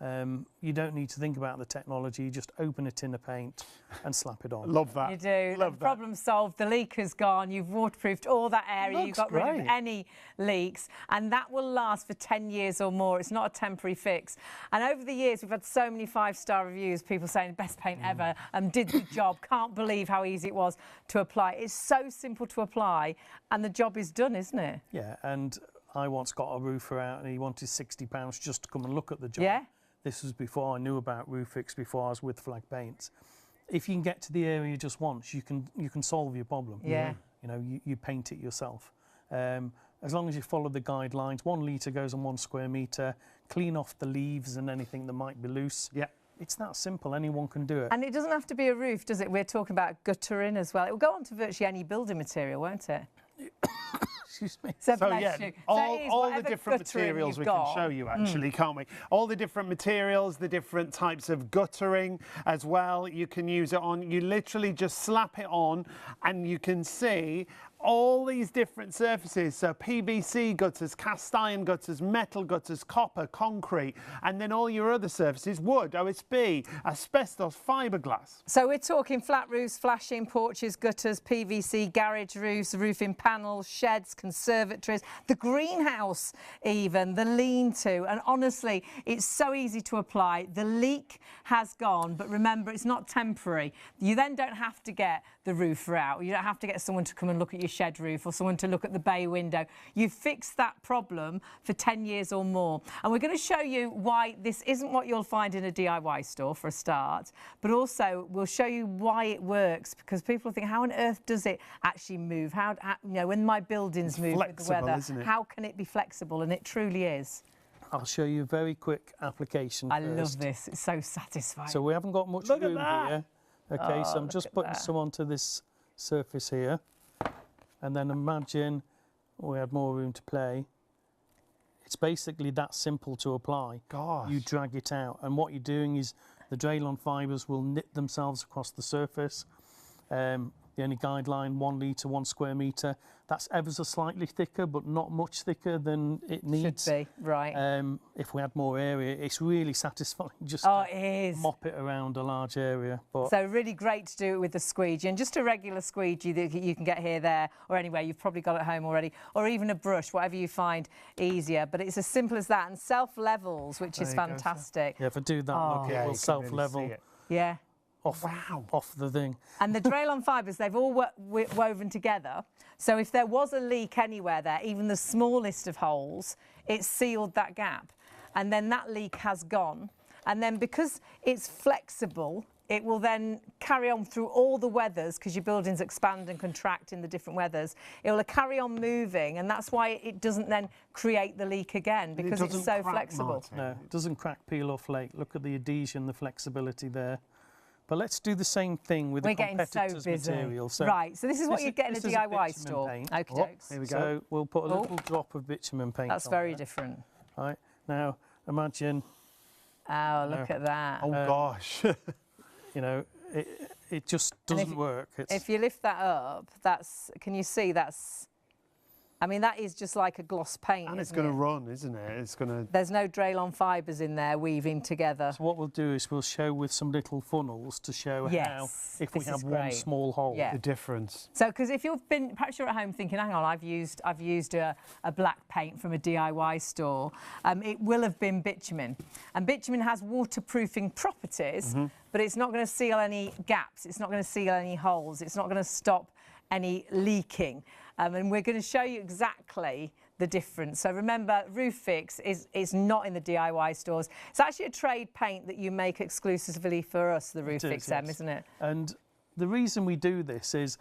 You don't need to think about the technology. You just open a tin of paint and slap it on. Love that. You do. Love that. Problem solved. The leak has gone. You've waterproofed all that area. You've got rid great. of any leaks, and that will last for 10 years or more. It's not a temporary fix. And over the years, we've had so many 5-star reviews, people saying best paint ever, did the job. Can't believe how easy it was to apply. It's so simple to apply, and the job is done, isn't it? Yeah, and I once got a roofer out and he wanted £60 just to come and look at the job. Yeah. This was before I knew about Roofix, before I was with Flag Paints. If you can get to the area just once, you can solve your problem. Yeah. You know, you paint it yourself. As long as you follow the guidelines, 1 litre goes on 1 square metre, clean off the leaves and anything that might be loose. Yeah. It's that simple, anyone can do it. And it doesn't have to be a roof, does it? We're talking about guttering as well. It will go on to virtually any building material, won't it? Excuse me. So yeah, bless you. all the different materials we can show you, actually, can't we? All the different materials, the different types of guttering as well, you can use it on. You literally just slap it on and you can see all these different surfaces, so PVC gutters, cast iron gutters, metal gutters, copper, concrete, and then all your other surfaces, wood, OSB, asbestos, fiberglass. So we're talking flat roofs, flashing, porches, gutters, PVC, garage roofs, roofing panels, sheds, conservatories, the greenhouse even, the lean-to, and honestly, it's so easy to apply. The leak has gone, but remember, it's not temporary. You then don't have to get the roofer out. You don't have to get someone to come and look at your shed roof or someone to look at the bay window. You've fixed that problem for 10 years or more. And we're going to show you why this isn't what you'll find in a DIY store for a start, but also we'll show you why it works, because people think, how on earth does it actually move? How you know, when my buildings move with the weather, how can it be flexible? And it truly is. I'll show you a very quick application I first. love this. It's so satisfying. So we haven't got much room here. Okay, so I'm just putting some onto this surface here. And then imagine we had more room to play. It's basically that simple to apply. Gosh. You drag it out. And what you're doing is the Draylon fibres will knit themselves across the surface. The only guideline, 1 litre, 1 square metre. That's ever so slightly thicker, but not much thicker than it needs. Should be, right. If we had more area, it's really satisfying just it is. mop it around a large area. But so really great to do it with the squeegee, and just a regular squeegee that you can get here, there, or anywhere you've probably got at home already, or even a brush, whatever you find easier. But it's as simple as that, and self-levels, which is fantastic. Yeah, if I do that, look, it will self-level. Yeah. Off the thing. And the Draylon fibres, they've all woven together. So if there was a leak anywhere there, even the smallest of holes, it sealed that gap. And then that leak has gone. And then because it's flexible, it will then carry on through all the weathers, because your buildings expand and contract in the different weathers. It will carry on moving, and that's why it doesn't then create the leak again, because it's so flexible. Martin. No, it doesn't crack, peel or flake. Look at the adhesion, the flexibility there. But let's do the same thing with the competitor's material. So right, so this is what you get in a DIY store. Okay, here we go. So we'll put a little drop of bitumen paint. That's very different. Right, now imagine. Oh, look at that. Oh, gosh. You know, it just doesn't work. If you lift that up, can you see that's... I mean, that is just like a gloss paint. And it's going to run, isn't it? It's going to... There's no Draylon fibres in there weaving together. So what we'll do is we'll show with some little funnels to show how, if we have one small hole, the difference. So, because if perhaps you're at home thinking, hang on, I've used a black paint from a DIY store, it will have been bitumen. And bitumen has waterproofing properties, but it's not going to seal any gaps. It's not going to seal any holes. It's not going to stop any leaking. And we're going to show you exactly the difference. So remember, Roofix is not in the DIY stores. It's actually a trade paint that you make exclusively for us, the Roofix, isn't it? And the reason we do this is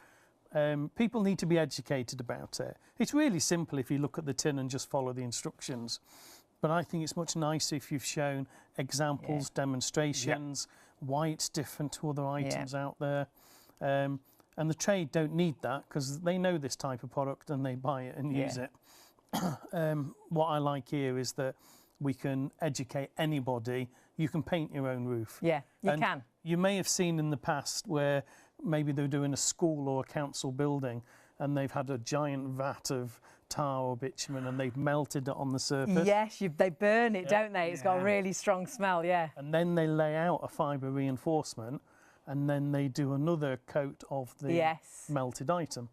people need to be educated about it. It's really simple if you look at the tin and just follow the instructions. But I think it's much nicer if you've shown examples, demonstrations, why it's different to other items out there. And the trade don't need that because they know this type of product and they buy it and use it. What I like here is that we can educate anybody. You can paint your own roof. Yeah, you can. You may have seen in the past where maybe they're doing a school or a council building and they've had a giant vat of tar or bitumen and they've melted it on the surface. Yes, they burn it, don't they? It's got a really strong smell, And then they lay out a fibre reinforcement and then they do another coat of the melted item.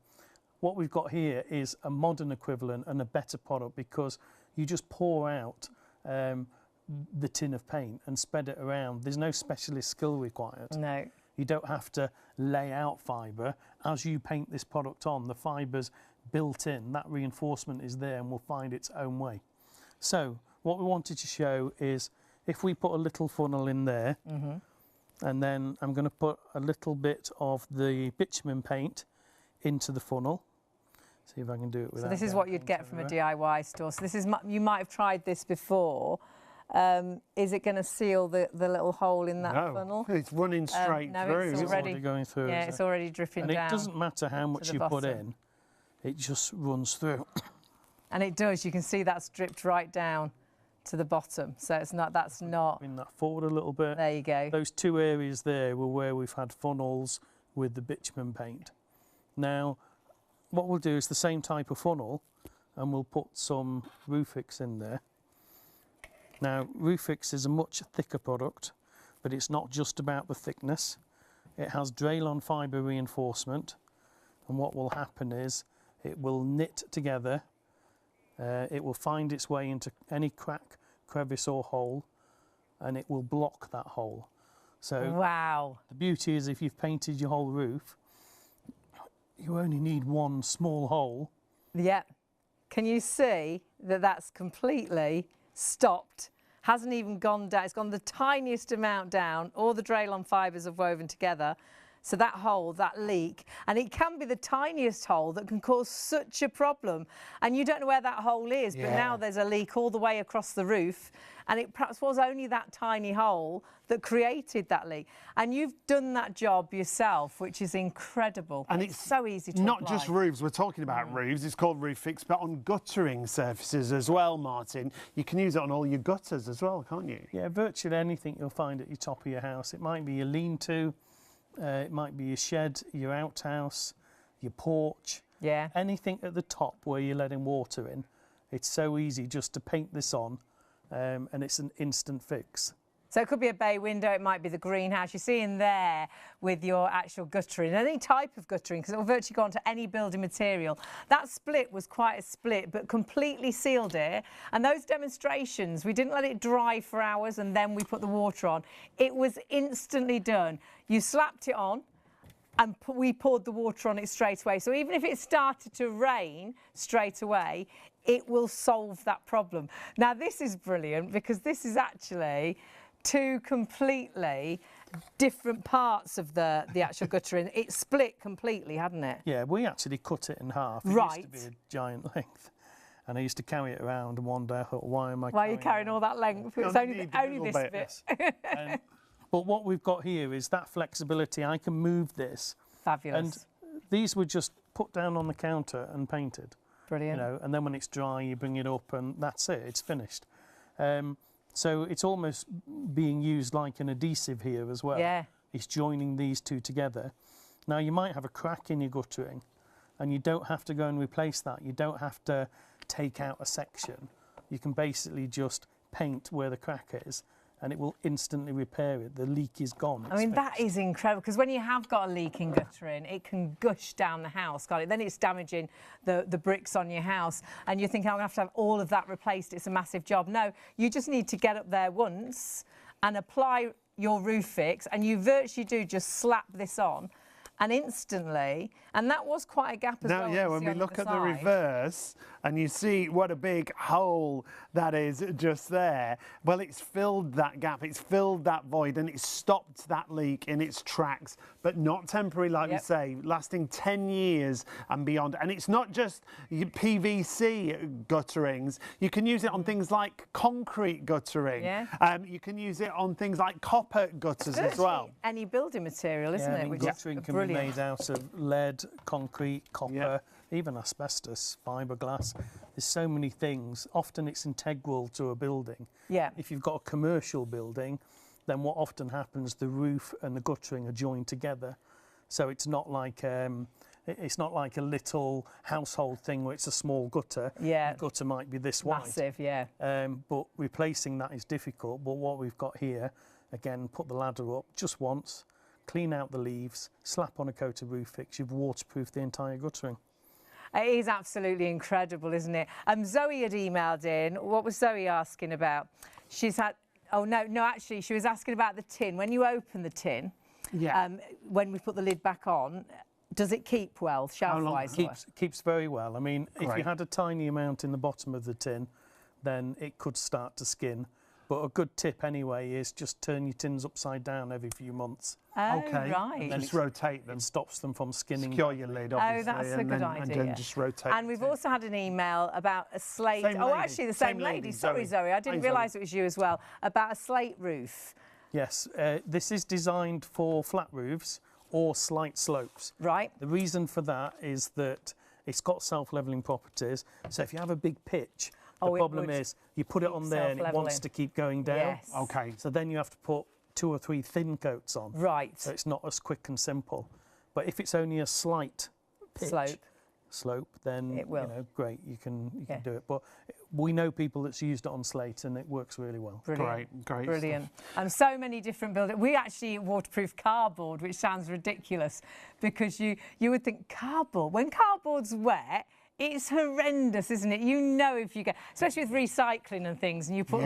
What we've got here is a modern equivalent and a better product because you just pour out the tin of paint and spread it around. There's no specialist skill required. No. You don't have to lay out fibre. As you paint this product on, the fibre's built in, that reinforcement is there and will find its own way. So what we wanted to show is if we put a little funnel in there, and then I'm going to put a little bit of the bitumen paint into the funnel. See if I can do it without. So this is what you'd get from a DIY store. So this is, you might have tried this before. Is it going to seal the little hole in that funnel? It's running straight through. It's already going through. Yeah, it's already dripping down. And it doesn't matter how much you put in, it just runs through. And it does. You can see that's dripped right down to the bottom, so it's not. That's not. Bring that forward a little bit. There you go. Those two areas there were where we've had funnels with the bitumen paint. Now, what we'll do is the same type of funnel, and we'll put some Roofix in there. Now, Roofix is a much thicker product, but it's not just about the thickness. It has Draylon fibre reinforcement, and what will happen is it will knit together. It will find its way into any crack, crevice or hole, and it will block that hole. So wow. The beauty is if you've painted your whole roof, you only need one small hole. Yeah. Can you see that that's completely stopped? Hasn't even gone down. It's gone the tiniest amount down. All the Draylon fibres have woven together. So that hole, that leak, and it can be the tiniest hole that can cause such a problem. And you don't know where that hole is, but now there's a leak all the way across the roof. And it perhaps was only that tiny hole that created that leak. And you've done that job yourself, which is incredible. And it's so easy to not apply. Just roofs, we're talking about roofs, it's called Roofix, but on guttering surfaces as well, Martin. You can use it on all your gutters as well, can't you? Yeah, virtually anything you'll find at your top of your house. It might be your lean-to, it might be your shed, your outhouse, your porch. Yeah. Anything at the top where you're letting water in. It's so easy just to paint this on, and it's an instant fix. So it could be a bay window, it might be the greenhouse. You see in there with your actual guttering, any type of guttering, because it will virtually go onto any building material. That split was quite a split, but completely sealed it. And those demonstrations, we didn't let it dry for hours and then we put the water on. It was instantly done. You slapped it on and we poured the water on it straight away. So even if it started to rain straight away, it will solve that problem. Now, this is brilliant because this is actually two completely different parts of the actual guttering. It split completely, hadn't it? Yeah, we actually cut it in half. It used to be a giant length. And I used to carry it around, and one day I thought, why are you carrying all that length? It's only this bit. But what we've got here is that flexibility. I can move this. Fabulous. And these were just put down on the counter and painted. Brilliant. You know, and then when it's dry, you bring it up and that's it, it's finished. So it's almost being used like an adhesive here as well. Yeah. It's joining these two together. Now, you might have a crack in your guttering and you don't have to go and replace that. You don't have to take out a section. You can basically just paint where the crack is and it will instantly repair it. The leak is gone. I mean, that is incredible, because when you have got a leak in guttering, it can gush down the house, can't it? Then it's damaging the bricks on your house, and you're thinking, I'm going to have all of that replaced. It's a massive job. No, you just need to get up there once and apply your Roofix, and you virtually do just slap this on, and instantly, and that was quite a gap as well. Yeah, when we look at the reverse and you see what a big hole that is just there, well, it's filled that gap, it's filled that void, and it's stopped that leak in its tracks, but not temporary, like we say, lasting 10 years and beyond. And it's not just PVC gutterings. You can use it on things like concrete guttering. Yeah. You can use it on things like copper gutters as well. Any building material, isn't it? I mean, guttering can be made out of lead, concrete, copper, even asbestos, fiberglass. There's so many things. Often it's integral to a building. Yeah. If you've got a commercial building, then what often happens, the roof and the guttering are joined together. So it's not like a little household thing where it's a small gutter. Yeah. The gutter might be this wide. Massive, yeah. But replacing that is difficult. But what we've got here, again, put the ladder up just once, clean out the leaves, slap on a coat of Roofix, you've waterproofed the entire guttering. It is absolutely incredible, isn't it? Zoe had emailed in. What was Zoe asking about? She's had, actually, she was asking about the tin. When you open the tin, when we put the lid back on, does it keep well, shelf-wise? Keeps very well. I mean, if you had a tiny amount in the bottom of the tin, then it could start to skin. But a good tip anyway is just turn your tins upside down every few months. Oh, right. And then just rotate them. It stops them from skinning. Secure your lid, obviously. Oh, that's a good idea. And then just rotate. And we've also had an email about a slate. Actually, the same lady. Sorry, Zoe. I didn't realise it was you as well. About a slate roof. Yes. This is designed for flat roofs or slight slopes. Right. The reason for that is that it's got self-levelling properties. So if you have a big pitch, the problem is you put it on there and it wants to keep going down. Yes. Okay. So then you have to put 2 or 3 thin coats on. Right. So it's not as quick and simple. But if it's only a slight pitch, slope, then it will. You know, great, you can do it. But we know people that's used it on slate, and it works really well. Brilliant. Great Brilliant. And so many different buildings. We actually waterproof cardboard, which sounds ridiculous, because you would think cardboard. When cardboard's wet, it's horrendous, isn't it? You know, if you get, especially with recycling and things, and you put,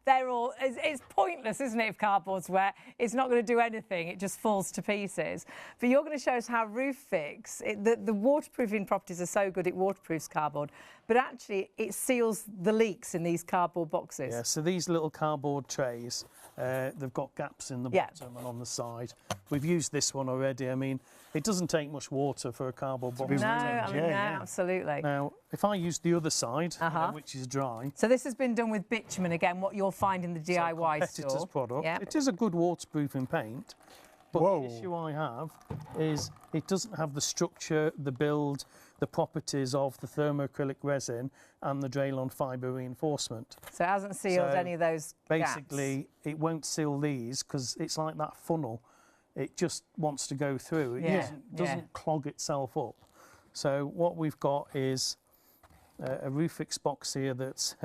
they're all, it's pointless, isn't it, if cardboard's wet? It's not going to do anything. It just falls to pieces. But you're going to show us how Roofix, the waterproofing properties are so good, it waterproofs cardboard, but actually it seals the leaks in these cardboard boxes. Yeah, so these little cardboard trays, they've got gaps in the bottom and on the side. We've used this one already. I mean, it doesn't take much water for a cardboard box. No, absolutely. Now, if I use the other side, which is dry. So this has been done with bitumen, again, what you'll find in the DIY competitor's store. Product. Yep. It is a good waterproofing paint, but the issue I have is it doesn't have the structure, the build, the properties of the thermoacrylic resin and the Draylon fibre reinforcement. So it hasn't sealed any of those basically, it won't seal these because it's like that funnel. It just wants to go through. It doesn't clog itself up. So what we've got is a Roofix box here that's...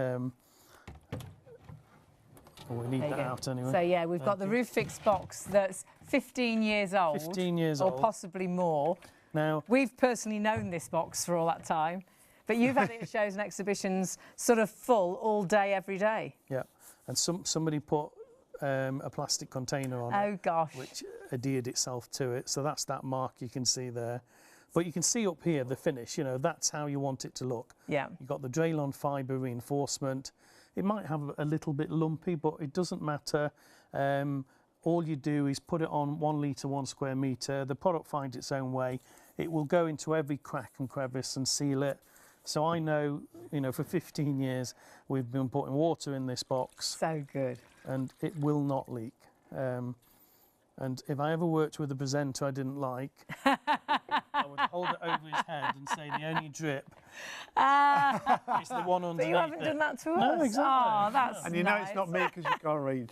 we need that out anyway. So yeah, we've got the Roofix box that's 15 years old. 15 years or old. Or possibly more. Now, we've personally known this box for all that time, but you've had it at shows and exhibitions sort of full all day, every day. Yeah, and somebody put a plastic container on it, gosh, which adhered itself to it. So that's that mark you can see there. But you can see up here the finish, you know, that's how you want it to look. Yeah. You've got the Draylon fibre reinforcement. It might have a little bit lumpy, but it doesn't matter. All you do is put it on 1 litre, 1 square metre. The product finds its own way. It will go into every crack and crevice and seal it. So I know, you know, for 15 years, we've been putting water in this box. So good. And it will not leak. And if I ever worked with a presenter I didn't like, I would hold it over his head and say the only drip is the one underneath. But you haven't done that to us. No, exactly. Oh, that's And you know it's not me because you can't read.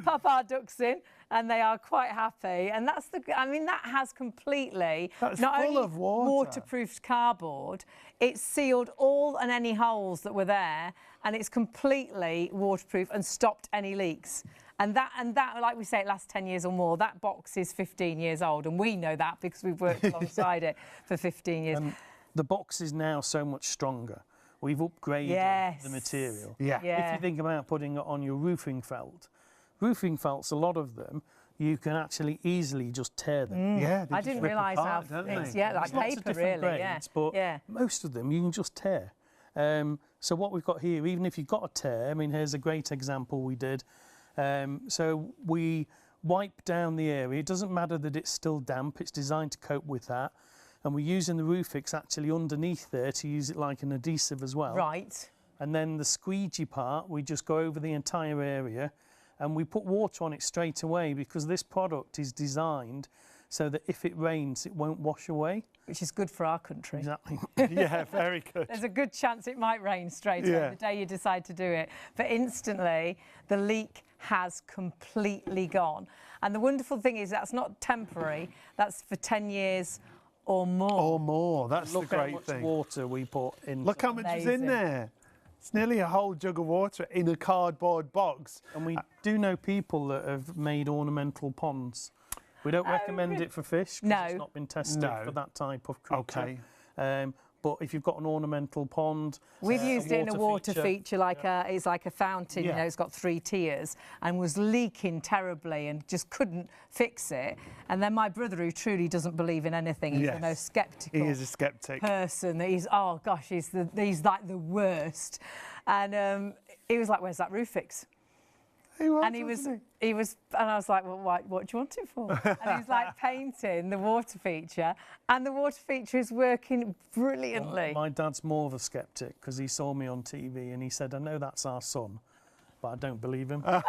Pop our ducks in, and they are quite happy. And that's I mean, that has completely not only waterproofed cardboard, it's sealed all and any holes that were there, and it's completely waterproof and stopped any leaks. And that, like we say, it lasts 10 years or more. That box is 15 years old, and we know that because we've worked alongside it for 15 years. The box is now so much stronger. We've upgraded the material. Yeah. If you think about putting it on your roofing felt, a lot of them, you can actually easily just tear them. Yeah, I didn't realise how it's like paper, really. Grades, but most of them you can just tear. So what we've got here, even if you've got a tear, I mean, here's a great example we did. So we wipe down the area. It doesn't matter that it's still damp. It's designed to cope with that. And we're using the Roofix actually underneath there to use it like an adhesive as well. Right. And then the squeegee part, we just go over the entire area and we put water on it straight away because this product is designed so that if it rains, it won't wash away. Which is good for our country. Exactly. Yeah, very good. There's a good chance it might rain straight away the day you decide to do it. But instantly, the leak has completely gone. And the wonderful thing is that's not temporary. That's for 10 years or more. Or more. That's the great thing. Look how much water we put in. Look how much is in there. It's nearly a whole jug of water in a cardboard box. And we do know people that have made ornamental ponds. We don't recommend it for fish because it's not been tested for that type of creature. Okay. But if you've got an ornamental pond, we've used it in a water feature like it's like a fountain. You know, it's got 3 tiers and was leaking terribly and just couldn't fix it. And then my brother, who truly doesn't believe in anything, he's the most sceptical. He is a skeptic person. He's he's like the worst. And he was like, "Where's that Roofix?" He was, and he was, and I was like, "Well, what do you want it for?" And he's like painting the water feature, and the water feature is working brilliantly. My dad's more of a sceptic because he saw me on TV and he said, "I know that's our son, but I don't believe him." They're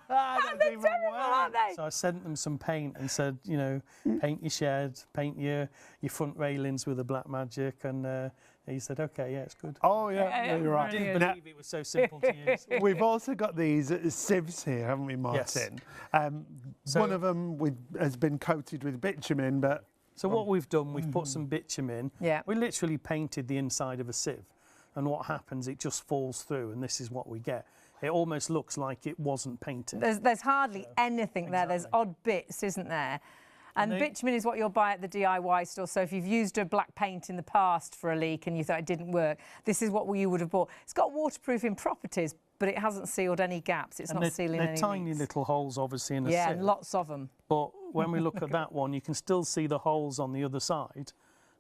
terrible, aren't they? So I sent them some paint and said, you know, paint your shed, paint your front railings with a black magic, and he said, "Okay, yeah, it's good." Oh, yeah, you're right. I didn't believe it was so simple to use. We've also got these sieves here, haven't we, Martin? Yes. One of them has been coated with bitumen, but So what we've done, we've put some bitumen. Yeah. We literally painted the inside of a sieve, and what happens, it just falls through, and this is what we get. It almost looks like it wasn't painted. There's hardly anything there. There's odd bits, isn't there? And bitumen is what you'll buy at the DIY store. So if you've used a black paint in the past for a leak and you thought it didn't work, this is what you would have bought. It's got waterproofing properties, but it hasn't sealed any gaps. It's not sealing any leaks. They're tiny little holes, obviously, in a sieve. Yeah, and lots of them. But when we look at that one, you can still see the holes on the other side.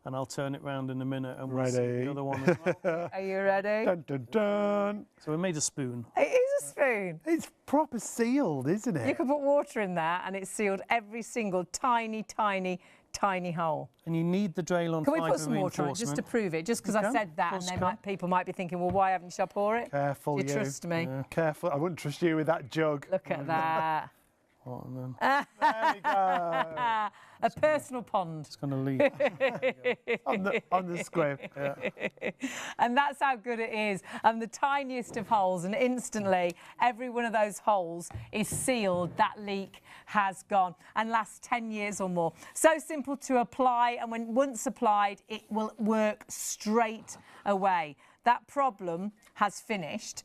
And I'll turn it round in a minute and we'll see the other one as well. Are you ready? Dun, dun, dun. So we made a spoon. It is a spoon. It's proper sealed, isn't it? You can put water in there and it's sealed every single tiny, tiny, tiny hole. And you need the Draylon Can we fibre put some water on it just to prove it? Just because I said that, and people might be thinking, well, why haven't you pour it? Careful, Do you trust me? Yeah. Careful. I wouldn't trust you with that jug. Look at that. Oh, and then There we go. A personal pond. it's going to leak. on the script. Yeah. And that's how good it is. And the tiniest of holes, and instantly every one of those holes is sealed. That leak has gone and lasts 10 years or more. So simple to apply, and when once applied, it will work straight away. That problem has finished.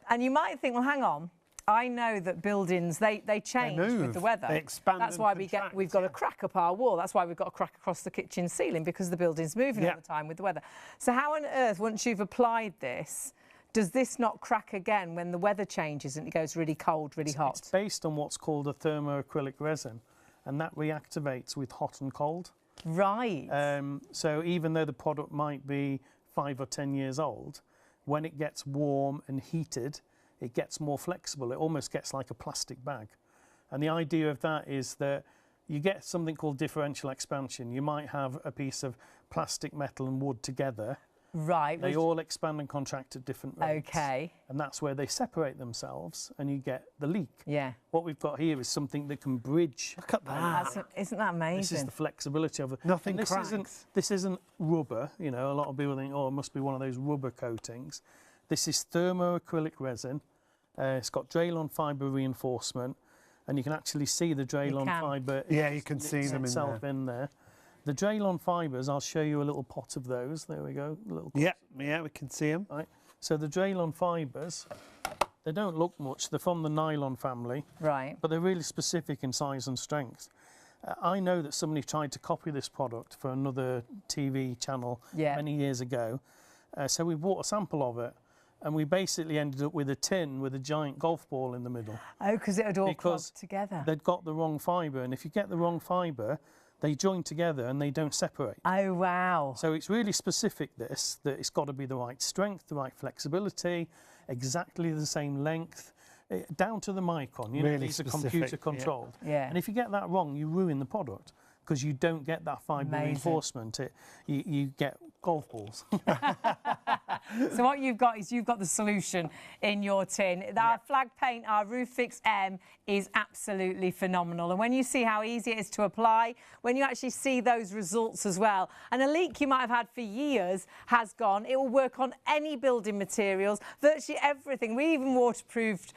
And you might think, well, hang on. I know that buildings, they change with the weather. They expand. That's why we've got a crack up our wall. That's why we've got a crack across the kitchen ceiling, because the building's moving all the time with the weather. So how on earth, once you've applied this, does this not crack again when the weather changes and it goes really cold, really hot? It's based on what's called a thermoacrylic resin, and that reactivates with hot and cold. Right. So even though the product might be 5 or 10 years old, when it gets warm and heated, it gets more flexible. It almost gets like a plastic bag. And the idea of that is that you get something called differential expansion. You might have a piece of plastic, metal and wood together. Right. They all expand and contract at different rates. Okay. And that's where they separate themselves and you get the leak. Yeah. What we've got here is something that can bridge. Look at that. Isn't that amazing? This is the flexibility of it. Nothing this cracks. This isn't rubber. You know, a lot of people think, oh, it must be one of those rubber coatings. This is thermoacrylic resin. It's got Draylon fibre reinforcement, and you can actually see the Draylon fibre. Yeah, you can see them in there. The Draylon fibres, I'll show you a little pot of those. There we go. Yeah, we can see them. Right. So the Draylon fibres, they don't look much. They're from the nylon family. Right. But they're really specific in size and strength. I know that somebody tried to copy this product for another TV channel many years ago. So we bought a sample of it. And we basically ended up with a tin with a giant golf ball in the middle. Oh, because it had all clogged together. They'd got the wrong fibre, and if you get the wrong fibre, they join together and they don't separate. Oh, wow. So it's really specific, that it's got to be the right strength, the right flexibility, exactly the same length, down to the micron. You know, these are computer controlled. Yeah. And if you get that wrong, you ruin the product, because you don't get that fibre reinforcement. You get golf balls. So what you've got is the solution in your tin. Our flag paint, our Roofix M, is absolutely phenomenal. And when you see how easy it is to apply, when you actually see those results as well, and a leak you might have had for years has gone, it will work on any building materials, virtually everything. We even waterproofed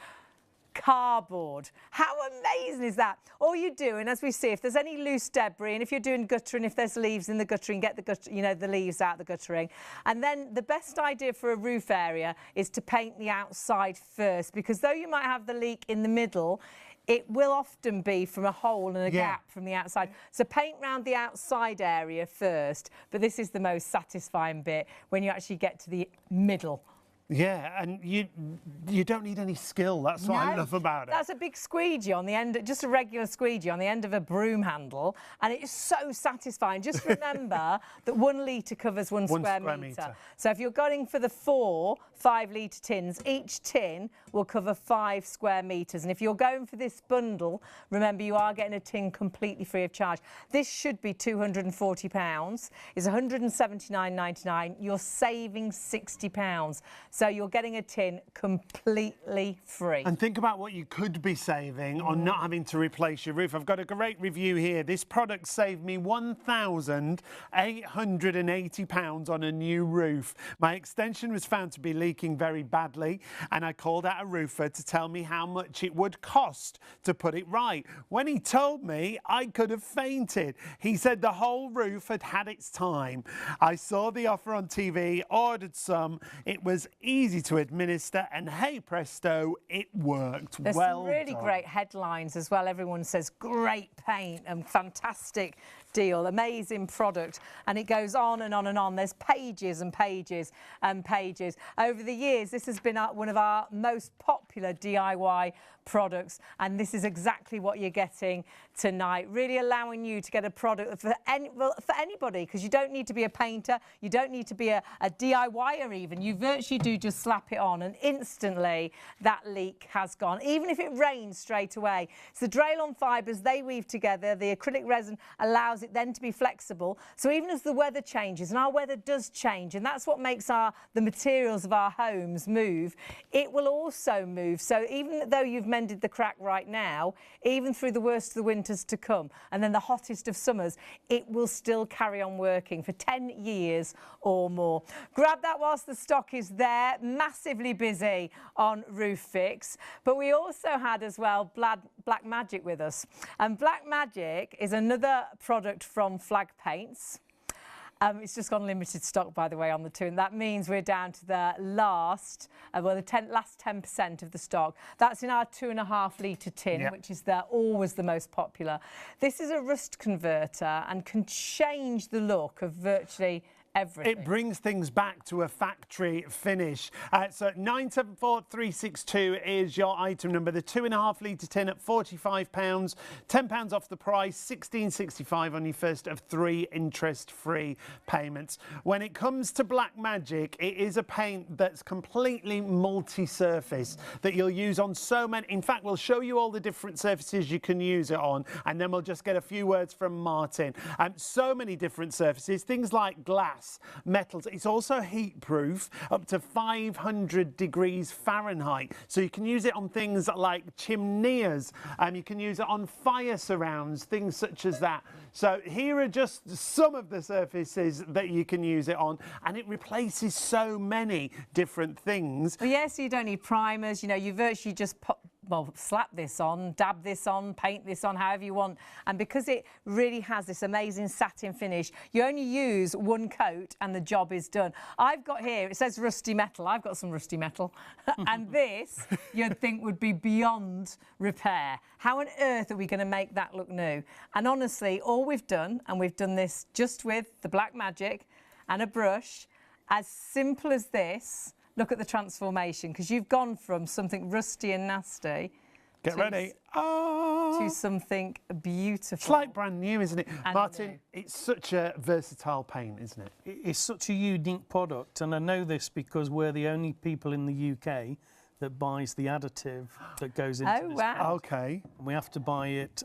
cardboard. How amazing is that? All you're doing, as we see, if there's any loose debris, and if you're doing guttering, if there's leaves in the guttering, get the leaves out the guttering. And then the best idea for a roof area is to paint the outside first, because though you might have the leak in the middle, it will often be from a hole and a gap from the outside. So paint round the outside area first, but this is the most satisfying bit, when you actually get to the middle. Yeah, and you don't need any skill. That's what I love about it. That's a big squeegee on the end, just a regular squeegee on the end of a broom handle, and it's so satisfying. Just remember that 1 litre covers one square metre. So if you're going for the 4 5-litre tins, each tin will cover 5 square metres. And if you're going for this bundle, remember you are getting a tin completely free of charge. This should be £240. It's £179.99. You're saving £60. So you're getting a tin completely free. And think about what you could be saving on not having to replace your roof. I've got a great review here. This product saved me £1,880 on a new roof. My extension was found to be leaking very badly, and I called out a roofer to tell me how much it would cost to put it right. When he told me, I could have fainted. He said the whole roof had had its time. I saw the offer on TV, ordered some. It was easy to administer, and hey presto, it worked. There's Well some really done. great headlines as well. Everyone says great paint and fantastic deal, amazing product, and it goes on and on and on. There's pages and pages and pages. Over the years, this has been one of our most popular DIY products, and this is exactly what you're getting tonight, really allowing you to get a product for anybody, because you don't need to be a painter, you don't need to be a DIYer even. You virtually do just slap it on and instantly that leak has gone, even if it rains straight away. It's the Draylon fibres, they weave together. The acrylic resin allows it then to be flexible, so even as the weather changes, and our weather does change, and that's what makes the materials of our homes move, it will also move. So even though you've mended the crack right now, even through the worst of the winters to come and then the hottest of summers, it will still carry on working for 10 years or more. Grab that whilst the stock is there. Massively busy on Roofix, but we also had as well Black Magic with us, and Black Magic is another product from Flag Paints. It's just gone limited stock, by the way, on the two, and that means we're down to the last 10% of the stock. That's in our 2.5 litre tin, which is always the most popular. This is a rust converter and can change the look of virtually everything. It brings things back to a factory finish. So 974362 is your item number. The 2.5 litre tin at £45, £10 off the price, £16.65 on your first of 3 interest-free payments. When it comes to Black Magic, it is a paint that's completely multi-surface that you'll use on so many. In fact, we'll show you all the different surfaces you can use it on, and then we'll just get a few words from Martin. So many different surfaces, things like glass, metals. It's also heat proof up to 500 degrees Fahrenheit, so you can use it on things like chimneys, you can use it on fire surrounds, things such as that. So here are just some of the surfaces that you can use it on, and it replaces so many different things. Well, yes, you don't need primers, you know, you virtually just slap this on, dab this on, paint this on, however you want. And because it really has this amazing satin finish, you only use one coat and the job is done. I've got here, it says rusty metal. I've got some rusty metal. And this, you'd think, would be beyond repair. How on earth are we going to make that look new? And honestly, all we've done, and we've done this just with the Black Magic and a brush, as simple as this. Look at the transformation, because you've gone from something rusty and nasty to something beautiful. It's like brand new, isn't it? And Martin, new. it's such a versatile paint, isn't it? It's such a unique product, and I know this because we're the only people in the UK that buys the additive that goes into this wow. paint. Okay. And we have to buy it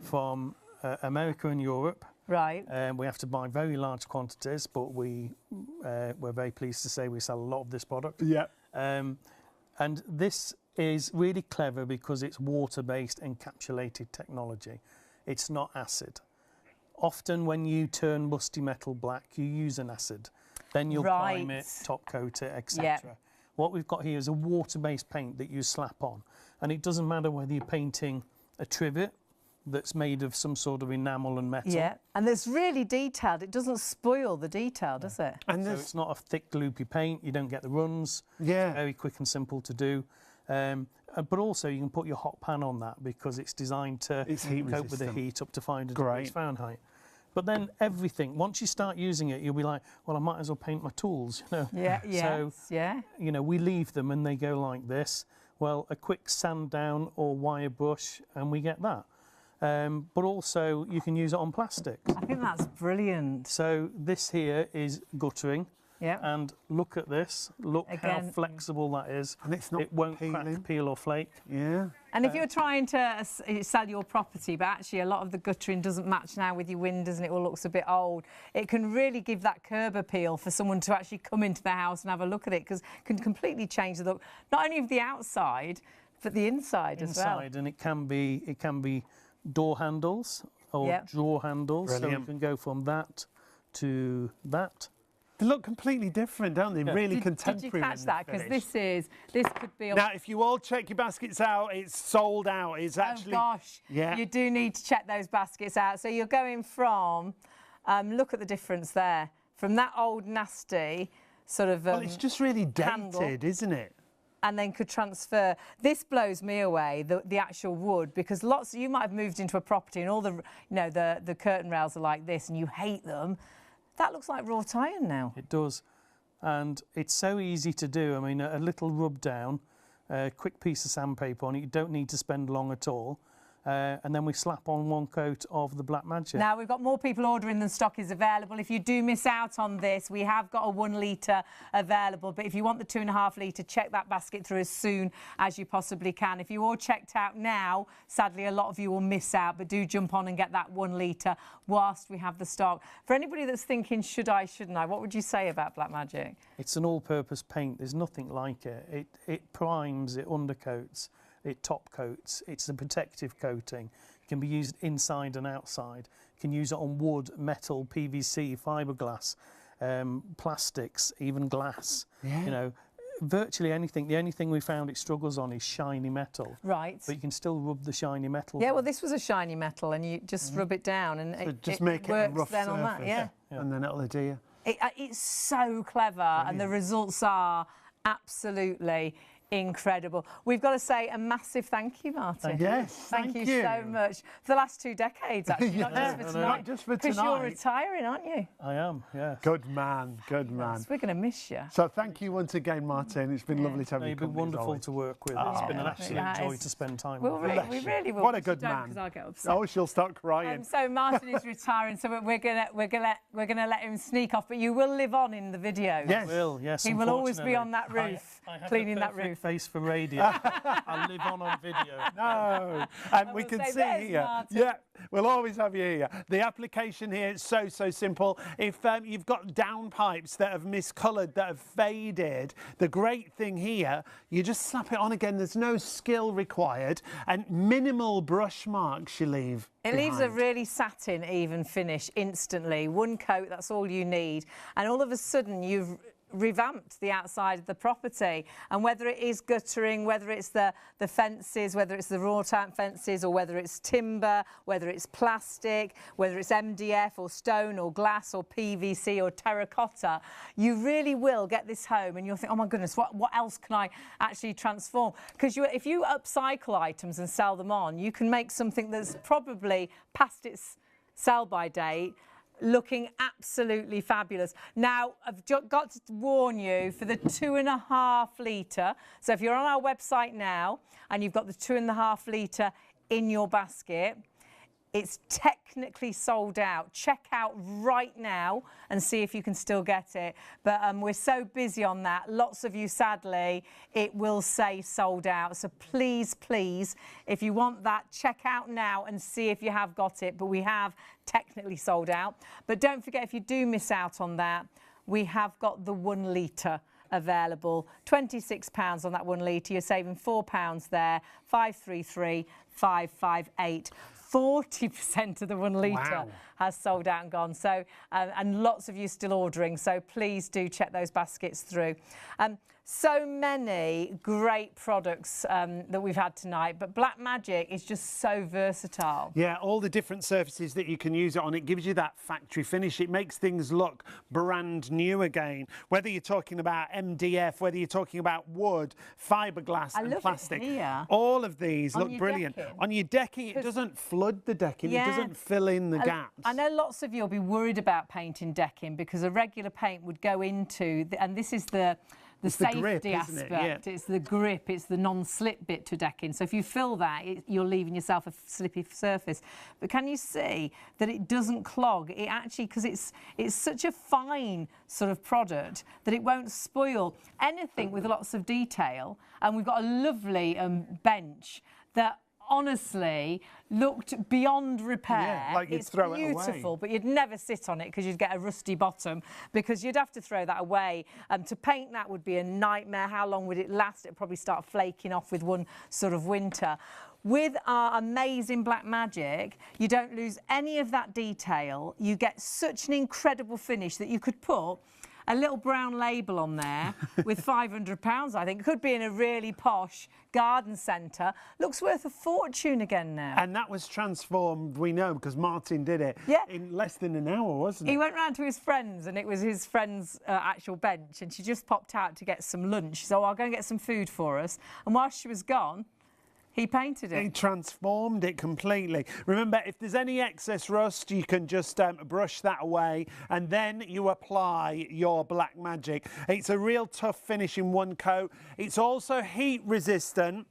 from America and Europe. Right. We have to buy very large quantities, but we're very pleased to say we sell a lot of this product. Yeah. And this is really clever because it's water-based encapsulated technology. It's not acid. Often when you turn rusty metal black, you use an acid. Then you'll prime it, top coat it, etc. Yeah. What we've got here is a water-based paint that you slap on. And it doesn't matter whether you're painting a trivet that's made of some sort of enamel and metal. Yeah, and it's really detailed. It doesn't spoil the detail, does it? And so it's not a thick, gloopy paint. You don't get the runs. Yeah. It's very quick and simple to do. But also you can put your hot pan on that because it's designed to cope with the heat up to 500 degrees Fahrenheit. But then everything, once you start using it, you'll be like, well, I might as well paint my tools, you know. Yeah, yes, so, you know, we leave them and they go like this. Well, a quick sand down or wire brush and we get that. But also you can use it on plastic. I think that's brilliant. So this here is guttering. Yeah. And look at this. Look how flexible that is. And it's not It won't peeling. crack, peel or flake. Yeah. And if you're trying to sell your property, but actually a lot of the guttering doesn't match now with your windows and it all looks a bit old, it can really give that curb appeal for someone to actually come into the house and have a look at it, because it can completely change the look, not only of the outside, but the inside as well. And it can be door handles or drawer handles. Brilliant. So you can go from that to that. They look completely different, don't they? Really contemporary. Did you catch that? Because this could be... Now, if you all check your baskets out, it's sold out. It's actually... Oh, gosh. Yeah. You do need to check those baskets out. So you're going from... look at the difference there. From that old, nasty sort of... well, it's just really dated, handle, isn't it? And then could transfer. This blows me away, the actual wood, because you might have moved into a property and all the, the curtain rails are like this and you hate them. That looks like wrought iron now. It does. And it's so easy to do. I mean, a little rub down, a quick piece of sandpaper on it. You don't need to spend long at all. And then we slap on 1 coat of the Black Magic. Now, we've got more people ordering than stock is available. If you do miss out on this, we have got a 1 litre available. But if you want the 2.5 litre, check that basket through as soon as you possibly can. If you all checked out now, sadly, a lot of you will miss out. But do jump on and get that 1 litre whilst we have the stock. For anybody that's thinking, should I, shouldn't I, what would you say about Black Magic? It's an all-purpose paint. There's nothing like it. It primes, it undercoats. It top coats. It's a protective coating. It can be used inside and outside. You can use it on wood, metal, PVC, fiberglass, plastics, even glass. Yeah. Virtually anything. The only thing we found it struggles on is shiny metal. Right. But you can still rub the shiny metal. Yeah, well, this was a shiny metal, and you just rub it down, and so just it make it works a rough then surface. on that. Yeah. And then it'll adhere. It's so clever, and the results are absolutely incredible. We've got to say a massive thank you, Martin. Yes, thank you so much. For the last 2 decades, actually, not just for tonight. Not just for tonight. Because you're retiring, aren't you? I am, yeah. Good man, good man. Yes, we're going to miss you. So thank you once again, Martin. It's been lovely to have you. You've been wonderful to work with. It's been an absolute joy to spend time with. We really will. What a good man. Because I'll get upset. Oh, she'll start crying. So Martin is retiring, so we're gonna let him sneak off. But you will live on in the videos. Yes, I will. Yes, he will always be on that roof, cleaning that roof. Face for radio. I live on video. No, and we can see here. Martin. Yeah, we'll always have you here. The application here is so simple. If you've got downpipes that have miscoloured, that have faded, the great thing here, you just slap it on again. There's no skill required, and minimal brush marks you leave. It leaves a really satin even finish instantly. 1 coat, that's all you need, and all of a sudden you've revamped the outside of the property. And whether it is guttering, whether it's the fences, whether it's the wrought iron fences, or whether it's timber, whether it's plastic, whether it's MDF or stone or glass or PVC or terracotta, you really will get this home and you'll think, oh my goodness, what else can I actually transform? Because if you upcycle items and sell them on, you can make something that's probably past its sell-by date, looking absolutely fabulous. Now, I've got to warn you, for the 2.5 litre, so if you're on our website now and you've got the 2.5 litre in your basket, it's technically sold out. Check out right now and see if you can still get it. But we're so busy on that. Lots of you, sadly, it will say sold out. So please, please, if you want that, check out now and see if you have got it. But we have technically sold out. But don't forget, if you do miss out on that, we have got the 1 litre available. £26 on that 1 litre. You're saving £4 there. 533 558. 40% of the 1 litre has sold out and gone. So, and lots of you still ordering. So please do check those baskets through. So many great products that we've had tonight, but Black Magic is just so versatile. Yeah, all the different surfaces that you can use it on, it gives you that factory finish. It makes things look brand new again. Whether you're talking about MDF, whether you're talking about wood, fiberglass and plastic. All of these look brilliant. On your decking, it doesn't flood the decking, it doesn't fill in the gaps. I know lots of you will be worried about painting decking because a regular paint would go into, and this is the safety grip, aspect. It's the grip, it's the non-slip bit to decking. So if you fill that, you're leaving yourself a slippy surface. But can you see that it doesn't clog? It actually, because it's such a fine sort of product that it won't spoil anything with lots of detail. And we've got a lovely bench that honestly looked beyond repair. Yeah, like you'd throw it away. It's beautiful, but you'd never sit on it because you'd get a rusty bottom, because you'd have to throw that away. To paint that would be a nightmare. How long would it last? It'd probably start flaking off with one sort of winter. With our amazing Black Magic, you don't lose any of that detail. You get such an incredible finish that you could put a little brown label on there with £500, I think. It could be in a really posh garden centre. Looks worth a fortune again now. And that was transformed, we know, because Martin did it in less than an hour, wasn't it? He went round to his friends, and it was his friend's actual bench, and she just popped out to get some lunch. So I'll go and get some food for us. And whilst she was gone, he painted it. He transformed it completely. Remember, if there's any excess rust, you can just brush that away, and then you apply your Black Magic. It's a real tough finish in one coat. It's also heat resistant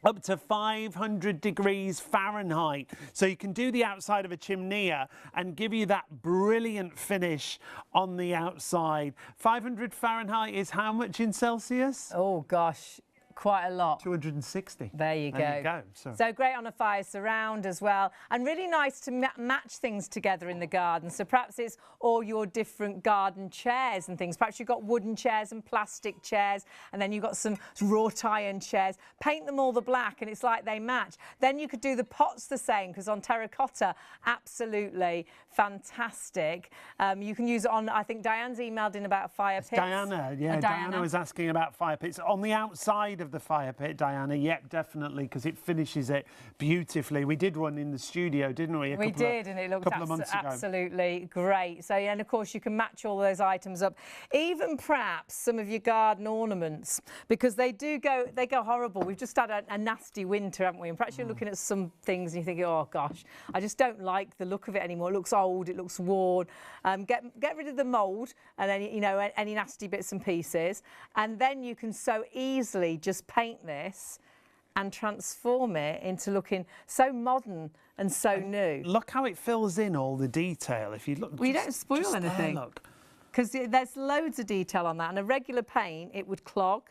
up to 500 degrees Fahrenheit. So you can do the outside of a chimney and give you that brilliant finish on the outside. 500 Fahrenheit is how much in Celsius? Oh, gosh. Quite a lot. 260. There you go. So great on a fire surround as well, and really nice to match things together in the garden. So perhaps it's all your different garden chairs and things. Perhaps you've got wooden chairs and plastic chairs, and then you've got some wrought iron chairs. Paint them all the black and it's like they match. Then you could do the pots the same, because on terracotta, absolutely fantastic. You can use it on, I think Diane's emailed in about fire pits. Diana, yeah, Diana was asking about fire pits. On the outside of the fire pit, Diana, yep, definitely, because it finishes it beautifully. We did one in the studio, didn't we? We did, and it looked absolutely great. So, and of course, you can match all those items up. Even perhaps some of your garden ornaments, because they go horrible. We've just had a nasty winter, haven't we? And perhaps you're looking at some things and you're thinking, oh gosh, I just don't like the look of it anymore. It looks old, it looks worn. Get rid of the mould and any nasty bits and pieces, and then you can so easily just paint this and transform it into looking so modern and so new. Look how it fills in all the detail. If you look, well, you don't spoil anything, because there's loads of detail on that. And a regular paint, it would clog.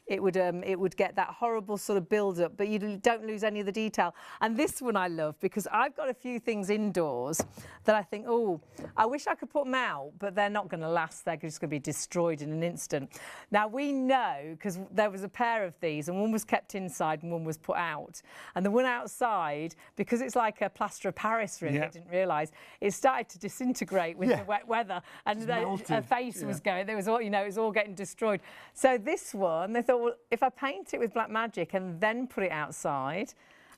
It would get that horrible sort of build-up, but you don't lose any of the detail. And this one I love, because I've got a few things indoors that I think, oh, I wish I could put them out, but they're not going to last. They're just going to be destroyed in an instant. Now, we know, because there was a pair of these, and one was kept inside and one was put out. And the one outside, because it's like a plaster of Paris, really, I didn't realise, it started to disintegrate with the wet weather. And her face was going, it was all, it was all getting destroyed. So this one, they thought, well, if I paint it with Black Magic and then put it outside,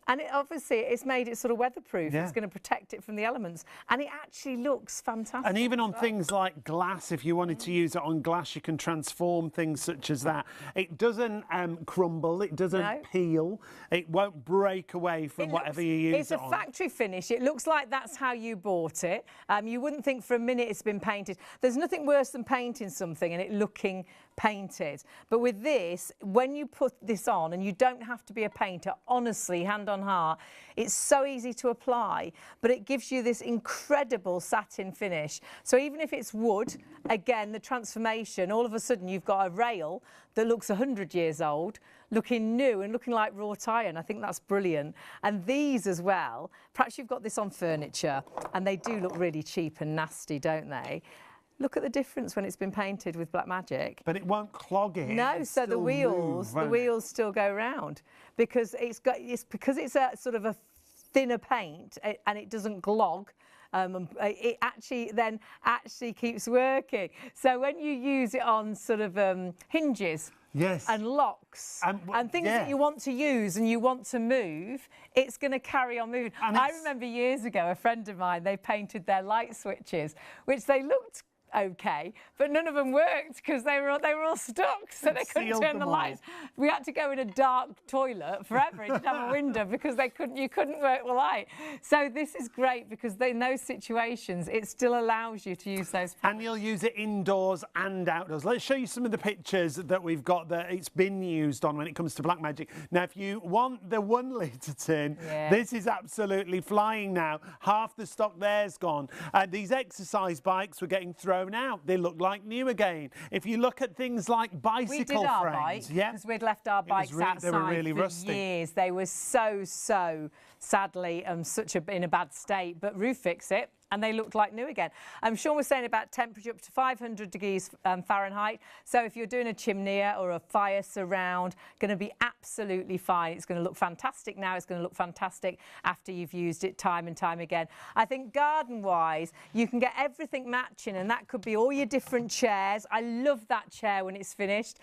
and it's made it sort of weatherproof. It's going to protect it from the elements, and it actually looks fantastic. And even on things like glass, if you wanted to use it on glass, you can transform things such as that. It doesn't crumble, it doesn't peel, it won't break away from whatever you use it on. It's a factory finish. It looks like that's how you bought it. You wouldn't think for a minute it's been painted. There's nothing worse than painting something and it looking painted. But with this, when you put this on, and you don't have to be a painter, honestly, hand on heart, it's so easy to apply, but it gives you this incredible satin finish. So even if it's wood, again, the transformation, all of a sudden you've got a rail that looks 100 years old, looking new and looking like wrought iron. I think that's brilliant. And these as well, perhaps you've got this on furniture, and they do look really cheap and nasty, don't they? Look at the difference when it's been painted with Black Magic. But it won't clog it. No, so the wheels still go round, because it's a sort of a thinner paint and it doesn't clog. It actually keeps working. So when you use it on sort of hinges and locks and things that you want to use and you want to move, it's going to carry on moving. And I remember years ago, a friend of mine, they painted their light switches, which they looked okay, but none of them worked because they were all stuck, so they couldn't turn the lights. We had to go in a dark toilet forever. It didn't have a window because you couldn't work the light. So this is great, because in those situations it still allows you to use those. And you'll use it indoors and outdoors. Let's show you some of the pictures that we've got that it's been used on when it comes to Black Magic. Now, if you want the 1 litre tin, this is absolutely flying now. Half the stock there's gone. These exercise bikes were getting thrown thrown out. They look like new again. If you look at things like bicycle we did our frames, bike, because we'd left our bikes outside they were really for rusty. years. They were so sadly in a bad state, but Roofix it, and they looked like new again. Sean was saying about temperature up to 500 degrees Fahrenheit. So if you're doing a chimney or a fire surround, going to be absolutely fine. It's going to look fantastic now. It's going to look fantastic after you've used it time and time again. I think garden-wise, you can get everything matching, and that could be all your different chairs. I love that chair when it's finished.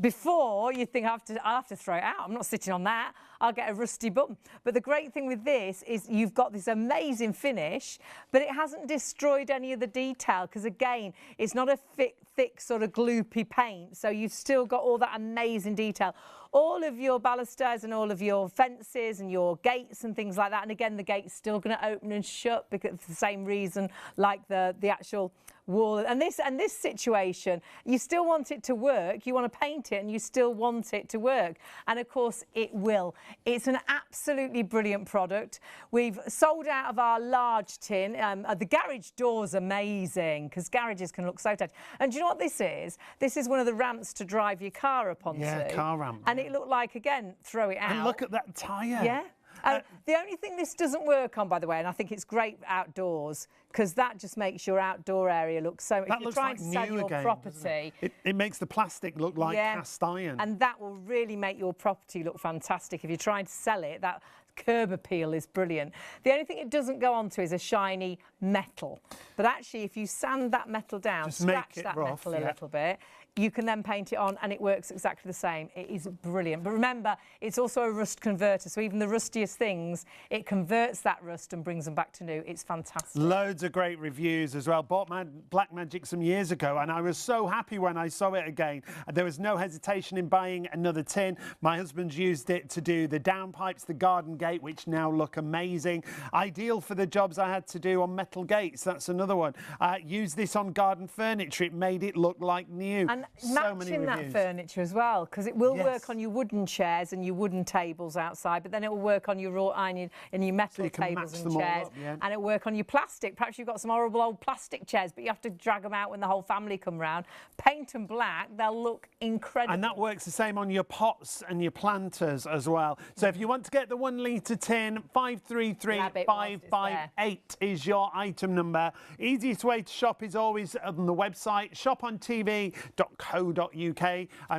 Before, you think I'll have to throw it out. I'm not sitting on that. I'll get a rusty button. But the great thing with this is you've got this amazing finish, but it hasn't destroyed any of the detail, because again, it's not a thick sort of gloopy paint, so you've still got all that amazing detail. All of your balusters and all of your fences and your gates and things like that, and again, the gate's still going to open and shut because for the same reason like the actual wall. And this situation, you still want it to work. You want to paint it and you still want it to work, and of course it will. It's an absolutely brilliant product. We've sold out of our large tin. The garage door's amazing, because garages can look so tight. And do you know what this is? This is one of the ramps to drive your car up onto. Yeah, car ramp. And it looked like, again, throw it out. And look at that tyre. Yeah. The only thing this doesn't work on, by the way, and I think it's great outdoors, because that just makes your outdoor area look so... If you're trying to sell your property... It makes the plastic look like cast iron. And that will really make your property look fantastic. If you're trying to sell it, that curb appeal is brilliant. The only thing it doesn't go onto is a shiny metal. But actually, if you sand that metal down, just scratch that metal a little bit, you can then paint it on and it works exactly the same. It is brilliant. But remember, it's also a rust converter, so even the rustiest things, it converts that rust and brings them back to new. It's fantastic. Loads of great reviews as well. Bought Black Magic some years ago, and I was so happy when I saw it again. There was no hesitation in buying another tin. My husband's used it to do the downpipes, the garden gate, which now look amazing. Ideal for the jobs I had to do on metal gates. That's another one. Used this on garden furniture. It made it look like new. And matching that furniture as well, because it will work on your wooden chairs and your wooden tables outside, but then it will work on your wrought iron and your metal tables and chairs, and it'll work on your plastic. Perhaps you've got some horrible old plastic chairs, but you have to drag them out when the whole family come round. Paint them black, they'll look incredible. And that works the same on your pots and your planters as well. So if you want to get the 1 litre tin, 533558 is your item number. Easiest way to shop is always on the website, shopontv.co.uk.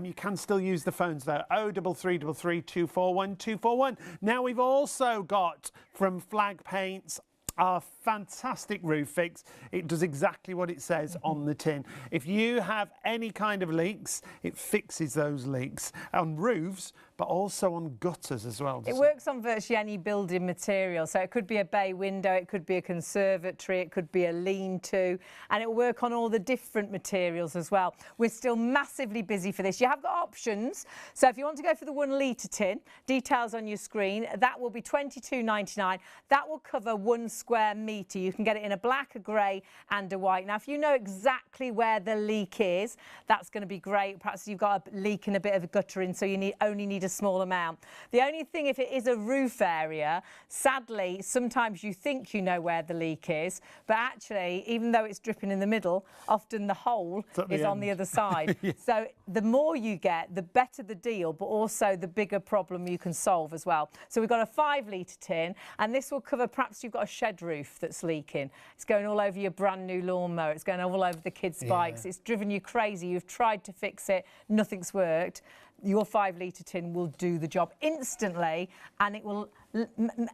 You can still use the phones though, 03333 241 241. Now we've also got from Flag Paints our fantastic Roofix. It does exactly what it says on the tin. If you have any kind of leaks, it fixes those leaks on roofs, but also on gutters as well. It works on virtually any building material. So it could be a bay window, it could be a conservatory, it could be a lean-to, and it'll work on all the different materials as well. We're still massively busy for this. You have got options. So if you want to go for the 1 litre tin, details on your screen, that will be £22.99. That will cover 1 square metre. You can get it in a black, a grey and a white. Now, if you know exactly where the leak is, that's going to be great. Perhaps you've got a leak in a bit of a guttering, so you only need a small amount. The only thing, if it is a roof area, sadly, sometimes you think you know where the leak is, but actually, even though it's dripping in the middle, often the hole is on the other side. So the more you get, the better the deal, but also the bigger problem you can solve as well. So we've got a 5 litre tin, and this will cover, perhaps you've got a shed roof that's leaking. It's going all over your brand new lawnmower. It's going all over the kids' bikes. It's driven you crazy. You've tried to fix it. Nothing's worked. Your 5 litre tin will do the job instantly, and it will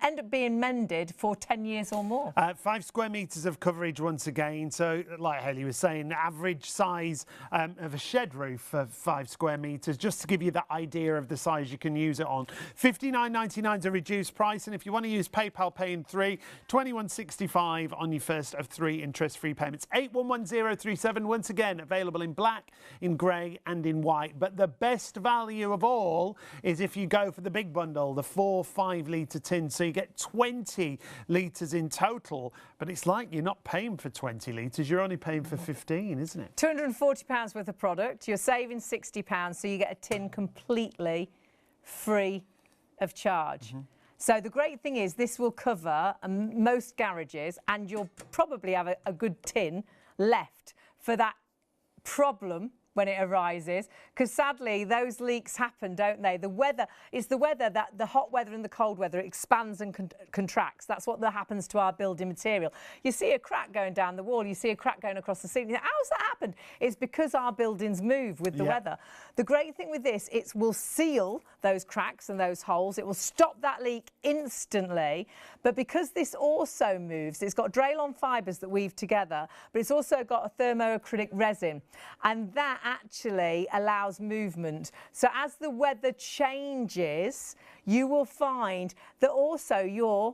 end up being mended for 10 years or more. 5 square metres of coverage once again. So like Haley was saying, average size of a shed roof of 5 square metres, just to give you the idea of the size you can use it on. £59.99 is a reduced price, and if you want to use PayPal Pay in 3, £21.65 on your first of 3 interest-free payments. 811037, once again available in black, in grey and in white. But the best value of all is if you go for the big bundle, the 4 5 litre tin, so you get 20 litres in total, but it's like you're not paying for 20 litres, you're only paying for 15, isn't it? £240 worth of product, you're saving £60, so you get a tin completely free of charge. So the great thing is this will cover most garages, and you'll probably have a good tin left for that problem when it arises, because sadly those leaks happen, don't they? The weather, it's the weather, that the hot weather and the cold weather, it expands and contracts. That's what happens to our building material. You see a crack going down the wall, you see a crack going across the ceiling. How's that happened? It's because our buildings move with the weather. The great thing with this, it will seal those cracks and those holes. It will stop that leak instantly. But because this also moves, it's got Draylon fibres that weave together, but it's also got a thermoacrylic resin, and that actually allows movement. So as the weather changes, you will find that also your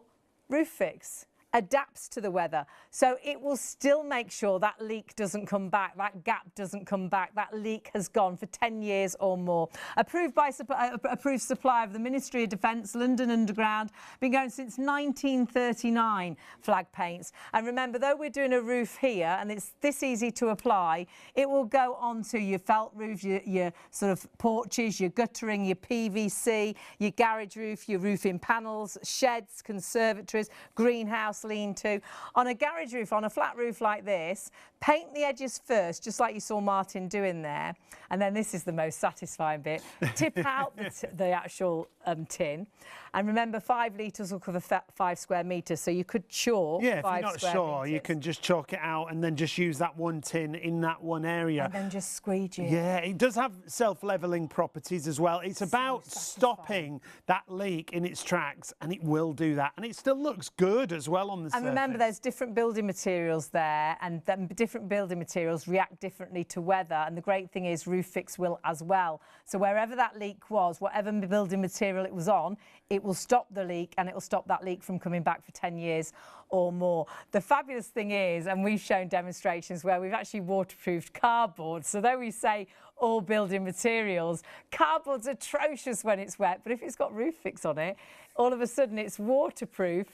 Roofix adapts to the weather. So it will still make sure that leak doesn't come back, that gap doesn't come back, that leak has gone for 10 years or more. Approved supplier of the Ministry of Defence, London Underground, been going since 1939, Flag Paints. And remember, though we're doing a roof here and it's this easy to apply, it will go onto your felt roof, your sort of porches, your guttering, your PVC, your garage roof, your roofing panels, sheds, conservatories, greenhouse, lean-to. On a garage roof, on a flat roof like this, paint the edges first, just like you saw Martin doing there, and then this is the most satisfying bit. Tip out the actual tin, and remember 5 litres will cover 5 square metres, so you could chalk 5 if you're not sure, meters. you can just chalk it out and then just use that one tin in that one area. And then just squeegee it. Yeah, it does have self-levelling properties as well. It's about stopping that leak in its tracks, and it will do that. And it still looks good as well on the surface. And remember, there's different building materials there, and different building materials react differently to weather. And the great thing is Roofix will as well. So wherever that leak was, whatever building material it was on, it will stop the leak, and it will stop that leak from coming back for 10 years or more. The fabulous thing is, and we've shown demonstrations where we've actually waterproofed cardboard. So though we say all building materials, cardboard's atrocious when it's wet, but if it's got Roofix on it, all of a sudden it's waterproof,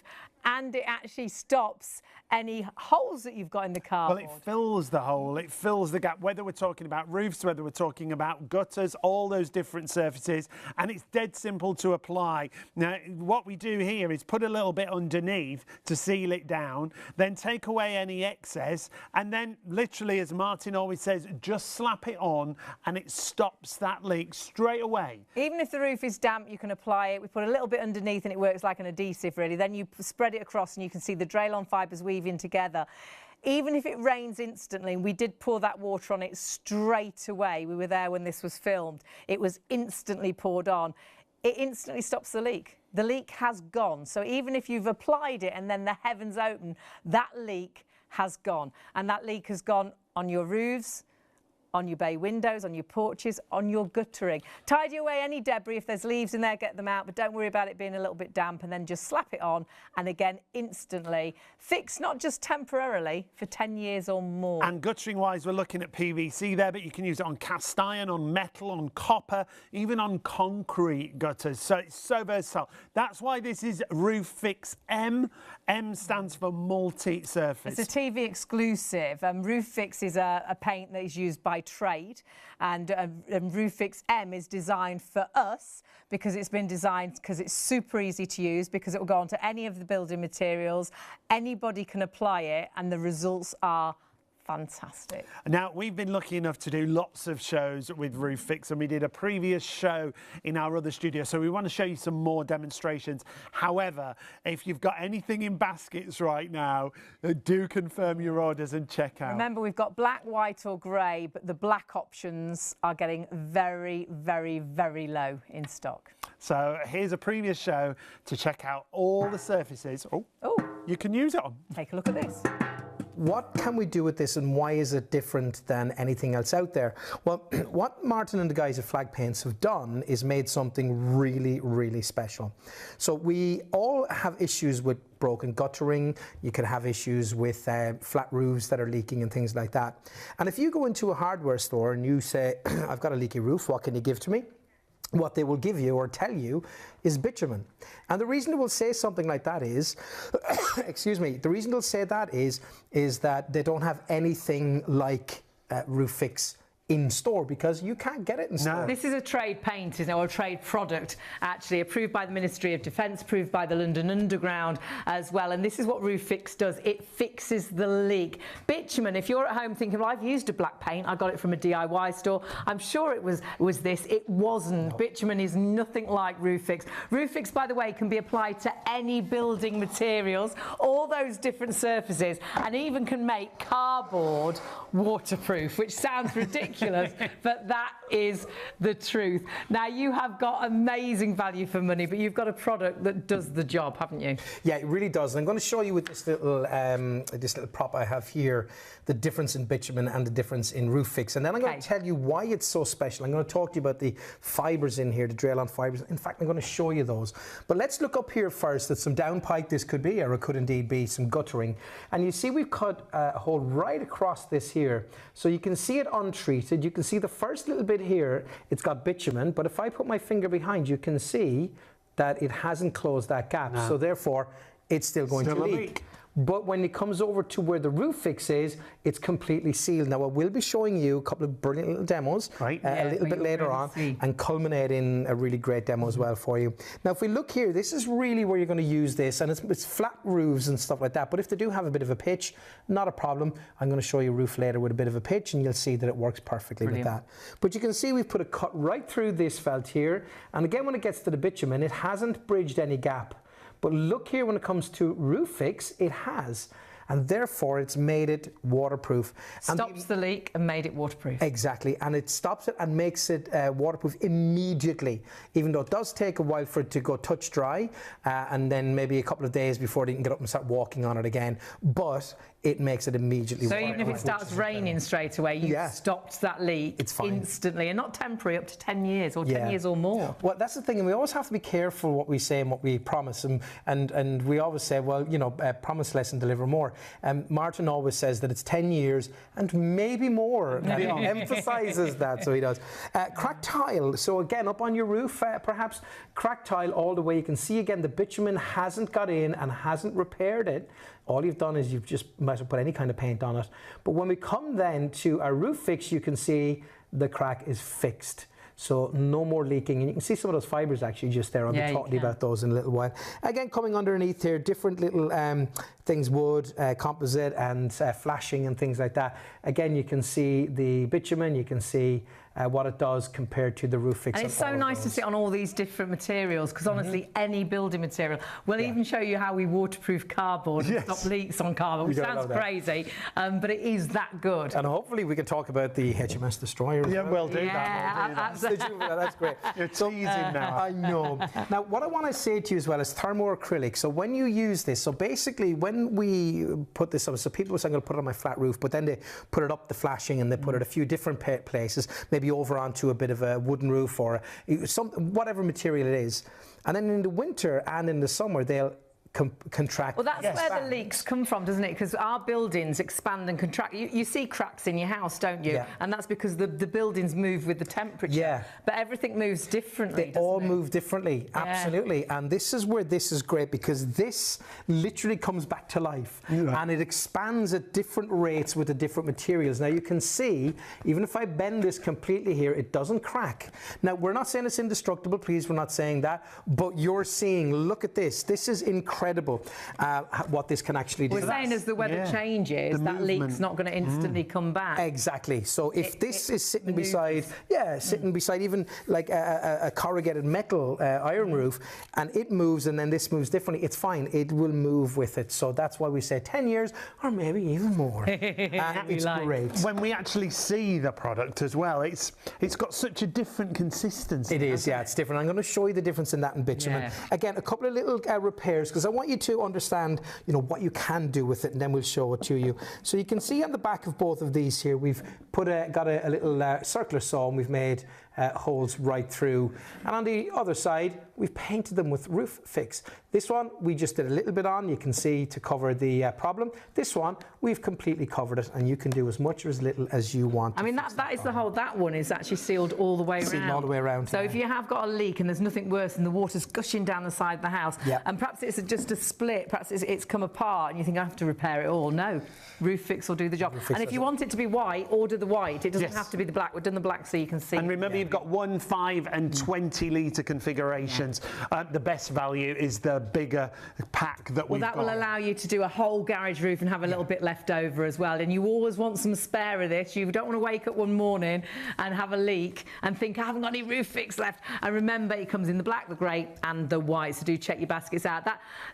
and it actually stops any holes that you've got in the cardboard. Well, it fills the hole, it fills the gap, whether we're talking about roofs, whether we're talking about gutters, all those different surfaces, and it's dead simple to apply. Now, what we do here is put a little bit underneath to seal it down, then take away any excess, and then literally, as Martin always says, just slap it on, and it stops that leak straight away. Even if the roof is damp, you can apply it. We put a little bit underneath and it works like an adhesive, really. Then you spread it across and you can see the Draylon fibres weaving together. Even if it rains instantly, and we did pour that water on it straight away, we were there when this was filmed, it was instantly poured on, it instantly stops the leak. The leak has gone. So even if you've applied it and then the heavens open, that leak has gone. And that leak has gone on your roofs, on your bay windows, on your porches, on your guttering. Tidy away any debris. If there's leaves in there, get them out, but don't worry about it being a little bit damp, and then just slap it on, and again, instantly fix, not just temporarily, for 10 years or more. And guttering-wise, we're looking at PVC there, but you can use it on cast iron, on metal, on copper, even on concrete gutters. So it's so versatile. That's why this is Roofix M. M stands for multi-surface. It's a TV exclusive. Roofix is a paint that is used by trade, and Roofix M is designed for us because it's been designed because it's super easy to use, because it will go onto any of the building materials. Anybody can apply it, and the results are fantastic. Now, we've been lucky enough to do lots of shows with Roofix, and we did a previous show in our other studio, so we want to show you some more demonstrations. However, if you've got anything in baskets right now, do confirm your orders and check out. Remember, we've got black, white or grey, but the black options are getting very, very, very low in stock. So here's a previous show to check out all the surfaces. Oh, you can use it on. Take a look at this. What can we do with this, and why is it different than anything else out there? Well, what Martin and the guys at Flag Paints have done is made something really, really special. So we all have issues with broken guttering. You can have issues with flat roofs that are leaking and things like that. And if you go into a hardware store and you say, I've got a leaky roof, what can you give to me? What they will give you or tell you is bitumen. And the reason they will say something like that is, excuse me, the reason they'll say that is that they don't have anything like Roofix in store because you can't get it in store. This is a trade paint, isn't it, or a trade product, actually, approved by the Ministry of Defence, approved by the London Underground as well. And this is what Roofix does. It fixes the leak. Bitumen, if you're at home thinking, well, I've used a black paint, I got it from a DIY store, I'm sure it was this. It wasn't. No. Bitumen is nothing like Roofix. Roofix, by the way, can be applied to any building materials, all those different surfaces, and even can make cardboard waterproof, which sounds ridiculous, but that is the truth. Now, you have got amazing value for money, but you've got a product that does the job, haven't you? Yeah, it really does. And I'm going to show you with this little prop I have here, the difference in bitumen and the difference in Roofix. And then I'm going to tell you why it's so special. I'm going to talk to you about the fibres in here, the drill-on fibres. In fact, I'm going to show you those. But let's look up here first at some downpipe this could be, or it could indeed be some guttering. And you see we've cut a hole right across this here. So you can see it untreated. You can see the first little bit here, it's got bitumen. But if I put my finger behind, you can see that it hasn't closed that gap. No. So therefore, it's still going to leak. But when it comes over to where the Roofix is, it's completely sealed. Now, I will be showing you a couple of brilliant little demos a little bit later on and culminate in a really great demo as well for you. Now, if we look here, this is really where you're going to use this, and it's flat roofs and stuff like that. But if they do have a bit of a pitch, not a problem. I'm going to show you a roof later with a bit of a pitch, and you'll see that it works perfectly with that. But you can see we've put a cut right through this felt here. And again, when it gets to the bitumen, it hasn't bridged any gap. But look here, when it comes to Roofix, it has. And therefore, it's made it waterproof. Stops the leak and made it waterproof. Exactly. And it stops it and makes it waterproof immediately, even though it does take a while for it to go touch dry, and then maybe a couple of days before they can get up and start walking on it again. But it makes it immediately waterproof. So even if it starts raining straight away, you've stopped that leak instantly, and not temporary, up to 10 years or 10 years or more. Well, that's the thing, and we always have to be careful what we say and what we promise. And we always say, well, you know, promise less and deliver more. Martin always says that it's 10 years and maybe more. And he emphasises that, so he does. Cracked tile. So again, up on your roof, perhaps cracked tile all the way. You can see again the bitumen hasn't got in and hasn't repaired it. All you've done is you've just might as well put any kind of paint on it. But when we come then to our Roofix, you can see the crack is fixed. So no more leaking. And you can see some of those fibres actually just there. I'll be talking to you about those in a little while. Again, coming underneath here, different little things, wood, composite and flashing and things like that. Again, you can see the bitumen, you can see what it does compared to the Roofix. And it's so nice to sit on all these different materials, because honestly, any building material. We'll even show you how we waterproof cardboard and stop leaks on cardboard, which sounds crazy, but it is that good. And hopefully we can talk about the HMS Destroyer. Yeah, we'll do that. That's great. You're teasing now. I know. Now, what I want to say to you as well is thermoacrylic. So when you use this, so basically when we put this up, so people say I'm going to put it on my flat roof, but then they put it up the flashing and they put it a few different places, maybe over onto a bit of a wooden roof or whatever material it is. And then in the winter and in the summer, they'll contract. Well, that's where the leaks come from, doesn't it? Because our buildings expand and contract. You see cracks in your house, don't you? Yeah. And that's because the buildings move with the temperature. Yeah. But everything moves differently. They all move differently, absolutely. And this is where this is great, because this literally comes back to life and it expands at different rates with the different materials. Now you can see, even if I bend this completely here, it doesn't crack. Now we're not saying it's indestructible, please, we're not saying that, but you're seeing, look at this. This is incredible. What this can actually do. We're saying as the weather changes, that leak's not going to instantly come back. Exactly. So if this is sitting beside, sitting beside even like a corrugated metal iron roof, and it moves and then this moves differently, it's fine. It will move with it. So that's why we say 10 years or maybe even more. And it's great. When we actually see the product as well, it's got such a different consistency. It is, it's different. I'm going to show you the difference in that in bitumen. Again, a couple of little repairs, because I want you to understand, you know, what you can do with it, and then we'll show it to you. So you can see on the back of both of these here, we've got a little circular saw, and we've made holes right through. And on the other side, we've painted them with Roofix. This one, we just did a little bit on, you can see, to cover the problem. This one, we've completely covered it, and you can do as much or as little as you want. I mean, that is the whole, that one is actually sealed all the way around. Sealed all the way around. So if you have got a leak and there's nothing worse than the water's gushing down the side of the house, and perhaps it's just a split, perhaps it's come apart, and you think, I have to repair it all. No, Roofix will do the job. And if you want it to be white, order the white. It doesn't have to be the black. We've done the black so you can see. And remember, you've got 1, 5 and 20 litre configurations. The best value is the bigger pack that we've got. Well, that will allow you to do a whole garage roof and have a little bit left over as well. And you always want some spare of this. You don't want to wake up one morning and have a leak and think, I haven't got any Roofix left. And remember, it comes in the black, the grey and the white. So do check your baskets out.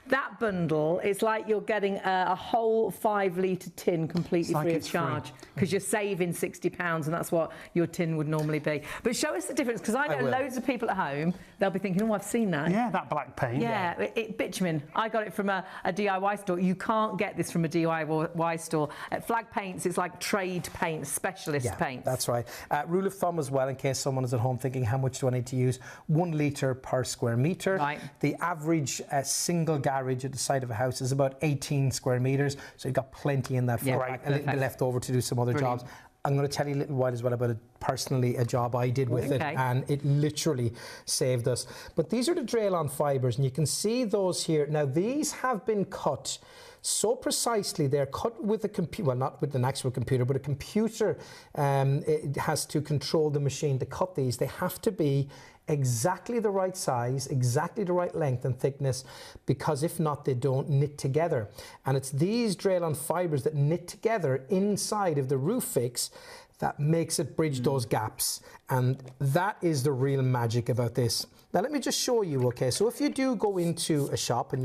That bundle, it's like you're getting a whole 5 litre tin completely free of charge, because you're saving £60, and that's what your tin would normally be. But show us the difference, because I know loads of people at home, they'll be thinking, oh, I've seen that. Yeah, that black paint. Yeah, bitumen. I got it from a DIY store. You can't get this from a DIY store. At Flag Paints, it's like trade paint, specialist paint. That's right. Rule of thumb as well, in case someone is at home thinking, how much do I need to use? 1 litre per square metre. Right. The average single garage at the side of a house is about 18 square metres, so you've got plenty in that for a little bit left over to do some other jobs. I'm going to tell you a little while as well about personally a job I did with it, and it literally saved us. But these are the Draylon fibres, and you can see those here. Now, these have been cut so precisely. They're cut with a computer, well, not with an actual computer, but a computer it has to control the machine to cut these. They have to be exactly the right size, exactly the right length and thickness, because if not, they don't knit together. And it's these Draylon fibres that knit together inside of the Roofix that makes it bridge those gaps. And that is the real magic about this. Now, let me just show you, okay? So if you do go into a shop and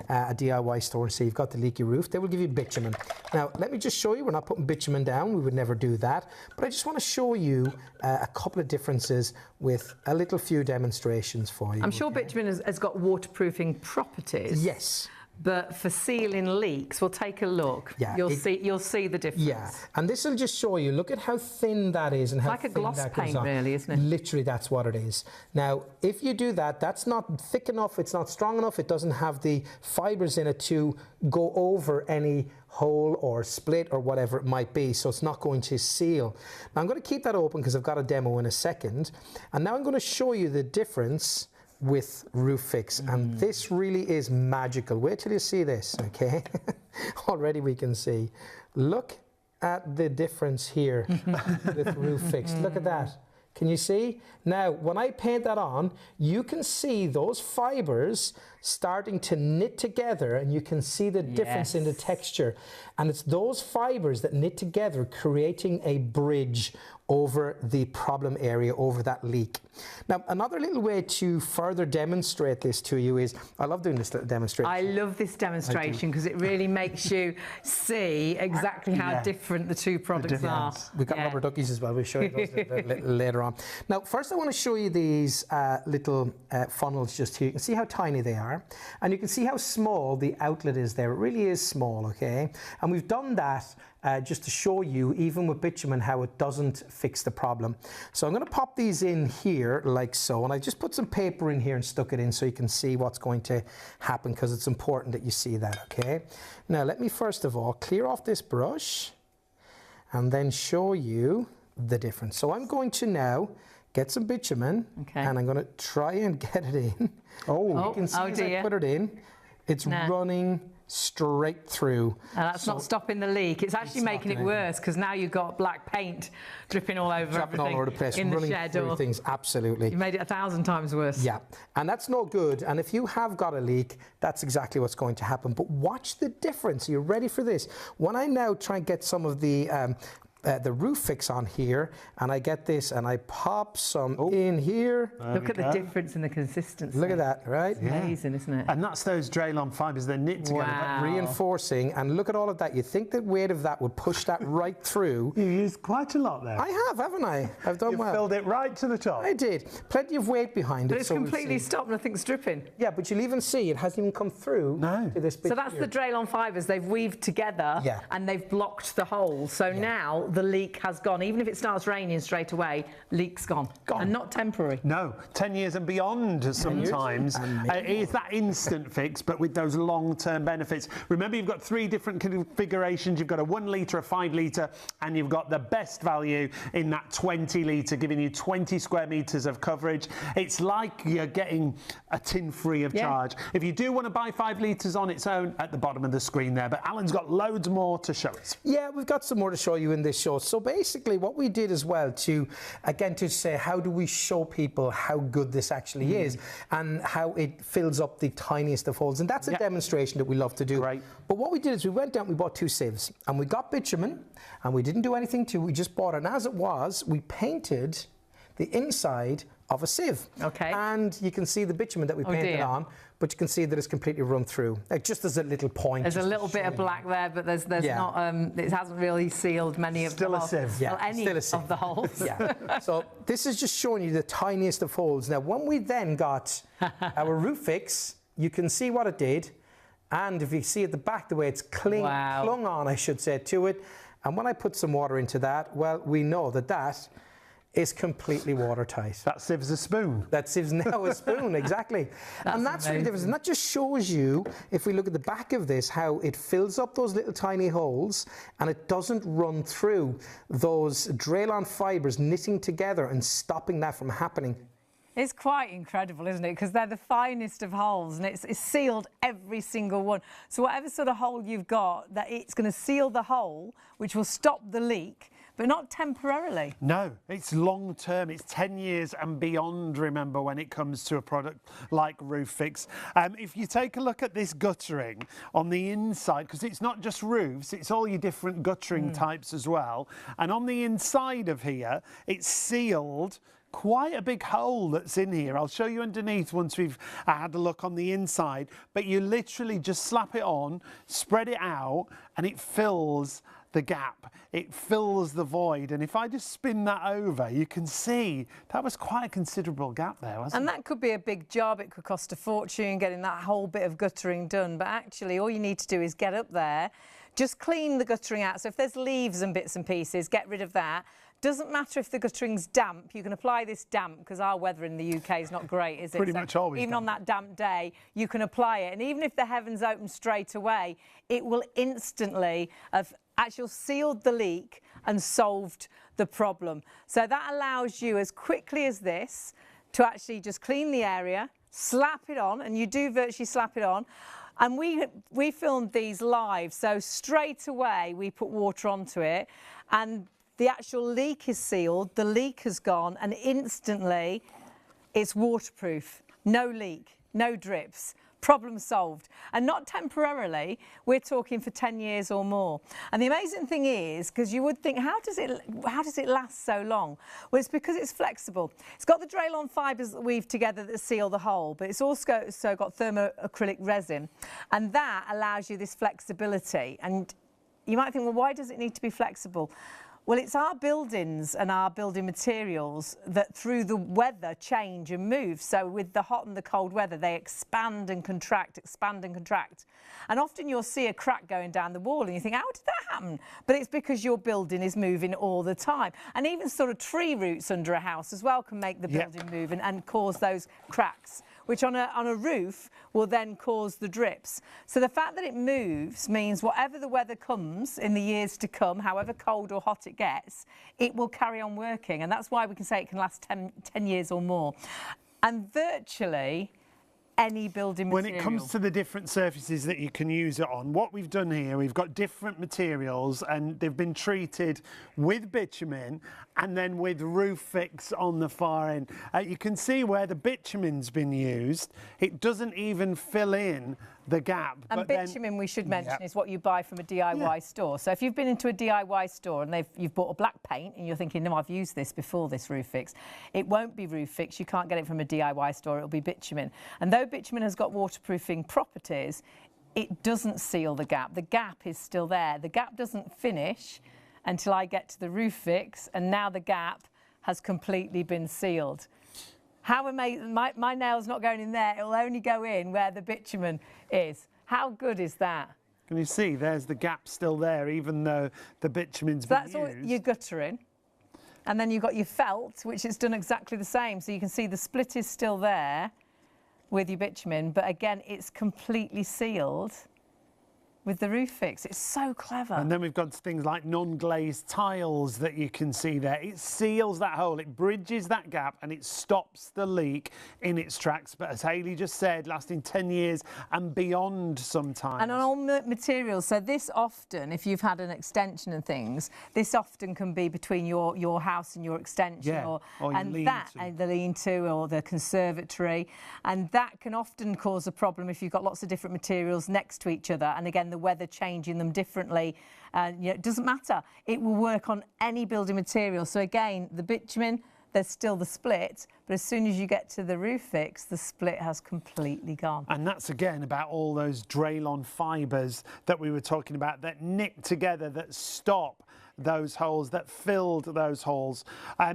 a DIY store, and say you've got the leaky roof, they will give you bitumen. Now, let me just show you, we're not putting bitumen down, we would never do that, but I just want to show you a couple of differences with a little few demonstrations for you. I'm sure bitumen has got waterproofing properties. Yes. But for sealing leaks, we'll take a look. Yeah, you'll see the difference. Yeah, and this will just show you. Look at how thin that is, and how like a gloss paint, really, isn't it? Literally, that's what it is. Now, if you do that, that's not thick enough. It's not strong enough. It doesn't have the fibres in it to go over any hole or split or whatever it might be, so it's not going to seal. Now, I'm going to keep that open because I've got a demo in a second, and now I'm going to show you the difference with Roofix, and this really is magical. Wait till you see this, okay? Already we can see. Look at the difference here with Roofix. Look at that. Can you see? Now, when I paint that on, you can see those fibres starting to knit together, and you can see the difference in the texture. And it's those fibres that knit together, creating a bridge over the problem area, over that leak. Now, another little way to further demonstrate this to you is, I love doing this little demonstration. I love this demonstration because it really makes you see exactly how different the two products are. We've got rubber duckies as well. We'll show you those a little later on. Now, first I want to show you these little funnels just here. You can see how tiny they are, and you can see how small the outlet is there. It really is small, okay? And we've done that just to show you, even with bitumen, how it doesn't fix the problem. So I'm going to pop these in here like so, and I just put some paper in here and stuck it in so you can see what's going to happen, because it's important that you see that, okay? Now, let me first of all clear off this brush and then show you the difference. So I'm going to now get some bitumen, and I'm going to try and get it in. You can see as I put it in, it's running straight through. And that's not stopping the leak. It's actually making it worse, because now you've got black paint dripping all over everything, all over the place, in the shed or things. Absolutely. You made it 1,000 times worse. Yeah, and that's no good. And if you have got a leak, that's exactly what's going to happen. But watch the difference. Are you ready for this? When I now try and get some of the Roofix on here, and I get this and I pop some in here. Look at the difference in the consistency. Look at that, right? It's amazing, isn't it? And that's those Draylon fibres, they're knit together. Wow. Reinforcing, and look at all of that. You think the weight of that would push that right through. You used quite a lot there. I have, haven't I? I've done well. You filled it right to the top. I did. Plenty of weight behind it. But it's completely stopped, nothing's dripping. Yeah, but you'll even see it hasn't even come through to this bit. So that's the Draylon fibres. They've weaved together and they've blocked the holes. So now the leak has gone. Even if it starts raining straight away, leak's gone. And not temporary. No, 10 years and beyond sometimes. It's that instant fix, but with those long-term benefits. Remember, you've got 3 different configurations. You've got a 1 litre, a 5 litre, and you've got the best value in that 20 litre, giving you 20 square metres of coverage. It's like you're getting a tin free of charge. If you do want to buy 5 litres on its own, at the bottom of the screen there, but Alan's got loads more to show us. Yeah, we've got some more to show you in this show. So basically what we did as well to say how do we show people how good this actually is and how it fills up the tiniest of holes, and that's a demonstration that we love to do. Right. But what we did is we went down, we bought 2 sieves, and we got bitumen, and we didn't do anything to it, we just bought it, and as it was, we painted the inside of a sieve. Okay. And you can see the bitumen that we painted on, but you can see that it's completely run through. Just as a little point. There's a little bit of black there, but there's not. It hasn't really sealed many of the holes. Still a sieve. Well, any of the holes. So this is just showing you the tiniest of holes. Now, when we then got our Roofix, you can see what it did, and if you see at the back the way it's clung on, I should say, to it. And when I put some water into that, well, we know that that is completely watertight. That sieve's a spoon. That sieve's now a spoon, exactly. And that's really different. And that just shows you, if we look at the back of this, how it fills up those little tiny holes and it doesn't run through those Draylon fibres knitting together and stopping that from happening. It's quite incredible, isn't it? Because they're the finest of holes, and it's sealed every single one. So whatever sort of hole you've got, that it's going to seal the hole, which will stop the leak, but not temporarily. No, it's long term. It's 10 years and beyond, remember, when it comes to a product like Roofix. If you take a look at this guttering on the inside, because it's not just roofs, it's all your different guttering types as well. And on the inside of here, it's sealed. Quite a big hole that's in here. I'll show you underneath once we've had a look on the inside, but you literally just slap it on, spread it out, and it fills the gap. It fills the void. And if I just spin that over, you can see that was quite a considerable gap there, wasn't it? And that could be a big job. It could cost a fortune getting that whole bit of guttering done. But actually, all you need to do is get up there, just clean the guttering out. So if there's leaves and bits and pieces, get rid of that. Doesn't matter if the guttering's damp, you can apply this damp, because our weather in the UK is not great, is it? Pretty much always even damp. on that damp day, you can apply it. And even if the heavens open straight away, it will instantly have actually sealed the leak and solved the problem. So that allows you, as quickly as this, to actually just clean the area, slap it on, and you do virtually slap it on. And we filmed these live, so straight away we put water onto it, and the actual leak is sealed, the leak has gone, and instantly it's waterproof. No leak, no drips, problem solved. And not temporarily, we're talking for 10 years or more. And the amazing thing is, because you would think, how does it last so long? Well, it's because it's flexible. It's got the Draylon fibres that weave together that seal the hole, but it's also got thermoacrylic resin, and that allows you this flexibility. And you might think, well, why does it need to be flexible? Well, it's our buildings and our building materials that through the weather change and move. So with the hot and the cold weather, they expand and contract, expand and contract. And often you'll see a crack going down the wall and you think, how did that happen? But it's because your building is moving all the time. And even sort of tree roots under a house as well can make the building move and cause those cracks, which on a roof will then cause the drips. So the fact that it moves means whatever the weather comes in the years to come, however cold or hot it gets, it will carry on working. And that's why we can say it can last 10 years or more. And virtually any building material. When it comes to the different surfaces that you can use it on, what we've done here, we've got different materials and they've been treated with bitumen and then with Roofix on the far end. You can see where the bitumen's been used. It doesn't even fill in the gap. And bitumen, we should mention, is what you buy from a DIY store. So if you've been into a DIY store and you've bought a black paint and you're thinking, no, I've used this before, this Roofix, it won't be Roofix. You can't get it from a DIY store. It'll be bitumen. And though bitumen has got waterproofing properties, it doesn't seal the gap. The gap is still there. The gap doesn't finish until I get to the Roofix, and now the gap has completely been sealed. How amazing, my nail's not going in there, it'll only go in where the bitumen is. How good is that? Can you see? There's the gap still there, even though the bitumen's been used. That's all you're guttering. And then you've got your felt, which is done exactly the same. So you can see the split is still there with your bitumen, but again, it's completely sealed with the Roofix. It's so clever. And then we've got things like non-glazed tiles that you can see there. It seals that hole, it bridges that gap, and it stops the leak in its tracks. But as Hayley just said, lasting 10 years and beyond sometimes. And on all materials, so this often, if you've had an extension and things, this often can be between your house and your extension, or and the lean-to or the conservatory, and that can often cause a problem if you've got lots of different materials next to each other, and again, the weather changing them differently. It doesn't matter. It will work on any building material. So again, the bitumen, there's still the split, but as soon as you get to the Roofix, the split has completely gone. And that's again about all those Draylon fibres that we were talking about that knit together, that stop those holes, that filled those holes.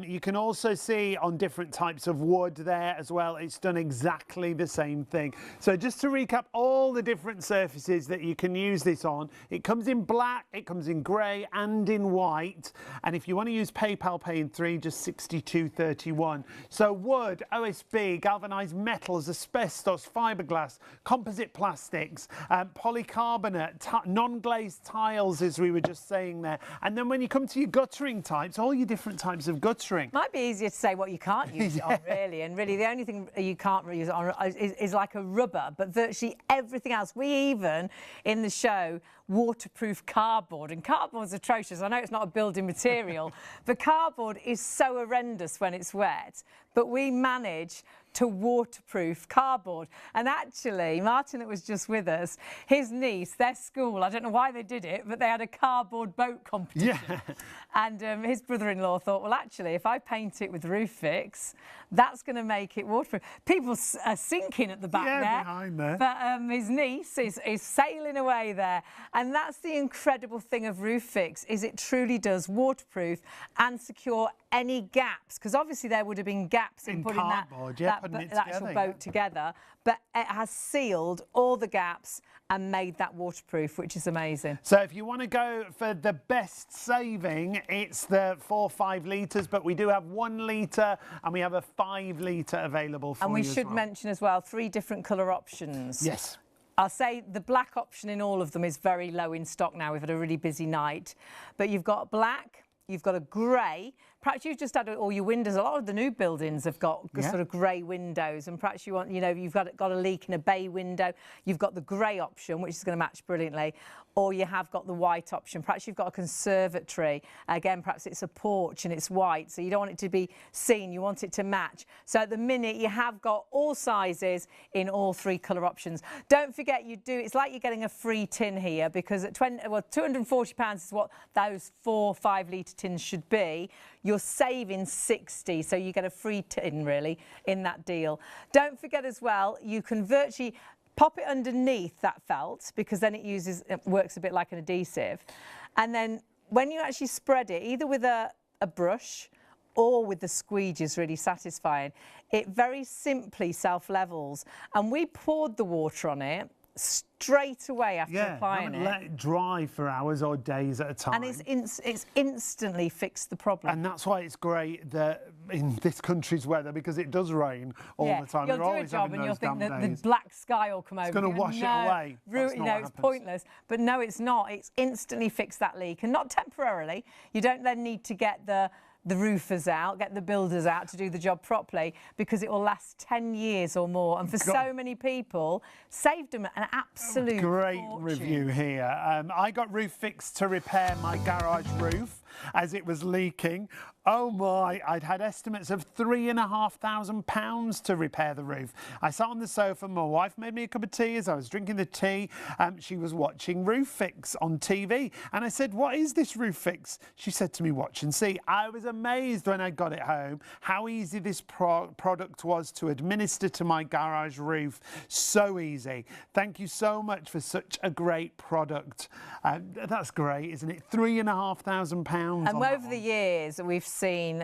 You can also see on different types of wood there as well, it's done exactly the same thing. So just to recap all the different surfaces that you can use this on, it comes in black, it comes in grey and in white, and if you want to use PayPal Pay in 3, just £62.31. So wood, OSB, galvanised metals, asbestos, fiberglass, composite plastics, polycarbonate, non-glazed tiles, as we were just saying there. And then when you come to your guttering types, all your different types of guttering. Might be easier to say what you can't use it on, really. And really, the only thing you can't really use it on is like a rubber, but virtually everything else. We even, in the show, waterproof cardboard. And cardboard's atrocious. I know it's not a building material, but cardboard is so horrendous when it's wet. But we manage to waterproof cardboard. And actually, Martin, that was just with us, his niece, their school, I don't know why they did it, but they had a cardboard boat competition. Yeah. And his brother-in-law thought, well, actually, if I paint it with Roofix, that's going to make it waterproof. People are sinking at the back there. Behind there. But his niece is sailing away there. And that's the incredible thing of Roofix, is it truly does waterproof and secure any gaps, because obviously there would have been gaps in putting that actual boat together, but it has sealed all the gaps and made that waterproof, which is amazing. So if you want to go for the best saving, it's the 4 or 5 litres, but we do have 1 litre and we have a 5 litre available for you. And we should mention as well 3 different colour options. Yes. I'll say the black option in all of them is very low in stock now. We've had a really busy night, but you've got black, you've got a grey. Perhaps you've just had all your windows. A lot of the new buildings have got sort of grey windows, and perhaps you want, you've got a leak in a bay window. You've got the grey option, which is going to match brilliantly, or you have got the white option. Perhaps you've got a conservatory. Again, perhaps it's a porch and it's white, so you don't want it to be seen. You want it to match. So at the minute, you have got all sizes in all 3 colour options. Don't forget, it's like you're getting a free tin here, because at £240 is what those 4 5 litre tins should be. You're saving 60, so you get a free tin, really, in that deal. Don't forget as well, you can virtually pop it underneath that felt, because then it works a bit like an adhesive. And then when you actually spread it, either with a brush or with the squeegee is really satisfying, it very simply self-levels. And we poured the water on it straight away after applying it. Let it dry for hours or days at a time. And it's instantly fixed the problem. And that's why it's great that in this country's weather, because it does rain all the time. You'll do a job and you'll think that the black sky will come over. It's going to wash it away. It's pointless. But no, it's not. It's instantly fixed that leak, and not temporarily. You don't then need to get the roofers out, get the builders out to do the job properly, because it will last 10 years or more. And for so many people, saved them an absolute great fortune. Review here. I got Roofix to repair my garage roof as it was leaking. Oh my, I'd had estimates of £3,500 to repair the roof. I sat on the sofa, my wife made me a cup of tea as I was drinking the tea. She was watching Roofix on TV, and I said, what is this Roofix? She said to me, watch and see. I was amazed when I got it home how easy this product was to administer to my garage roof. So easy. Thank you so much for such a great product. That's great, isn't it? £3,500. And over the years, we've seen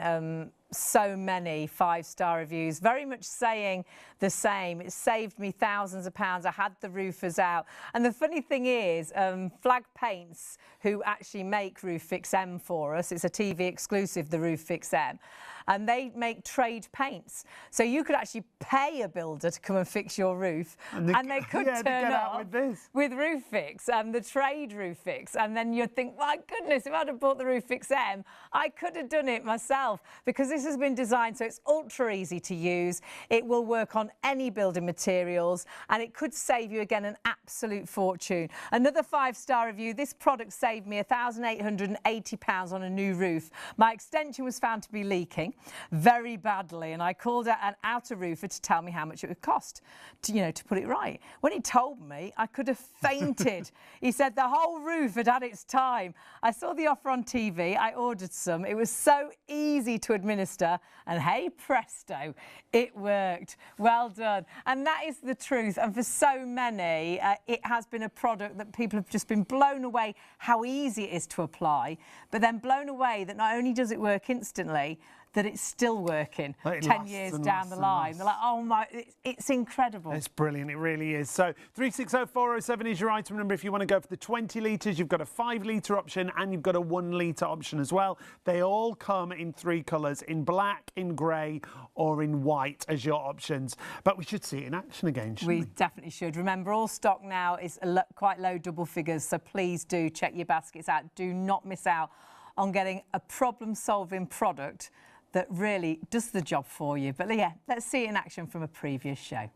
so many 5-star reviews, very much saying the same. It saved me thousands of pounds. I had the roofers out. And the funny thing is, Flag Paints, who actually make Roofix M for us, it's a TV exclusive, the Roofix M, and they make trade paints. So you could actually pay a builder to come and fix your roof, and they could turn up with Roofix, the trade Roofix. And then you'd think, my goodness, if I'd have bought the Roofix M, I could have done it myself, because this has been designed so it's ultra easy to use. It will work on any building materials, and it could save you, again, an absolute fortune. Another 5-star review, this product saved me £1,880 on a new roof. My extension was found to be leaking very badly, and I called out an outer roofer to tell me how much it would cost to put it right. When he told me, I could have fainted. He said the whole roof had had its time. I saw the offer on TV, I ordered some. It was so easy to administer, and hey presto, it worked. Well done. And that is the truth, and for so many it has been a product that people have just been blown away how easy it is to apply, but then blown away that not only does it work instantly, that it's still working 10 years down the line. They're like, oh my, it's incredible. It's brilliant, it really is. So 360407 is your item number. If you want to go for the 20 litres, you've got a 5 litre option and you've got a 1 litre option as well. They all come in 3 colours, in black, in grey or in white as your options. But we should see it in action again, shouldn't we? We definitely should. Remember, all stock now is quite low double figures, so please do check your baskets out. Do not miss out on getting a problem-solving product that really does the job for you. But yeah, let's see it in action from a previous show.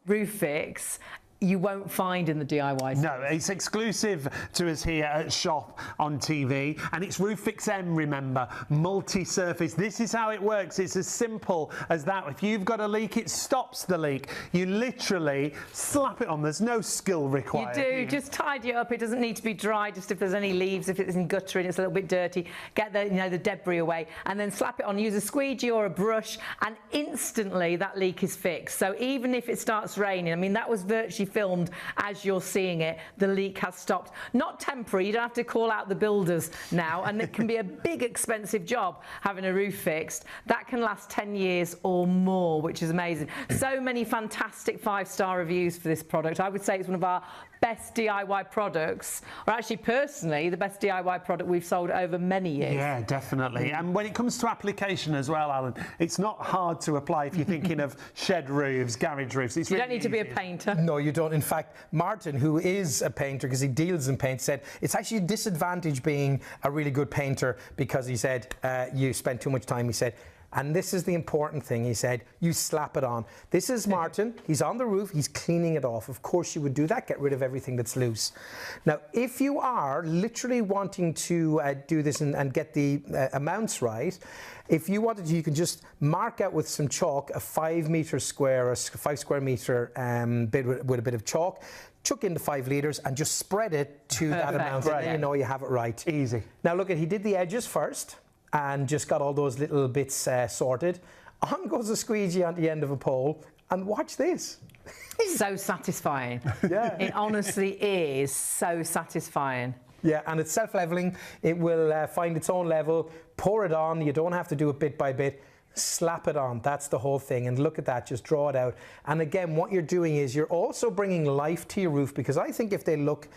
Roofix, you won't find in the DIY series. No, it's exclusive to us here at Shop on TV, and it's Roofix M, remember, multi-surface. This is how it works. It's as simple as that. If you've got a leak, it stops the leak. You literally slap it on. There's no skill required. You do, just tidy it up. It doesn't need to be dry, just if there's any leaves, if it's in guttering, it's a little bit dirty, get the, the debris away, and then slap it on. Use a squeegee or a brush, and instantly that leak is fixed. So even if it starts raining, I mean, that was virtually filmed as you're seeing it, the leak has stopped. Not temporary, you don't have to call out the builders now, and it can be a big expensive job having a roof fixed. That can last 10 years or more, which is amazing. So many fantastic 5-star reviews for this product. I would say it's one of our best DIY products, or actually personally the best DIY product we've sold over many years. Yeah, definitely. And when it comes to application as well, Alan, it's not hard to apply if you're thinking of shed roofs, garage roofs. It's you really don't need to be a easy. painter. No, you don't. In fact, Martin, who is a painter because he deals in paint, said it's actually a disadvantage being a really good painter, because he said you spend too much time, he said. And this is the important thing, he said, you slap it on. This is Martin, he's on the roof, he's cleaning it off. Of course you would do that, get rid of everything that's loose. Now, if you are literally wanting to do this and get the amounts right, if you wanted to, you can just mark out with some chalk a 5 metre square, or 5 square metre bit with a bit of chalk, chuck in the 5 litres and just spread it to that amount, and then you know you have it right. Easy. Now look, he did the edges first, and just got all those little bits sorted. On goes a squeegee on the end of a pole, and watch this. So satisfying. Yeah. It honestly is so satisfying. Yeah, and it's self-leveling. It will find its own level, pour it on. You don't have to do it bit by bit. Slap it on. That's the whole thing. And look at that, just draw it out. And again, what you're doing is you're also bringing life to your roof, because I think if they look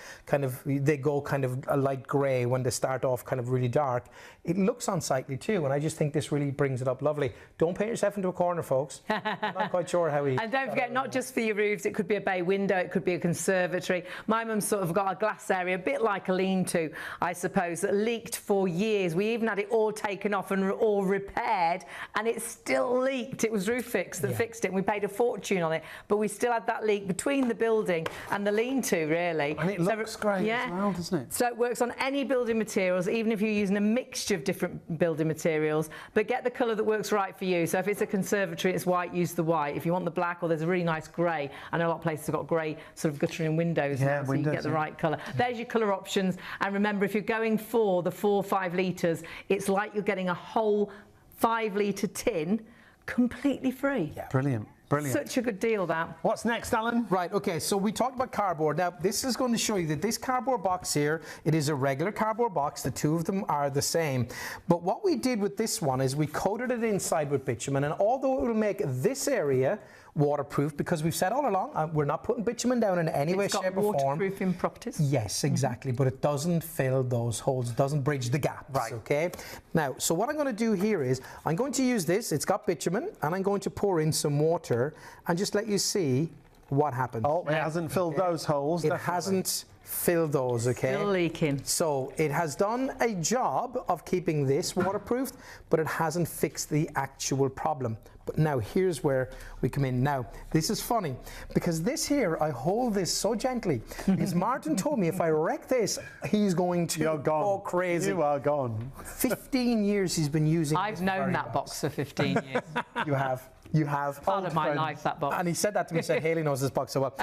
they go kind of a light grey when they start off kind of really dark, it looks unsightly too. And I just think this really brings it up lovely. Don't paint yourself into a corner, folks. I'm not quite sure how And don't forget, not just for your roofs, it could be a bay window, it could be a conservatory. My mum's sort of got a glass area, a bit like a lean-to, I suppose, that leaked for years. We even had it all taken off and all repaired, and it still leaked. It was Roofix that fixed it, and we paid a fortune on it, but we still had that leak between the building and the lean-to, really. And it looks great as well, doesn't it? So it works on any building materials, even if you're using a mixture of different building materials, but get the colour that works right for you. So if it's a conservatory, it's white, use the white. If you want the black, or there's a really nice grey, I know a lot of places have got grey sort of guttering windows now, so you can get the right colour. There's your colour options, and remember, if you're going for the 4 or 5 litres, it's like you're getting a whole 5 litre tin completely free. Yeah. Brilliant. Brilliant. Such a good deal, that. What's next, Alan? Right, okay, so we talked about cardboard. Now, this is going to show you that this cardboard box here, it is a regular cardboard box. The two of them are the same. But what we did with this one is we coated it inside with bitumen, and although it will make this area waterproof, because we've said all along, we're not putting bitumen down in any way, shape or form. It's got waterproofing properties. Yes, exactly, but it doesn't fill those holes. It doesn't bridge the gaps, right. Okay? Now, so what I'm going to do here is I'm going to use this. It's got bitumen, and I'm going to pour in some water and just let you see what happens. Oh, it hasn't filled those holes. It hasn't filled those, okay? Still leaking. So it has done a job of keeping this waterproofed, but it hasn't fixed the actual problem. But now here's where we come in. Now, this is funny, because this here, I hold this so gently, because Martin told me if I wreck this, he's going to go crazy. You are gone. 15 years he's been using I've this known very that box for 15 years. You have. You have. Part of my life, that box. And he said that to me, he said, Hayley knows this box so well.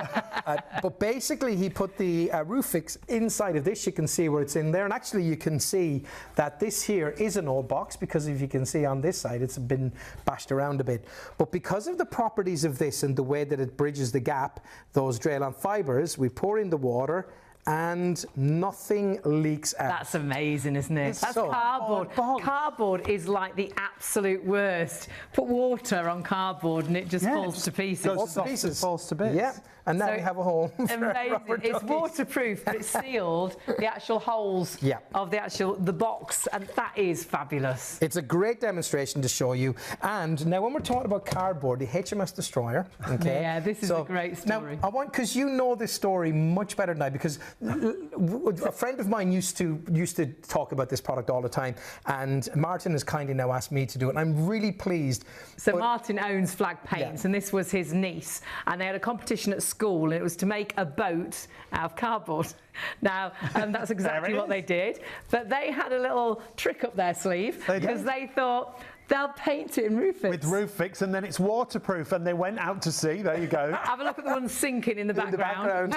But basically, he put the Roofix inside of this. You can see where it's in there. And actually, you can see that this here is an old box, because if you can see on this side, it's been bashed around a bit. But because of the properties of this and the way that it bridges the gap, those Draylon fibres, we pour in the water, and nothing leaks out. That's amazing, isn't it? That's so cardboard. Cardboard is like the absolute worst. Put water on cardboard and it just falls to pieces. Falls to bits. Yeah, and now we have a hole. Amazing. It's waterproof, but it's sealed. The actual holes of the box, and that is fabulous. It's a great demonstration to show you. And now, when we're talking about cardboard, the HMS Destroyer. Okay. Yeah, this is a great story. Now, I want, because you know this story much better than I, because a friend of mine used to talk about this product all the time, and Martin has kindly now asked me to do it, and I'm really pleased. So Martin owns Flag Paints, and this was his niece, and they had a competition at school, and it was to make a boat out of cardboard. Now, that's exactly what they did, but they had a little trick up their sleeve, because they thought they'll paint it in Roofix. With Roofix, and then it's waterproof, and they went out to sea. There you go. Have a look at the one sinking in the background.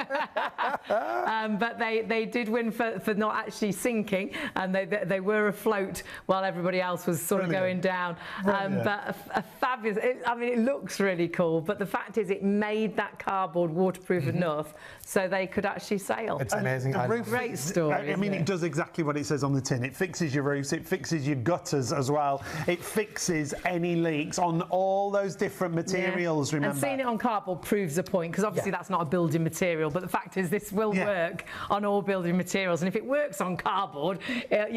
But they did win for not actually sinking, and they were afloat while everybody else was sort of going down. But a fabulous, I mean, it looks really cool, but the fact is it made that cardboard waterproof enough so they could actually sail. It's amazing. Great story. I mean, it does exactly what it says on the tin. It fixes your roofs, it fixes your gutters as well. It fixes any leaks on all those different materials, remember? And seeing it on cardboard proves a point, because obviously that's not a building material, but the fact is this will work on all building materials, and if it works on cardboard,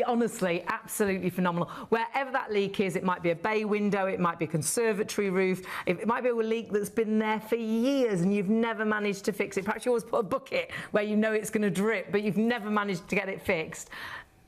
honestly, absolutely phenomenal. Wherever that leak is, it might be a bay window, it might be a conservatory roof, it might be a leak that's been there for years and you've never managed to fix it. Perhaps you always put a bucket where you know it's going to drip, but you've never managed to get it fixed.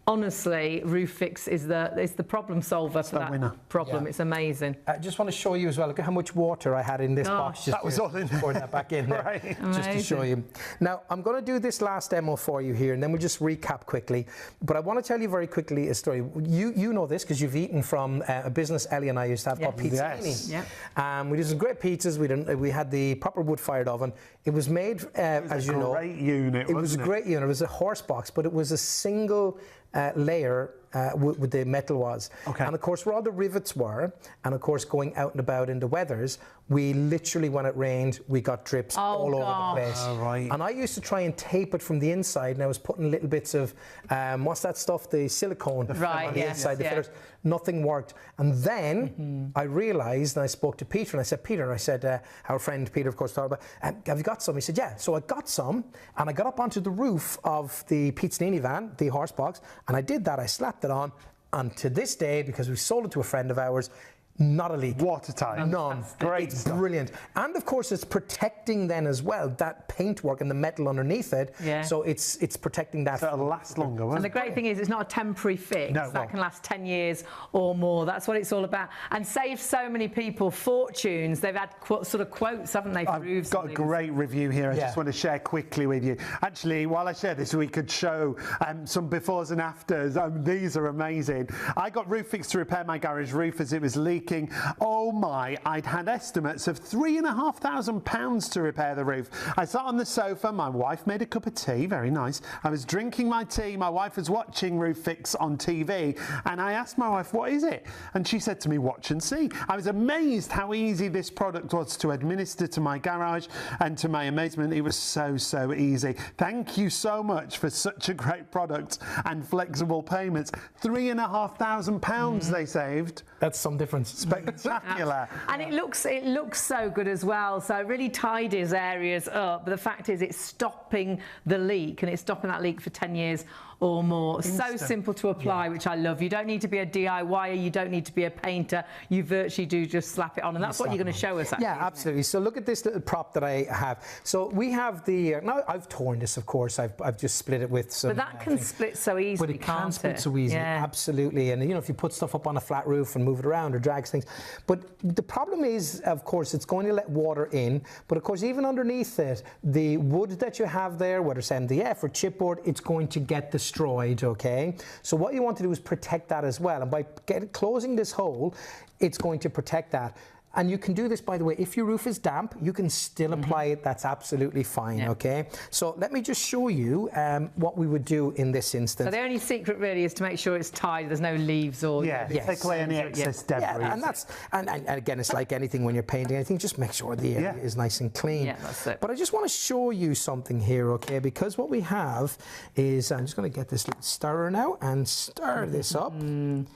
Honestly, Roofix is the problem solver for that problem. It's amazing. I just want to show you as well. Look at how much water I had in this box. That was all in there. Pouring that back in there, right. Just to show you. Now, I'm going to do this last demo for you here, and then we'll just recap quickly. But I want to tell you very quickly a story. You know this because you've eaten from a business Ellie and I used to have called Pizzini. Yes. We did some great pizzas. We had the proper wood-fired oven. It was made, as you know, great unit. It was a great unit. It was a horse box, but it was a single layer with the metal was. Okay. And of course, where all the rivets were, and of course, going out and about in the weathers, we literally, when it rained, we got drips all over the place. Oh, right. And I used to try and tape it from the inside, and I was putting little bits of, what's that stuff, the silicone on the inside, the fillers. Nothing worked. And then I realised, and I spoke to Peter, and I said, Peter, our friend Peter, of course, thought about, have you got some? He said, yeah. So I got some, and I got up onto the roof of the Pizzini van, the horse box, and I did that. I slapped it on, and to this day, because we sold it to a friend of ours, not a leak. Watertight. None. Great It's stuff. Brilliant. And of course, it's protecting then as well that paintwork and the metal underneath it. Yeah. So it's protecting that. So it'll last longer, won't it? And the great thing is it's not a temporary fix. No, that can last 10 years or more. That's what it's all about. And save so many people fortunes. They've had sort of quotes, haven't they? I've got a great review here. I just want to share quickly with you. Actually, while I share this, we could show some befores and afters. These are amazing. I got Roofix to repair my garage roof as it was leaking leaking. Oh my, I'd had estimates of £3,500 to repair the roof. I sat on the sofa, my wife made a cup of tea, very nice. I was drinking my tea, my wife was watching Roofix on TV, and I asked my wife, what is it? And she said to me, watch and see. I was amazed how easy this product was to administer to my garage, and to my amazement, it was so easy. Thank you so much for such a great product and flexible payments. £3,500 they saved. That's some difference. Spectacular. And it looks so good as well. So it really tidies areas up. But the fact is, it's stopping the leak, and it's stopping that leak for 10 years or more. So simple to apply, which I love. You don't need to be a DIYer, you don't need to be a painter. You virtually do just slap it on, and that's what you're going to show us, actually. Yeah, absolutely. So look at this little prop that I have. So we have the, now I've torn this, of course. I've just split it with some... But that can split so easily, But it can split so easily, absolutely. And, you know, if you put stuff up on a flat roof and move it around or drags things. But the problem is, of course, it's going to let water in. But, of course, even underneath it, the wood that you have there, whether it's MDF or chipboard, it's going to get destroyed, okay? So what you want to do is protect that as well. And by closing this hole, it's going to protect that. And you can do this, by the way, if your roof is damp, you can still apply it. That's absolutely fine, okay? So let me just show you what we would do in this instance. So the only secret really is to make sure it's tidy, there's no leaves or... take away any excess debris. Yeah, and that's, and again, it's like anything when you're painting anything, just make sure the area is nice and clean. Yeah, that's it. But I just want to show you something here, okay? Because what we have is, I'm just going to get this little stirrer now and stir this up.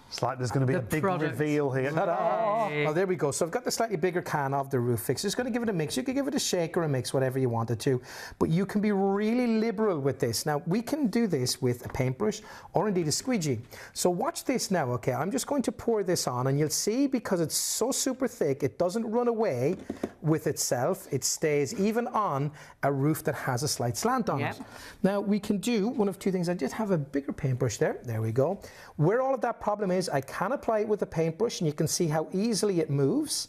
It's like there's going to be a big reveal here. Oh, there we go. So I've got the slightly bigger can of the Roofix. Just going to give it a mix. You could give it a shake or a mix, whatever you wanted to. But you can be really liberal with this. Now, we can do this with a paintbrush or indeed a squeegee. So watch this now, okay? I'm just going to pour this on, and you'll see, because it's so super thick, it doesn't run away with itself. It stays even on a roof that has a slight slant on it. Now, we can do one of two things. I just have a bigger paintbrush there. There we go. Where all of that problem is, I can apply it with a paintbrush, and you can see how easily it moves.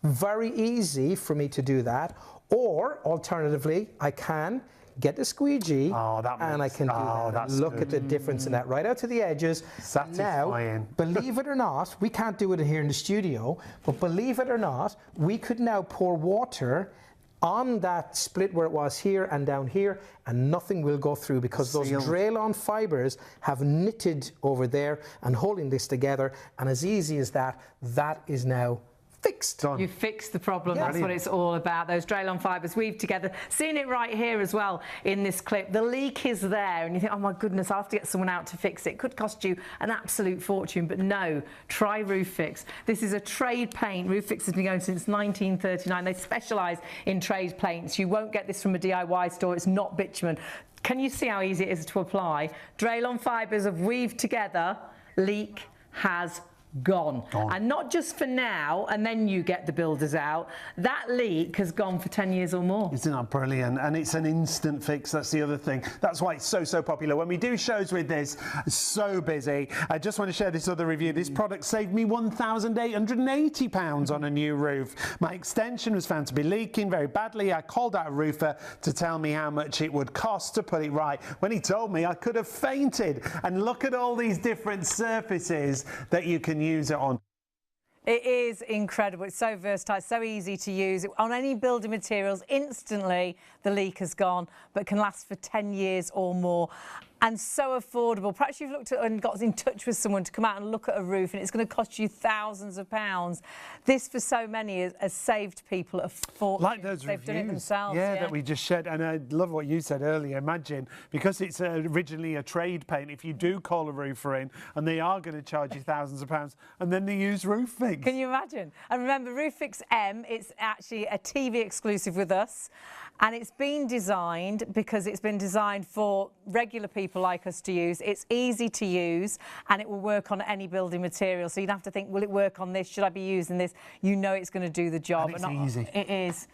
Very easy for me to do that. Or, alternatively, I can get the squeegee and I can do that. Look at the difference in that, right out to the edges. Satisfying. Now, believe it or not, we can't do it here in the studio, but believe it or not, we could now pour water on that split where it was here and down here, and nothing will go through, because those Draylon fibers have knitted over there and holding this together. And as easy as that, that is now fixed. Done. You fixed the problem. That's what it's all about. Those Draylon fibres weaved together. Seeing it right here as well in this clip. The leak is there, and you think, oh my goodness, I'll have to get someone out to fix it. It could cost you an absolute fortune, but no, try Roofix. This is a trade paint. Roofix has been going since 1939. They specialise in trade paints. You won't get this from a DIY store. It's not bitumen. Can you see how easy it is to apply? Draylon fibres have weaved together. Leak has gone. And not just for now, and then you get the builders out. That leak has gone for 10 years or more. Isn't that brilliant? And it's an instant fix. That's the other thing. That's why it's so popular. When we do shows with this, it's so busy. I just want to share this other review. This product saved me £1,880 on a new roof. My extension was found to be leaking very badly. I called out a roofer to tell me how much it would cost to put it right. When he told me, I could have fainted. And look at all these different surfaces that you can use it on. It is incredible. It's so versatile, so easy to use. On any building materials, instantly the leak has gone, but can last for 10 years or more. And so affordable. Perhaps you've looked at and got in touch with someone to come out and look at a roof, and it's going to cost you thousands of pounds. This, for so many, has saved people a fortune. Like those They've reviews, done it themselves. that we just shared. And I love what you said earlier. Imagine, because it's originally a trade paint, if you do call a roofer in and they are going to charge you thousands of pounds, and then they use Roofix. Can you imagine? And remember, Roofix M, it's actually a TV exclusive with us. And it's been designed because it's been designed for regular people like us to use. It's easy to use, and it will work on any building material. So you'd have to think, will it work on this? Should I be using this? You know it's going to do the job. And it's easy. It is.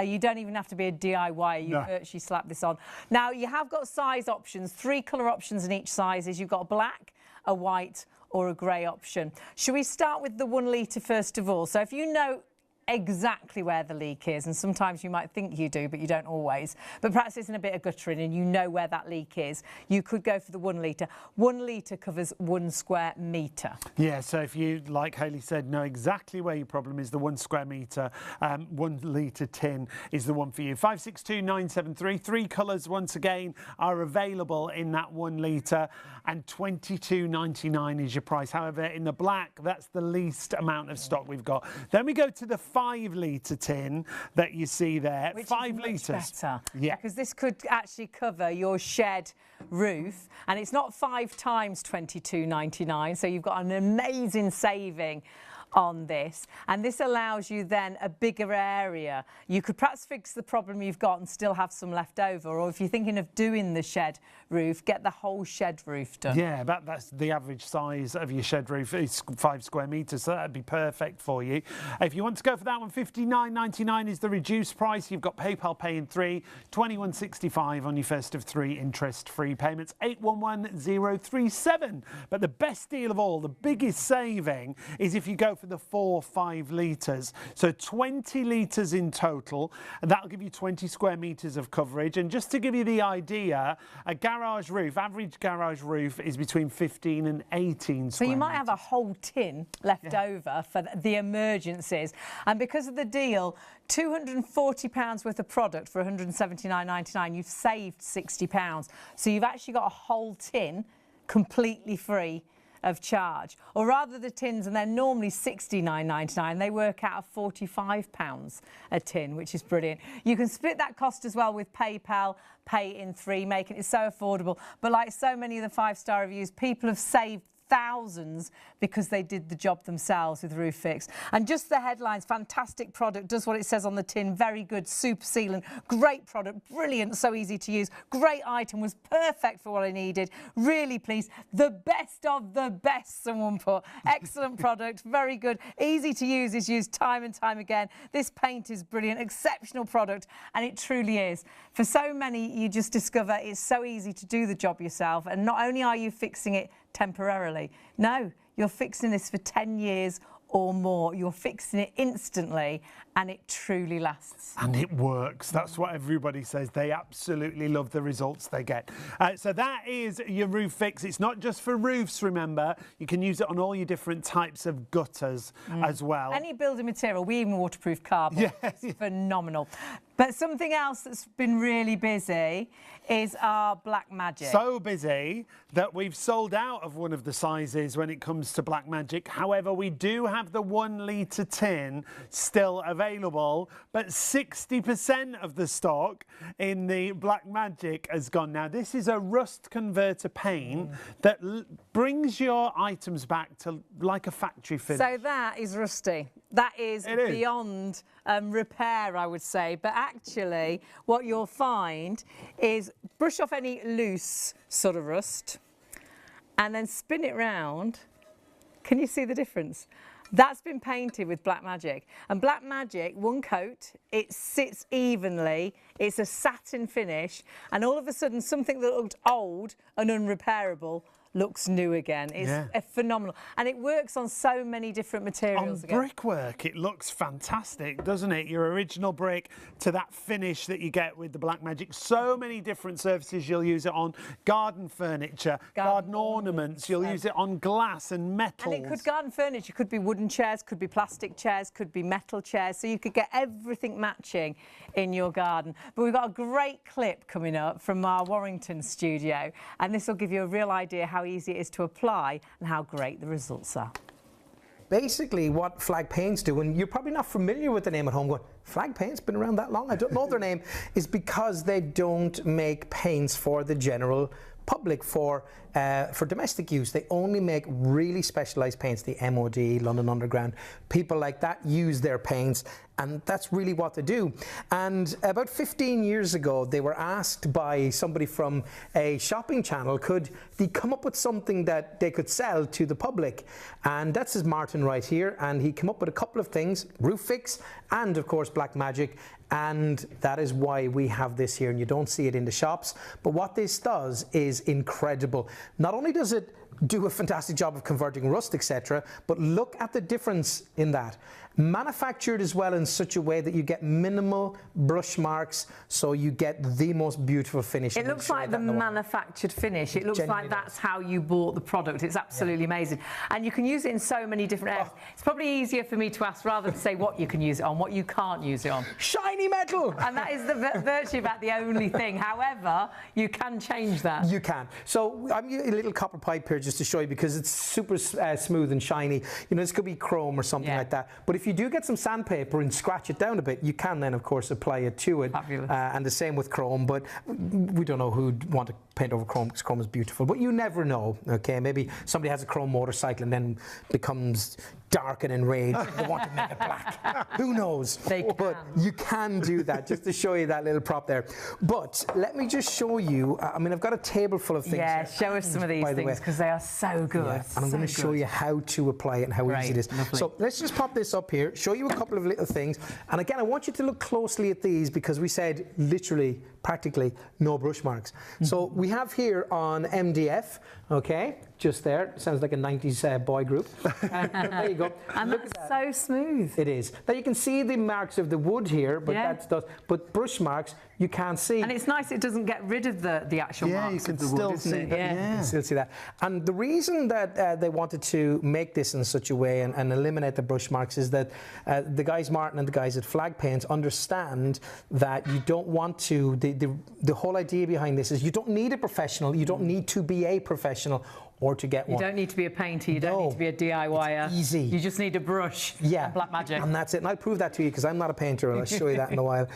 You don't even have to be a DIY. You virtually slap this on. Now, you have got size options, 3 colour options in each sizes. You've got a black, a white or a grey option. Should we start with the 1 litre first of all? So if you know exactly where the leak is, and sometimes you might think you do, but you don't always. But perhaps it's in a bit of guttering and you know where that leak is. You could go for the 1 litre. 1 litre covers 1 square metre. Yeah, so if you, like Hayley said, know exactly where your problem is, the 1 square metre, 1 litre tin is the one for you. 562973. 3 colours, once again, are available in that 1 litre, and £22.99 is your price. However, in the black, that's the least amount of stock we've got. Then we go to the 5 litre tin that you see there. Which 5 is litres. much better. Yeah. Because this could actually cover your shed roof, and it's not 5 times £22.99, so you've got an amazing saving on this, and this allows you then a bigger area. You could perhaps fix the problem you've got and still have some left over, or if you're thinking of doing the shed roof, get the whole shed roof done. Yeah, that's the average size of your shed roof is 5 square metres, so that'd be perfect for you. If you want to go for that one, £59.99 is the reduced price. You've got PayPal Pay in 3, £21.65 on your first of 3 interest-free payments, 811037. But the best deal of all, the biggest saving, is if you go for the 4 5 litres. So 20 litres in total, and that'll give you 20 square metres of coverage. And just to give you the idea, a garage roof, average garage roof, is between 15 and 18 So square you might metres. have a whole tin left over for the emergencies. And because of the deal, £240 worth of product for £179.99, you've saved £60. So you've actually got a whole tin completely free of charge. Or rather, the tins, and they're normally £69.99, they work out of £45 a tin, which is brilliant. You can split that cost as well with PayPal Pay in 3, making it so affordable. But like so many of the 5-star reviews, people have saved thousands because they did the job themselves with Roofix. And just the headlines: fantastic product, does what it says on the tin, very good, super sealant, great product, brilliant, so easy to use, great item, was perfect for what I needed, really pleased, the best of the best, someone put, excellent product, very good, easy to use, is used time and time again, this paint is brilliant, exceptional product, and it truly is. For so many, you just discover it's so easy to do the job yourself, and not only are you fixing it temporarily, no, you're fixing this for 10 years or more. You're fixing it instantly, and it truly lasts. And it works. That's what everybody says. They absolutely love the results they get. So that is your Roofix. It's not just for roofs, remember. You can use it on all your different types of gutters as well. Any building material. We even waterproof cardboard. Yes. It's phenomenal. But something else that's been really busy is our Black Magic. So busy that we've sold out of one of the sizes when it comes to Black Magic. However, we do have the 1 litre tin still available, but 60% of the stock in the Black Magic has gone. Now, this is a rust converter paint that brings your items back to like a factory finish. So that is rusty. That is beyond repair, I would say. But actually, what you'll find is brush off any loose sort of rust and then spin it round. Can you see the difference? That's been painted with Black Magic. And Black Magic, one coat, it sits evenly, it's a satin finish, and all of a sudden something that looked old and unrepairable looks new again. It's phenomenal. And it works on so many different materials. On brickwork, it looks fantastic, doesn't it? Your original brick to that finish that you get with the Black Magic. So many different surfaces you'll use it on. Garden furniture, garden ornaments. You'll use it on glass and metals. And it could garden furniture, could be wooden chairs, could be plastic chairs, could be metal chairs. So you could get everything matching in your garden. But we've got a great clip coming up from our Warrington studio, and this will give you a real idea how easy it is to apply and how great the results are. Basically, what Flag Paints do, and you're probably not familiar with the name at home, going, Flag Paints, been around that long, I don't know their name, is because they don't make paints for the general public, for domestic use. They only make really specialised paints. The MOD, London Underground, people like that use their paints, and that's really what they do. And about 15 years ago, they were asked by somebody from a shopping channel, could they come up with something that they could sell to the public? And that's his Martin right here, and he came up with a couple of things, Roofix and of course Black Magic, And that is why we have this here, and you don't see it in the shops. But what this does is incredible. Not only does it do a fantastic job of converting rust, etc., but look at the difference in that. Manufactured as well in such a way that you get minimal brush marks, so you get the most beautiful finish. It looks like the manufactured finish. It looks like that's how you bought the product. It's absolutely amazing. And you can use it in so many different areas. It's probably easier for me to ask rather than say what you can use it on, what you can't use it on. Shiny metal! And that is virtually about the only thing. However, you can change that. You can. So I'm using a little copper pipe here just to show you, because it's super smooth and shiny. You know, this could be chrome or something like that. But if you do get some sandpaper and scratch it down a bit, you can then, of course, apply it to it. Fabulous. And the same with chrome, but we don't know who'd want to paint over chrome, because chrome is beautiful. But you never know, okay? Maybe somebody has a chrome motorcycle and then becomes dark and enraged. They want to make it black. Who knows? But you can do that, just to show you that little prop there. But let me just show you, I mean, I've got a table full of things. Yeah, show us some of these things, because they are so good. Yeah, and I'm going to show you how to apply it and how easy it is. Lovely. So let's just pop this up here, show you a couple of little things. And again, I want you to look closely at these, because we said literally, practically, no brush marks. So we have here on MDF, okay, just there. Sounds like a 90s boy group. There you go. And look that's so smooth. It is. Now you can see the marks of the wood here, but but brush marks you can't see. And it's nice it doesn't get rid of the actual marks. You can of the still wood, see isn't it? that. Yeah. You can still see that. And the reason that they wanted to make this in such a way and eliminate the brush marks is that the guys, Martin and the guys at Flag Paints, understand that you don't want to, the whole idea behind this is you don't need a professional, you don't need to be a professional or to get one. You don't need to be a painter, you don't need to be a DIYer. It's easy. You just need a brush and black magic. And that's it. And I'll prove that to you, because I'm not a painter, and I'll show you that in a while.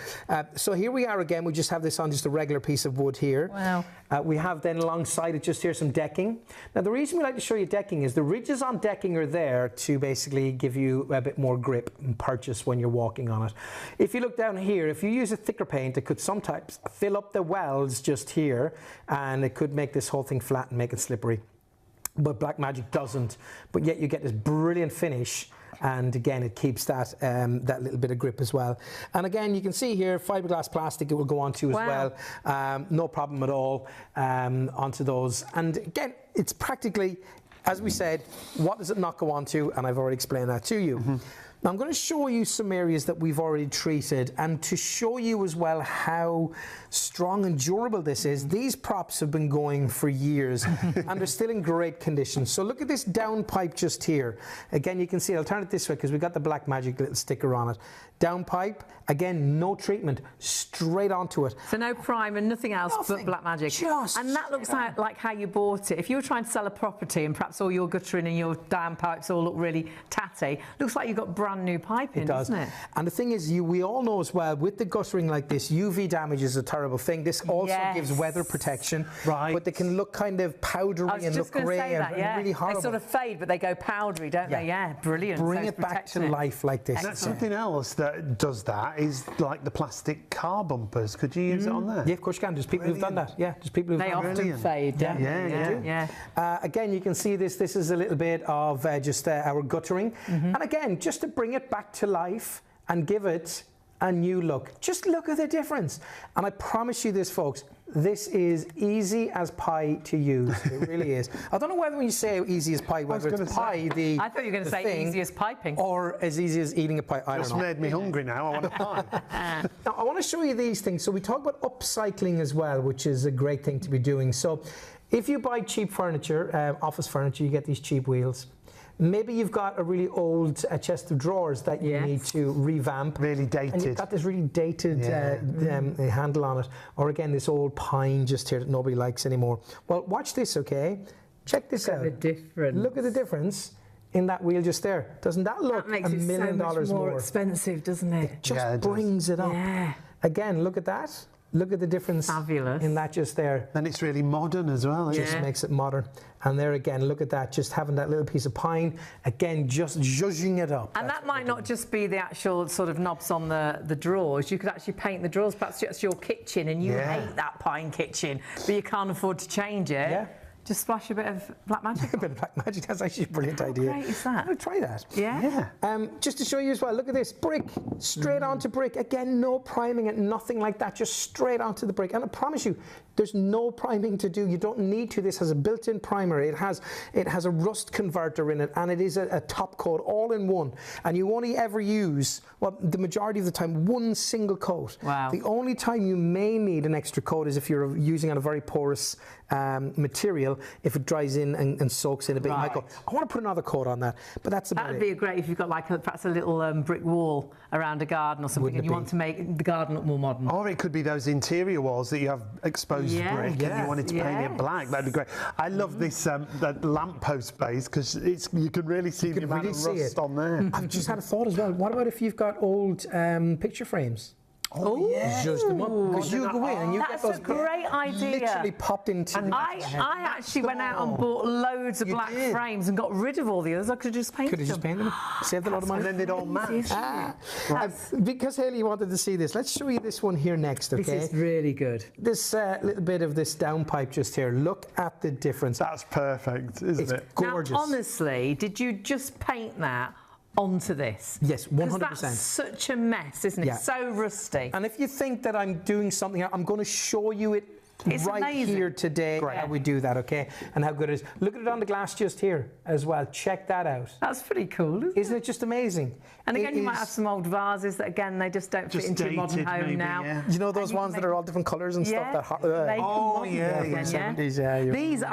So here we are again. We just have this on just a regular piece of wood here. Wow. We have then alongside it just here some decking. Now the reason we like to show you decking is the ridges on decking are there to basically give you a bit more grip and purchase when you're walking on it. If you look down here, if you use a thicker paint, it could sometimes fill up the wells just here, and it could make this whole thing flat and make it slippery. But Black Magic doesn't, but yet you get this brilliant finish, and again it keeps that that little bit of grip as well. And again, you can see here fiberglass plastic it will go onto as well, no problem at all onto those. And again, it's practically, as we said, what does it not go onto? And I've already explained that to you. Now I'm going to show you some areas that we've already treated, and to show you as well how strong and durable this is. These props have been going for years and they're still in great condition. So look at this downpipe just here. Again, you can see, I'll turn it this way because we've got the Black Magic little sticker on it. Downpipe, again, no treatment, straight onto it. So no primer, nothing else but Black Magic. And that looks like how you bought it. If you were trying to sell a property and perhaps all your guttering and your downpipes all look really tatty, looks like you've got brand new piping, doesn't it? And the thing is, we all know as well, with the guttering like this, UV damage is a terrible thing. This also gives weather protection, but they can look kind of powdery and look grey and really horrible. They sort of fade, but they go powdery, don't they? Yeah, brilliant. Bring it back to life like this. That's something else that does that is like the plastic car bumpers. Could you use it on there? Yeah, of course you can. There's people who've done that. Yeah, there's people who've done that. They often fade. Again, you can see this. This is a little bit of just our guttering. And again, just to bring it back to life and give it a new look. Just look at the difference. And I promise you this, folks, this is easy as pie to use. It really is. I don't know whether when you say easy as pie, whether it's pie, I thought you were going to say easy as piping. Or as easy as eating a pie. I don't know. Just made me hungry now. I want a pie. Now, I want to show you these things. So we talk about upcycling as well, which is a great thing to be doing. So if you buy cheap furniture, office furniture, you get these cheap wheels. Maybe you've got a really old chest of drawers that you need to revamp. Really dated. And you've got this really dated handle on it. Or again, this old pine just here that nobody likes anymore. Well, watch this, okay? Check this out. Look at the difference. Look at the difference in that wheel just there. Doesn't that look $1 million so much more expensive, doesn't it? It just brings it up. Yeah. Again, look at that. Look at the difference in that just there. And it's really modern as well. It just makes it modern. And there again, look at that, just having that little piece of pine, again, just zhuzhing it up. And that might not just be the actual sort of knobs on the drawers. You could actually paint the drawers. Perhaps it's your kitchen and you hate that pine kitchen, but you can't afford to change it. Just splash a bit of black magic. A bit of black magic. That's actually a brilliant idea. How great is that? I'll try that. Yeah. Just to show you as well, look at this brick, straight onto brick. Again, no priming it, nothing like that, just straight onto the brick. And I promise you, there's no priming to do. You don't need to. This has a built-in primer. It has a rust converter in it, and it is a top coat all in one. And you only ever use, well, the majority of the time, one single coat. Wow. The only time you may need an extra coat is if you're using on a very porous material, if it dries in and soaks in a bit. You might go, I want to put another coat on that, but that's about it. That would be great if you've got like perhaps a little brick wall around a garden or something, and you want to make the garden look more modern. Or it could be those interior walls that you have exposed brick and you wanted to paint it black. That'd be great. I love this that lamppost base because you can really see the amount of rust on there. I've just had a thought as well. What about if you've got old picture frames? Oh, yeah. Zhuzh them up. Because you go in and you That's get those a great idea. literally popped into I actually went out and bought loads of black frames and got rid of all the others. I could have just painted them. Could have just painted them. Saved a lot of money. And then they'd all match. Because Hayley wanted to see this, let's show you this one here next, okay? This is really good. This little bit of this downpipe just here. Look at the difference. That's perfect, isn't it? Gorgeous. Now, honestly, did you just paint that onto this? Yes, 100%. That's such a mess, isn't it? Yeah. So rusty. And if you think that I'm doing something, I'm going to show you it It's right amazing. here today, how we do that, okay? And how good it is. Look at it on the glass just here as well. Check that out. That's pretty cool, Isn't it just amazing? And again, you might have some old vases that, again, they just don't fit into a modern home maybe, now. yeah. You know those ones that are all different colours and stuff? These,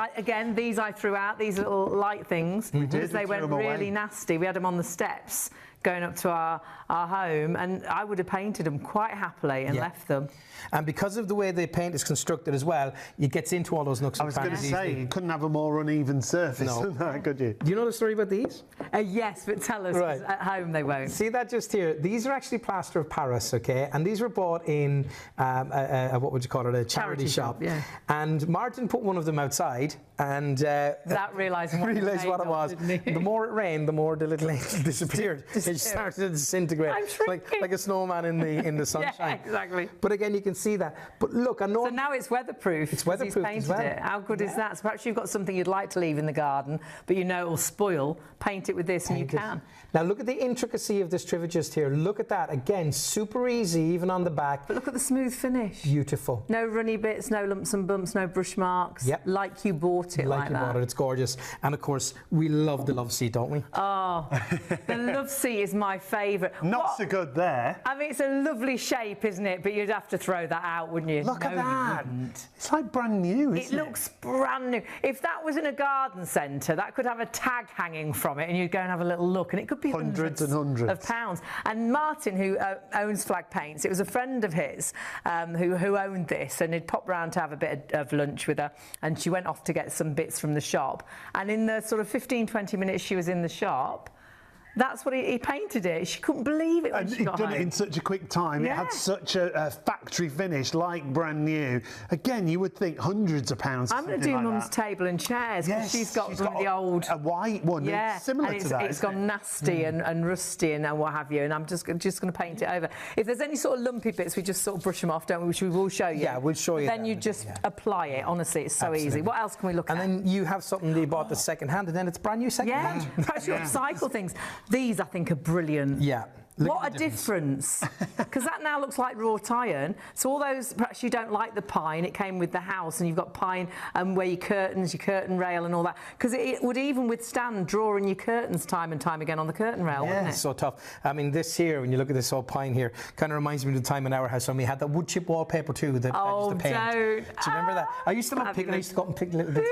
these I threw out, these little light things, because they went really nasty. We had them on the steps going up to our home, and I would have painted them quite happily and left them. And because of the way the paint is constructed as well, it gets into all those nooks and crannies. I was going to say, you couldn't have a more uneven surface than that, could you? Do you know the story about these? Yes, but tell us, 'cause at home they won't. See that just here? These are actually plaster of Paris, okay? And these were bought in, what would you call it, a charity shop. Yeah. And Martin put one of them outside, and without realising what it was. The more it rained, the more the little angel disappeared. It started to disintegrate, like a snowman in the sunshine. Yeah, exactly. But again, you can see that. But look, I know. So now it's weatherproof. It's weatherproof as well. It. How good is that? So perhaps you've got something you'd like to leave in the garden, but you know it will spoil. Paint it with this, and you can. Now look at the intricacy of this trivet just here. Look at that. Again, super easy, even on the back. But look at the smooth finish. Beautiful. No runny bits, no lumps and bumps, no brush marks. Yep. Like you bought it like that. Bought it. It's gorgeous. And of course, we love the love seat, don't we? Oh, the love seat is my favourite. Not so good there. I mean, it's a lovely shape, isn't it? But you'd have to throw that out, wouldn't you? Look at that. It's like brand new, isn't it? It looks brand new. If that was in a garden centre, that could have a tag hanging from it, and you'd go and have a little look, and it could be hundreds and hundreds of pounds. And Martin, who owns Flag Paints, it was a friend of his who owned this, and he'd pop round to have a bit of lunch with her, and she went off to get some bits from the shop. And in the sort of 15-20 minutes she was in the shop, that's what he painted it. She couldn't believe it when and she he'd got done home. it in such a quick time. It had such a factory finish, like brand new. Again, you would think hundreds of pounds. I'm going to do like Mum's table and chairs, because she's got some of the old... A white one, similar and to that. It's gone nasty and rusty and what have you, and I'm just going to paint it over. If there's any sort of lumpy bits, we just sort of brush them off, don't we? Which we will show you. Yeah, we'll show you. Then you just apply it. Honestly, it's so easy. What else can we look at? And then you have something that you bought the second hand, and then it's brand new second hand. Perhaps you upcycle things. These, I think, are brilliant. Yeah. What a difference. Because that now looks like wrought iron. So all those, perhaps you don't like the pine, it came with the house, and you've got pine where your curtains, your curtain rail and all that. Because it would even withstand drawing your curtains time and time again on the curtain rail, wouldn't it? It's so tough. I mean, this here, when you look at this old pine here, kind of reminds me of the time in our house when we had that wood chip wallpaper too that I used to paint. Don't. Do you remember that? I used to love picking, I used to go up and pick little bits.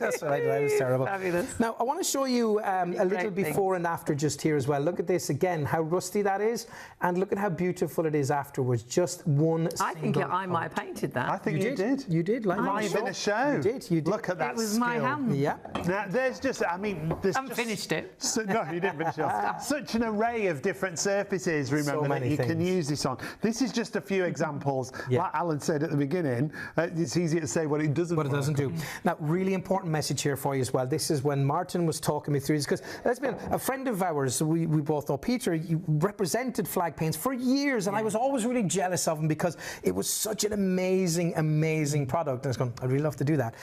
That's what I did. I was terrible. Fabulous. Now, I want to show you a little before and after just here as well. Look at this again, how rusty that is. And look at how beautiful it is afterwards. Just one I think I might have painted that. I think you did. You did. Like live in a show. You did. You did. Look at that. It was skill. my hand. Yeah. Now, there's just, I mean, there's I haven't finished it. No, you didn't finish it off. Such an array of different surfaces, remember, that you can use this on. This is just a few examples. Like Alan said at the beginning, it's easy to say what it doesn't do. Now, really important message here for you as well. This is when Martin was talking me through this, because let's be honest, a friend of ours, we both know Peter, represented flag paints for years, and I was always really jealous of them because it was such an amazing, amazing product. And I was going, I'd really love to do that.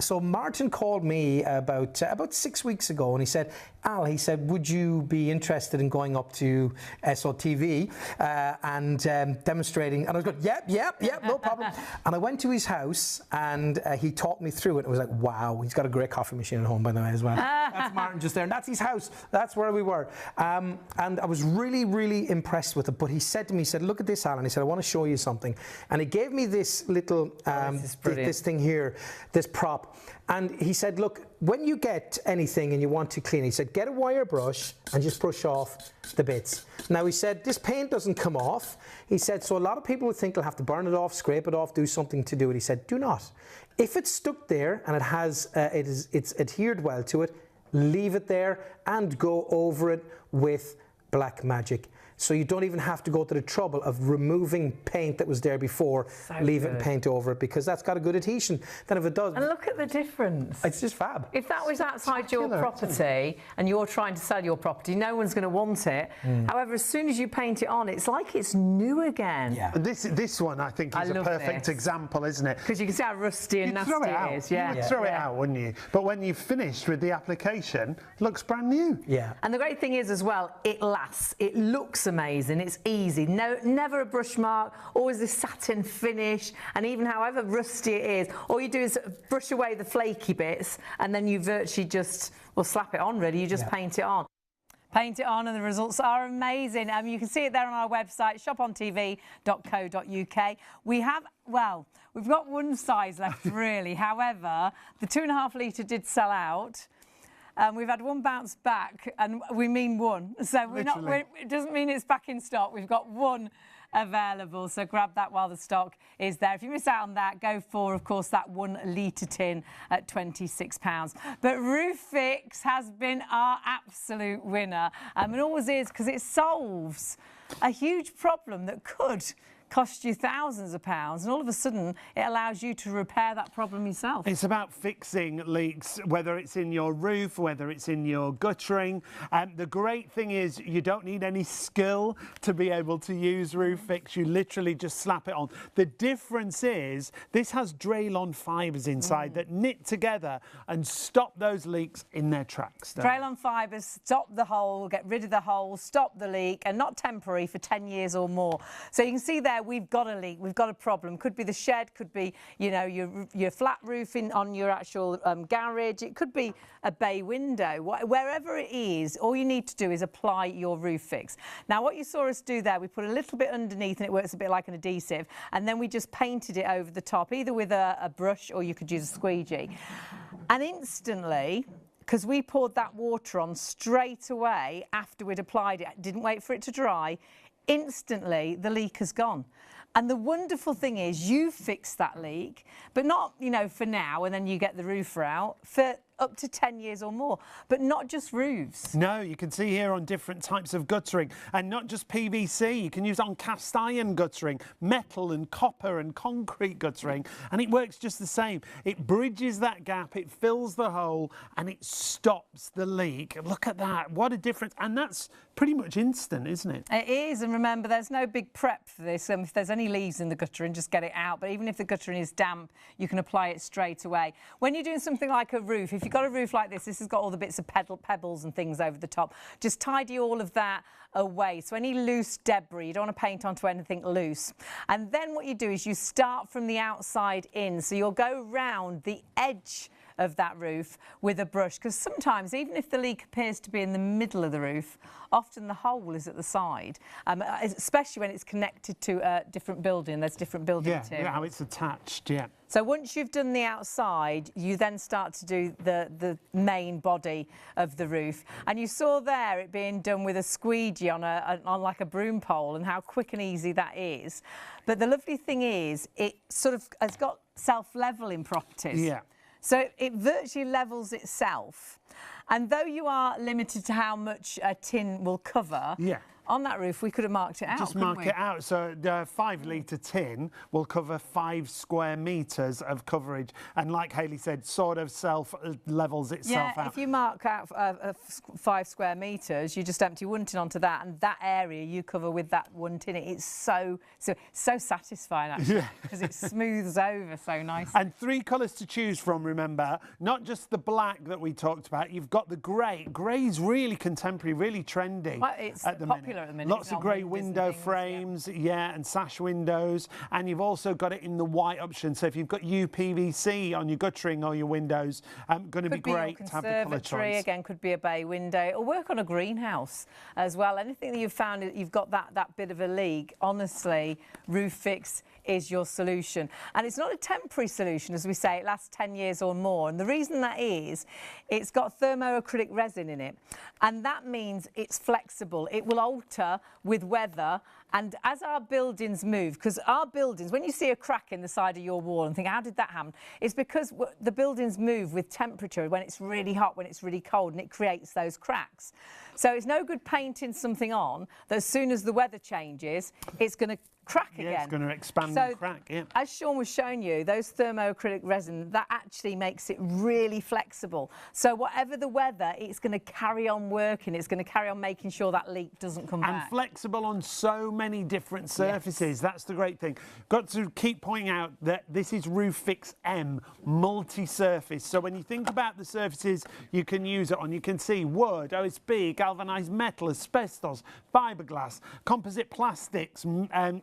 So Martin called me about 6 weeks ago, and he said, Al, he said, would you be interested in going up to SOTV and demonstrating? And I was going, yep, no problem. And I went to his house, and he taught me through it. I was like, wow, he's got a great coffee machine at home, by the way, as well. That's Martin just there, and that's his house. That's where we were. And I was really, really impressed with it. But he said to me, he said, look at this, Alan. He said, I want to show you something. And he gave me this little, this thing here, this prop. And he said, look, when you get anything and you want to clean, he said, get a wire brush and just brush off the bits. Now, he said, this paint doesn't come off. He said, so a lot of people would think they'll have to burn it off, scrape it off, do something to do it. He said, do not. If it's stuck there and it has, it's adhered well to it, leave it there and go over it with black magic. So you don't even have to go to the trouble of removing paint that was there before, leave it and paint over it, because that's got a good adhesion. Then if it does... And look at the difference. It's just fab. If that was outside your property and you're trying to sell your property, no one's going to want it. However, as soon as you paint it on, it's like it's new again. Yeah. This one, I think, is a perfect example, isn't it? Because you can see how rusty and nasty it is. Yeah. You'd throw it out, wouldn't you? But when you've finished with the application, it looks brand new. Yeah. And the great thing is as well, it lasts. It looks amazing. It's easy. No, never a brush mark. Always this satin finish. And even however rusty it is, all you do is brush away the flaky bits, and then you virtually just, well, slap it on. Really, you just paint it on. Paint it on, and the results are amazing. You can see it there on our website, shopontv.co.uk. We have, well, we've got one size left, really. However, the 2.5 litre did sell out. We've had one bounce back, and we mean one. So it doesn't mean it's back in stock. We've got one available, so grab that while the stock is there. If you miss out on that, go for, of course, that 1 litre tin at £26. But Roofix has been our absolute winner, and always is, because it solves a huge problem that could cost you thousands of pounds, and all of a sudden it allows you to repair that problem yourself. It's about fixing leaks, whether it's in your roof, whether it's in your guttering. The great thing is you don't need any skill to be able to use Roofix. You literally just slap it on. The difference is this has Draylon fibres inside that knit together and stop those leaks in their tracks. Draylon fibres stop the hole, get rid of the hole, stop the leak, and not temporary for 10 years or more. So you can see there, we've got a leak, we've got a problem. Could be the shed, could be, you know, your flat roof on your actual garage. It could be a bay window. Wherever it is, all you need to do is apply your Roofix. Now, what you saw us do there, we put a little bit underneath, and it works a bit like an adhesive, and then we just painted it over the top, either with a brush or you could use a squeegee. And instantly, because we poured that water on straight away after we'd applied it, didn't wait for it to dry, instantly the leak has gone. And the wonderful thing is you fix that leak, but not, you know, for now and then you get the roofer out, for up to 10 years or more, but not just roofs. No, you can see here on different types of guttering, and not just PVC. You can use it on cast iron guttering, metal and copper and concrete guttering, and it works just the same. It bridges that gap, it fills the hole, and it stops the leak. Look at that, what a difference. And that's pretty much instant, isn't it? It is, and remember, there's no big prep for this. If there's any leaves in the guttering, just get it out. But even if the guttering is damp, you can apply it straight away. When you're doing something like a roof, if you've got a roof like this has got all the bits of pebbles and things over the top. Just tidy all of that away. So any loose debris, you don't want to paint onto anything loose. And then what you do is you start from the outside in. So you'll go round the edge of that roof with a brush, because sometimes even if the leak appears to be in the middle of the roof, often the hole is at the side, especially when it's connected to a different building. There's different building materials. Yeah, how it's attached, yeah. So once you've done the outside, you then start to do the main body of the roof. And you saw there it being done with a squeegee on like a broom pole, and how quick and easy that is. But the lovely thing is it sort of has got self-leveling properties. Yeah. So it virtually levels itself. And though you are limited to how much a tin will cover, on that roof, we could have marked it out. Just mark it out. So the 5-litre tin will cover 5 square metres of coverage. And like Hayley said, sort of levels itself out. If you mark out 5 square metres, you just empty one tin onto that, and that area you cover with that one tin. It's so satisfying, actually, because it smooths over so nicely. And 3 colours to choose from, remember. Not just the black that we talked about. You've got the grey. Grey's really contemporary, really trendy. Well, it's popular at the minute. Lots of grey window frames, and sash windows. And you've also got it in the white option. So if you've got UPVC on your guttering or your windows, going to be great to have the colour choice. Again, could be a bay window. It'll work on a greenhouse as well. Anything that you've found that you've got that bit of a leak, honestly, Roofix is your solution. And it's not a temporary solution, as we say, it lasts 10 years or more. And the reason that is, it's got thermoacrylic resin in it. And that means it's flexible. It will alter with weather. And as our buildings move, because our buildings, when you see a crack in the side of your wall and think, how did that happen? It's because the buildings move with temperature, when it's really hot, when it's really cold, and it creates those cracks. So it's no good painting something on that as soon as the weather changes, it's going to crack again. It's going to expand and crack, As Sean was showing you, those thermoacrylic resin, that actually makes it really flexible. So whatever the weather, it's going to carry on working. It's going to carry on making sure that leak doesn't come back. And flexible on so many different surfaces. That's the great thing. Got to keep pointing out that this is Roofix M, multi-surface. So when you think about the surfaces you can use it on, you can see wood, OSB, galvanised metal, asbestos, fiberglass, composite plastics,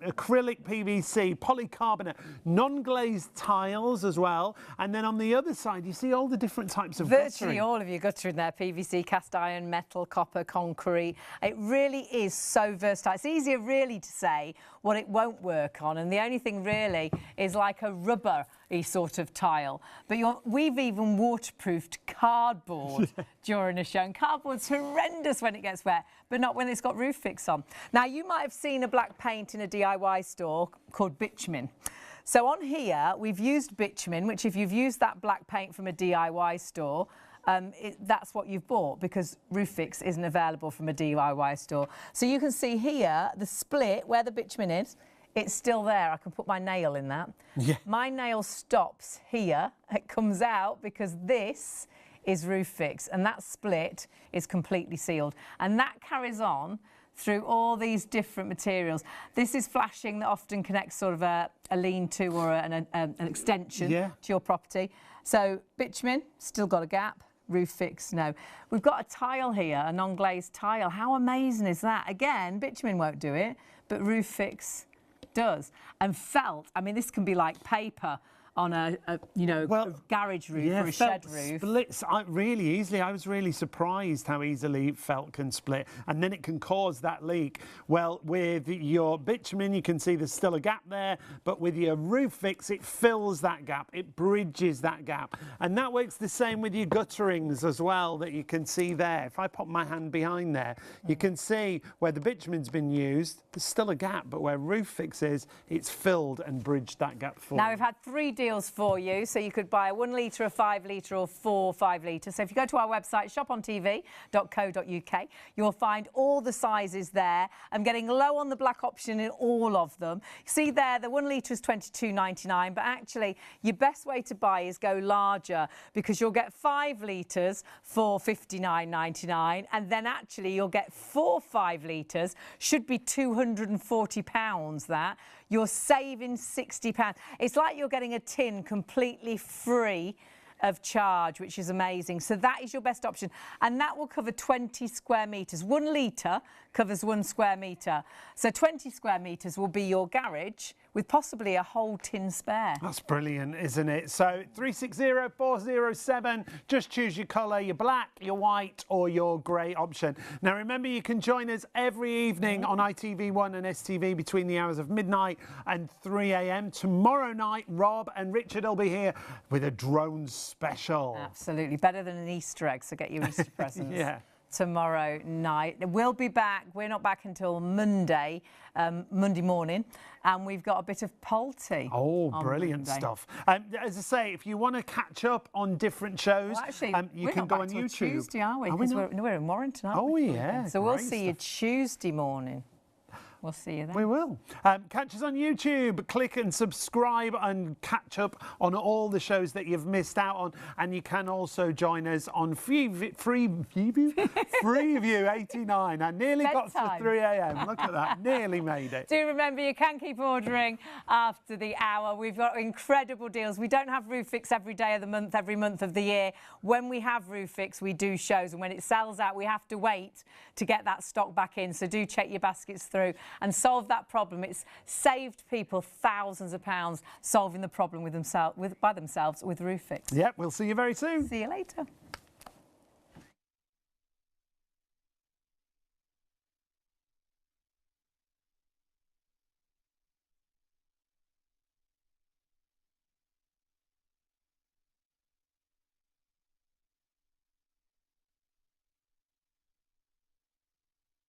acrylic PVC, polycarbonate, non-glazed tiles as well. And then on the other side, you see all the different types of Virtually guttering. all of your guttering there, PVC, cast iron, metal, copper, concrete. It really is so versatile. It's easier really to say what it won't work on. And the only thing really is like a rubber-y sort of tile. But we've even waterproofed cardboard during a show. And cardboard's horrendous when it gets wet, but not when it's got Roofix on. Now, you might have seen a black paint in a DIY store called bitumen. So on here, we've used bitumen, which if you've used that black paint from a DIY store, that's what you've bought, because Roofix isn't available from a DIY store. So you can see here, the split where the bitumen is, it's still there. I can put my nail in that. Yeah. My nail stops here. It comes out because this is Roofix, and that split is completely sealed. And that carries on through all these different materials. This is flashing that often connects sort of a lean-to or an extension to your property. So bitumen, still got a gap. Roofix, no. We've got a tile here, a non-glazed tile. How amazing is that? Again, bitumen won't do it, but Roofix does. And felt, I mean, this can be like paper on a garage roof or a shed roof. Splits really easily. I was really surprised how easily felt can split, and then it can cause that leak. Well, with your bitumen, you can see there's still a gap there, but with your Roofix, it fills that gap. It bridges that gap, and that works the same with your gutterings as well, that you can see there. If I pop my hand behind there, you can see where the bitumen's been used, there's still a gap, but where Roofix is, it's filled and bridged that gap for you. Now, we've had 3 deals for you, so you could buy a 1 litre, a 5 litre or 4 5 litres. So if you go to our website, shopontv.co.uk, you'll find all the sizes there. I'm getting low on the black option in all of them. See there, the 1 litre is £22.99, but actually your best way to buy is go larger, because you'll get 5 litres for £59.99, and then actually you'll get 4 5 litres, should be £240 that. You're saving £60. It's like you're getting a tin completely free of charge, which is amazing. So that is your best option, and that will cover 20 square metres. 1 litre covers 1 square metre. So 20 square metres will be your garage with possibly a whole tin spare. That's brilliant, isn't it? So 360-407, just choose your colour, your black, your white or your grey option. Now remember, you can join us every evening on ITV1 and STV between the hours of midnight and 3 a.m. Tomorrow night, Rob and Richard will be here with a drone special. Absolutely, better than an Easter egg, so get your Easter presents. Yeah. tomorrow night. We'll be back. We're not back until Monday morning, and we've got a bit of Polty. Oh, brilliant stuff. As I say, if you want to catch up on different shows, well, actually, you can go on YouTube. Tuesday, are we? Because we're in Warrington, aren't we? Oh, yeah. So we'll see you Tuesday morning. We'll see you then. We will. Catch us on YouTube. Click and subscribe and catch up on all the shows that you've missed out on. And you can also join us on Freeview 89. I nearly got to 3 a.m. Look at that. Nearly made it. Do remember, you can keep ordering after the hour. We've got incredible deals. We don't have Roofix every day of the month, every month of the year. When we have Roofix, we do shows. And when it sells out, we have to wait to get that stock back in. So do check your baskets through and solve that problem. It's saved people thousands of pounds solving the problem by themselves with Roofix. Yep, we'll see you very soon. See you later.